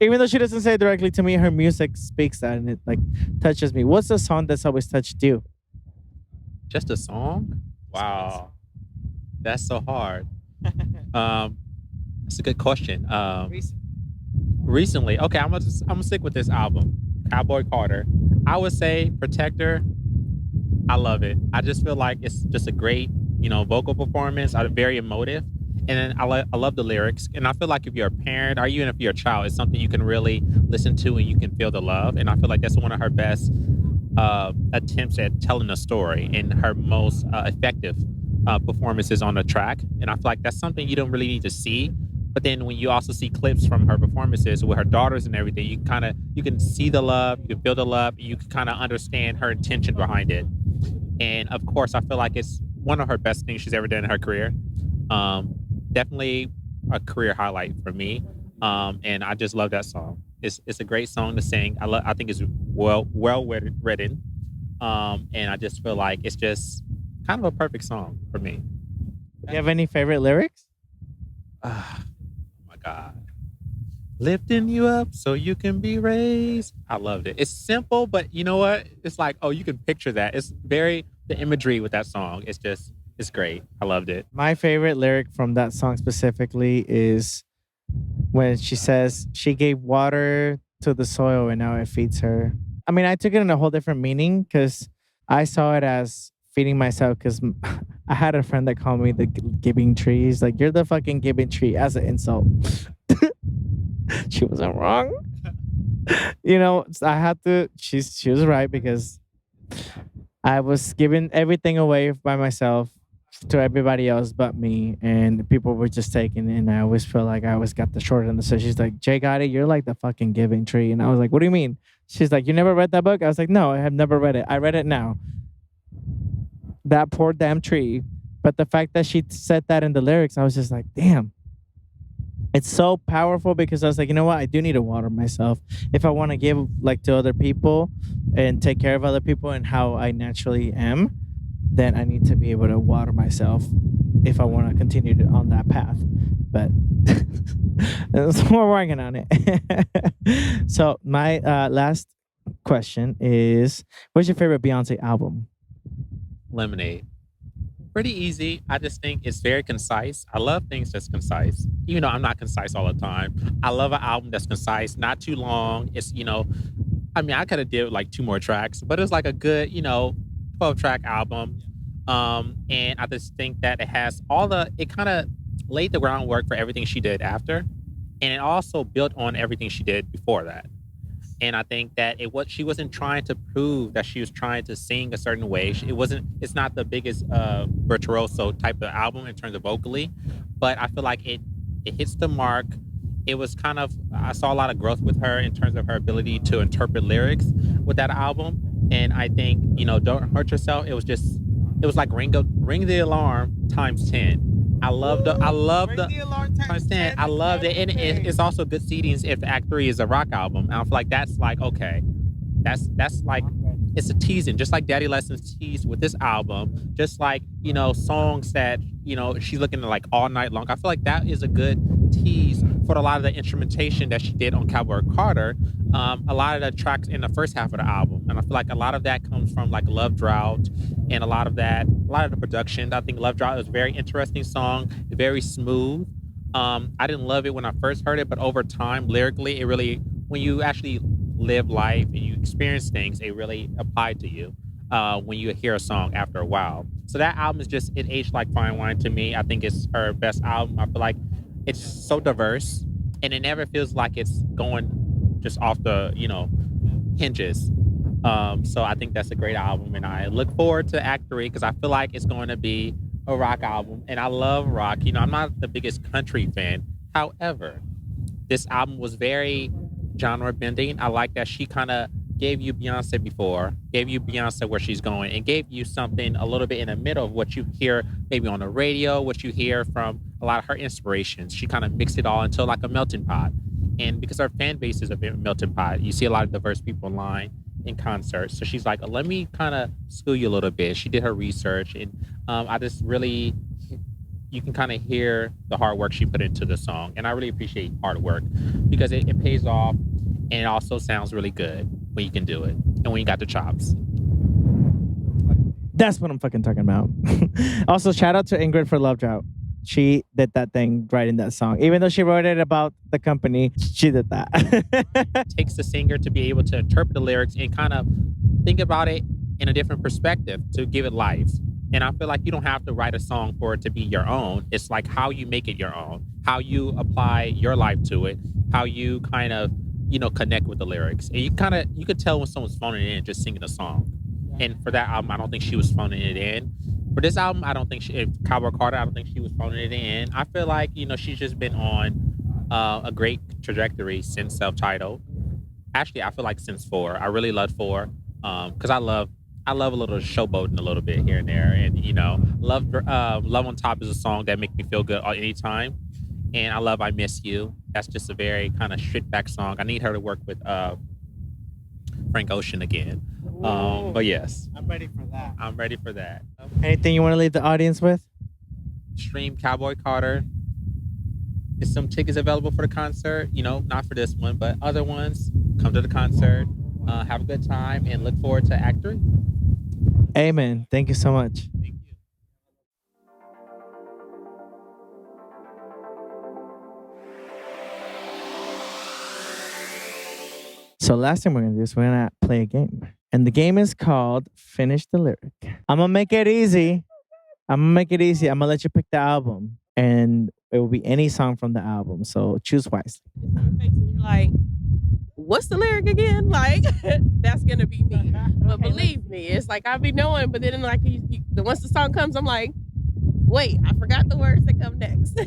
Even though she doesn't say it directly to me, her music speaks that and it like touches me. What's the song that's always touched you? Just a song? Wow. That's so hard. That's a good question. Recently, okay, I'm gonna stick with this album, Cowboy Carter. I would say Protector. I love it. I just feel like it's just a great, vocal performance. Very emotive, and then I love the lyrics. And I feel like if you're a parent or even if you're a child, it's something you can really listen to and you can feel the love. And I feel like that's one of her best attempts at telling a story and her most effective performances on the track. And I feel like that's something you don't really need to see. But then when you also see clips from her performances with her daughters and everything, you can see the love, you can feel the love, you can kind of understand her intention behind it. And of course, I feel like it's one of her best things she's ever done in her career. Definitely a career highlight for me. And I just love that song. It's a great song to sing. I think it's well written. And I just feel like it's just kind of a perfect song for me. Do you have any favorite lyrics? God. Lifting you up so you can be raised. I loved it. It's simple, but you know what? It's like, oh, you can picture that. The imagery with that song. It's great. I loved it. My favorite lyric from that song specifically is when she says she gave water to the soil and now it feeds her. I mean, I took it in a whole different meaning because I saw it as feeding myself because I had a friend that called me the giving tree. He's like, you're the fucking giving tree as an insult. She wasn't wrong. I had to, she was right because I was giving everything away by myself to everybody else but me. And people were just taking it. And I always felt like I always got the short end. So she's like, Jay Godí, you're like the fucking giving tree. And I was like, what do you mean? She's like, you never read that book? I was like, no, I have never read it. I read it now. That poor damn tree. But the fact that she said that in the lyrics, I was just like, damn. It's so powerful because I was like, you know what? I do need to water myself. If I want to give like to other people and take care of other people and how I naturally am, then I need to be able to water myself if I want to continue on that path. But we're working on it. So my last question is, what's your favorite Beyonce album? Lemonade. Pretty easy. I just think it's very concise. I love things that's concise. Even though I'm not concise all the time. I love an album that's concise, not too long. It's, I could have did like 2 more tracks, but it's like a good, 12-track album. And I just think that it has it kind of laid the groundwork for everything she did after. And it also built on everything she did before that. And I think that she wasn't trying to prove that she was trying to sing a certain way. It's not the biggest virtuoso type of album in terms of vocally, but I feel like it hits the mark. It was kind of, I saw a lot of growth with her in terms of her ability to interpret lyrics with that album. And I think, Don't Hurt Yourself, it was like ring the alarm times 10. I love the times 10. I loved it. And it's also good seedings if Act 3 is a rock album. And I feel like that's like, okay, that's like, it's a teasing, just like Daddy Lessons teased with this album, just like, songs that, she's looking at like all night long. I feel like that is a good tease for a lot of the instrumentation that she did on Cowboy Carter. A lot of the tracks in the first half of the album. And I feel like a lot of that comes from like Love Drought and a lot of the production. I think Love Drought was a very interesting song, very smooth. I didn't love it when I first heard it, but over time, lyrically, when you actually live life and you experience things, it really applied to you when you hear a song after a while. So that album it aged like fine wine to me. I think it's her best album. I feel like it's so diverse and it never feels like it's going just off the, hinges. So I think that's a great album and I look forward to Act 3 because I feel like it's going to be a rock album and I love rock. I'm not the biggest country fan. However, this album was very genre bending. I like that she kind of gave you Beyonce where she's going and gave you something a little bit in the middle of what you hear maybe on the radio, what you hear from a lot of her inspirations. She kind of mixed it all into like a melting pot. And because her fan base is a melting pot, you see a lot of diverse people online in concerts. So she's like, let me kind of school you a little bit. She did her research and you can kind of hear the hard work she put into the song. And I really appreciate hard work because it pays off and it also sounds really good when you can do it and when you got the chops. That's what I'm fucking talking about. Also, shout out to Ingrid for Love Drought. She did that thing writing that song. Even though she wrote it about the company, she did that. It takes the singer to be able to interpret the lyrics and kind of think about it in a different perspective to give it life. And I feel like you don't have to write a song for it to be your own. It's like how you make it your own, how you apply your life to it, how you kind of, connect with the lyrics. And you could tell when someone's phoning it in just singing a song. And for that album, I don't think she was phoning it in. For this album, I don't think Cowboy Carter, I don't think she was phoning it in. I feel like, she's just been on a great trajectory since Self-Titled. Actually, I feel like since 4. I really loved 4 because I love a little showboating a little bit here and there. And, Love on Top is a song that makes me feel good any time. And I love I Miss You. That's just a very kind of stripped back song. I need her to work with Frank Ocean again. But yes. I'm ready for that. I'm ready for that. Anything you want to leave the audience with? Stream Cowboy Carter. Is some tickets available for the concert? Not for this one, but other ones. Come to the concert. Have a good time and look forward to Act 3. Amen. Thank you so much. Thank you. So last thing we're going to do is we're going to play a game. And the game is called Finish the Lyric. I'm going to make it easy. I'm going to let you pick the album. And it will be any song from the album. So choose wisely. You're like, what's the lyric again? Like, that's going to be me. But believe me, it's like I'll be knowing. But then like once the song comes, I'm like, wait, I forgot the words that come next.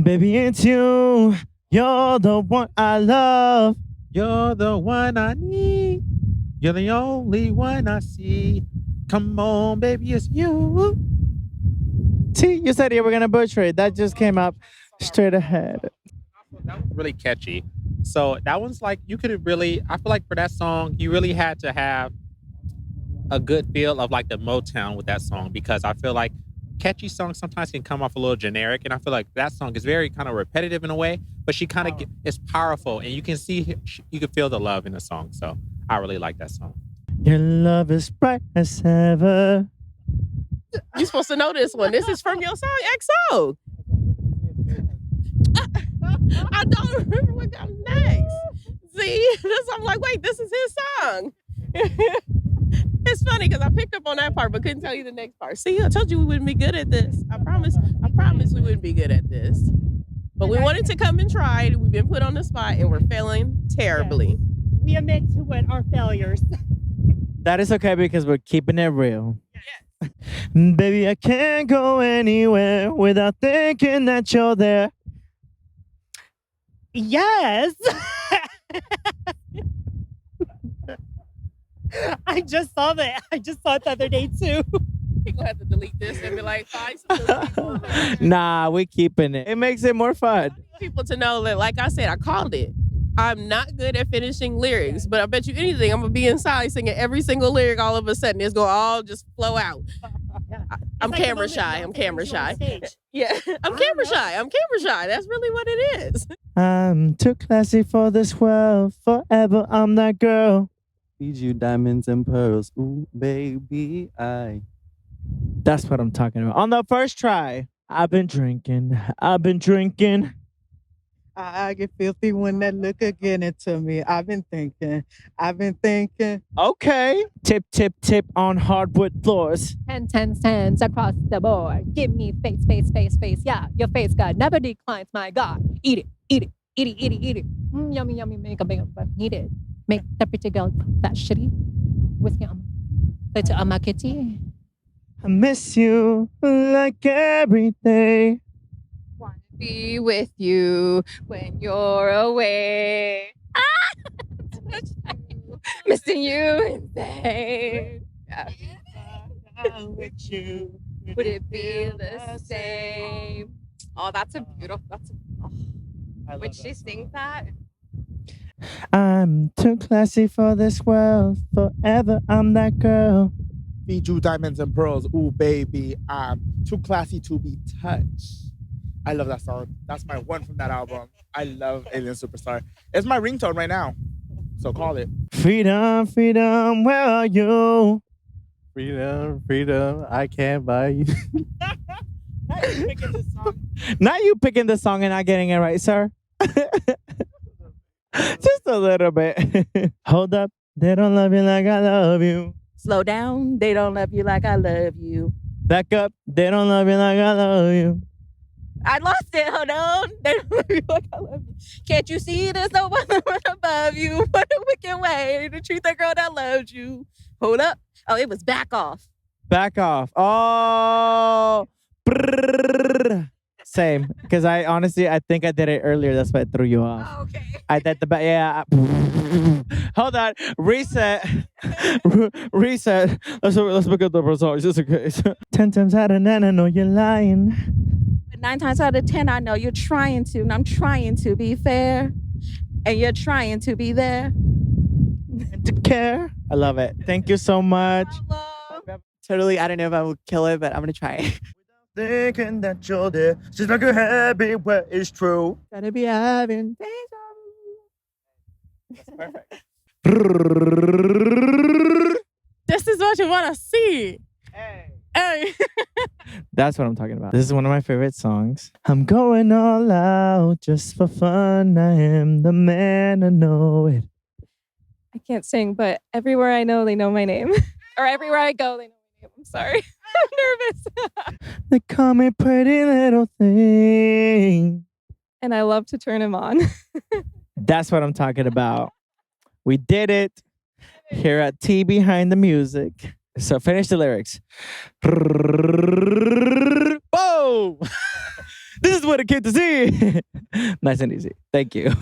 Baby, it's you. You're the one I love. You're the one I need. You're the only one I see. Come on, baby, it's you. See, you said you were going to butcher it. That just came up straight ahead. That was really catchy. So that one's like, I feel like for that song, you really had to have a good feel of like the Motown with that song because I feel like catchy songs sometimes can come off a little generic. And I feel like that song is very kind of repetitive in a way, but she kind of is powerful and you can feel the love in the song. So I really like that song. Your love is bright as ever. You're supposed to know this one. This is from your song, XO. I don't remember what comes next. See, I'm like, wait, this is his song. It's funny because I picked up on that part but couldn't tell you the next part. See, I told you we wouldn't be good at this. I promise we wouldn't be good at this. But we wanted to come and try it. We've been put on the spot and we're failing terribly. We admit to it, our failures. That is okay because we're keeping it real. Baby, I can't go anywhere without thinking that you're there. Yes. I just saw that. I just saw it the other day too. You're gonna have to delete this and be like, find some new people. Nah, we keeping it. It makes it more fun. People to know that, like I said, I called it. I'm not good at finishing lyrics, but I bet you anything, I'm gonna be inside singing every single lyric all of a sudden. It's gonna all just flow out. I'm like camera the shy. moment I'm camera you on shy. stage. Yeah, I'm camera shy. I'm camera shy. That's really what it is. I'm too classy for this world. Forever, I'm that girl. Feed you diamonds and pearls. Ooh, baby, That's what I'm talking about. On the first try, I've been drinking. I've been drinking. I get filthy when that liquor get into me. I've been thinking. Okay. Tip, tip, tip on hardwood floors. 10, 10, 10s across the board. Give me face, face, face, face. Yeah, your face, God, never declines, my God. Eat it, eat it, eat it, eat it, eat it. Yummy, yummy, make a big one. Eat it. Make the pretty girl that shitty. Whiskey on my kitty. I miss you like every day. Be with you when you're away. Missing you insane. Yeah. with you. Would it be the same? Oh, that's a beautiful. When she sings that, I'm too classy for this world. Forever, I'm that girl. Feed you diamonds and pearls. Ooh, baby, I'm too classy to be touched. I love that song. That's my one from that album. I love Alien Superstar. It's my ringtone right now. So call it. Freedom, freedom, where are you? Freedom, freedom, I can't buy you. Not you picking the song and not getting it right, sir. Just a little bit. Hold up, they don't love you like I love you. slow down. They don't love you like I love you. Back up, they don't love you like I love you. I lost it. Hold on. They don't love you like I love you. Can't you see there's no one above you? What a wicked way to treat the girl that loves you. Hold up. Oh, it was back off. Back off. Oh. Brrr. Same. Because I honestly, I think I did it earlier. That's why I threw you off. Oh, okay. I did the back. Yeah. Hold on. Reset. Reset. Let's pick up the song just in case. 10 times out of 9, I know you're lying. But 9 times out of 10, I know you're trying to, and I'm trying to be fair, and you're trying to be there. To care. I love it. Thank you so much. Totally, I don't know if I will kill it, but I'm gonna try. Thinking that you're there, just like a habit where it's true. Gotta be having. Perfect. This is what you want to see. Hey. That's what I'm talking about. This is one of my favorite songs. I'm going all out just for fun. I am the man, I know it. I can't sing, but everywhere I know, they know my name. Or everywhere I go, they know my name. I'm sorry. I'm nervous. They call me pretty little thing. And I love to turn him on. That's what I'm talking about. We did it here at T Behind the Music. So finish the lyrics. Whoa! This is what it came to see. Nice and easy. Thank you.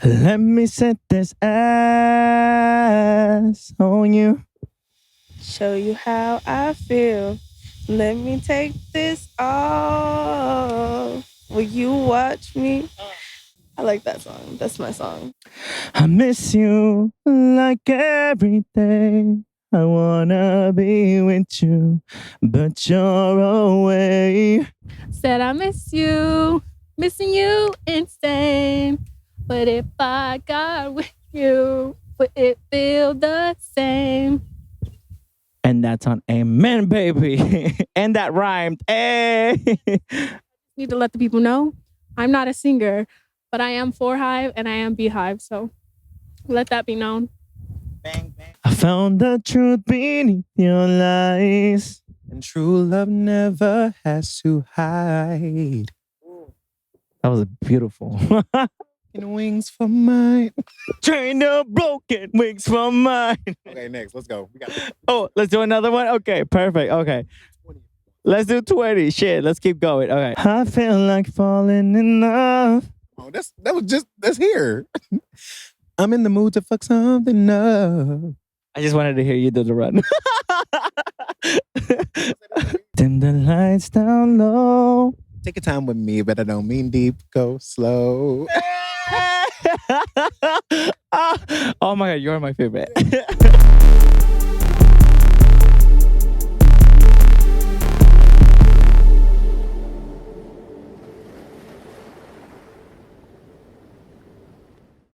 Let me set this ass on you. Show you how I feel. Let me take this off. Will you watch me? I like that song. That's my song. I miss you like every day. I wanna be with you, but you're away. Said I miss you, missing you insane. But if I got with you, would it feel the same? And that's on Amen, baby. And that rhymed. Hey. Need to let the people know I'm not a singer, but I am 4Hive and I am Beehive. So let that be known. I found the truth beneath your lies. And true love never has to hide. That was beautiful. Wings for mine. Train the broken wings for mine. Okay, next. Let's go. We got Oh, let's do another one? Okay, perfect. Okay. Let's do 20. Shit, let's keep going. Okay. I feel like falling in love. Oh, that's here. I'm in the mood to fuck something up. I just wanted to hear you do the run. Dim the lights down low. Take your time with me, but I don't mean deep. Go slow. Oh my God, you're my favorite.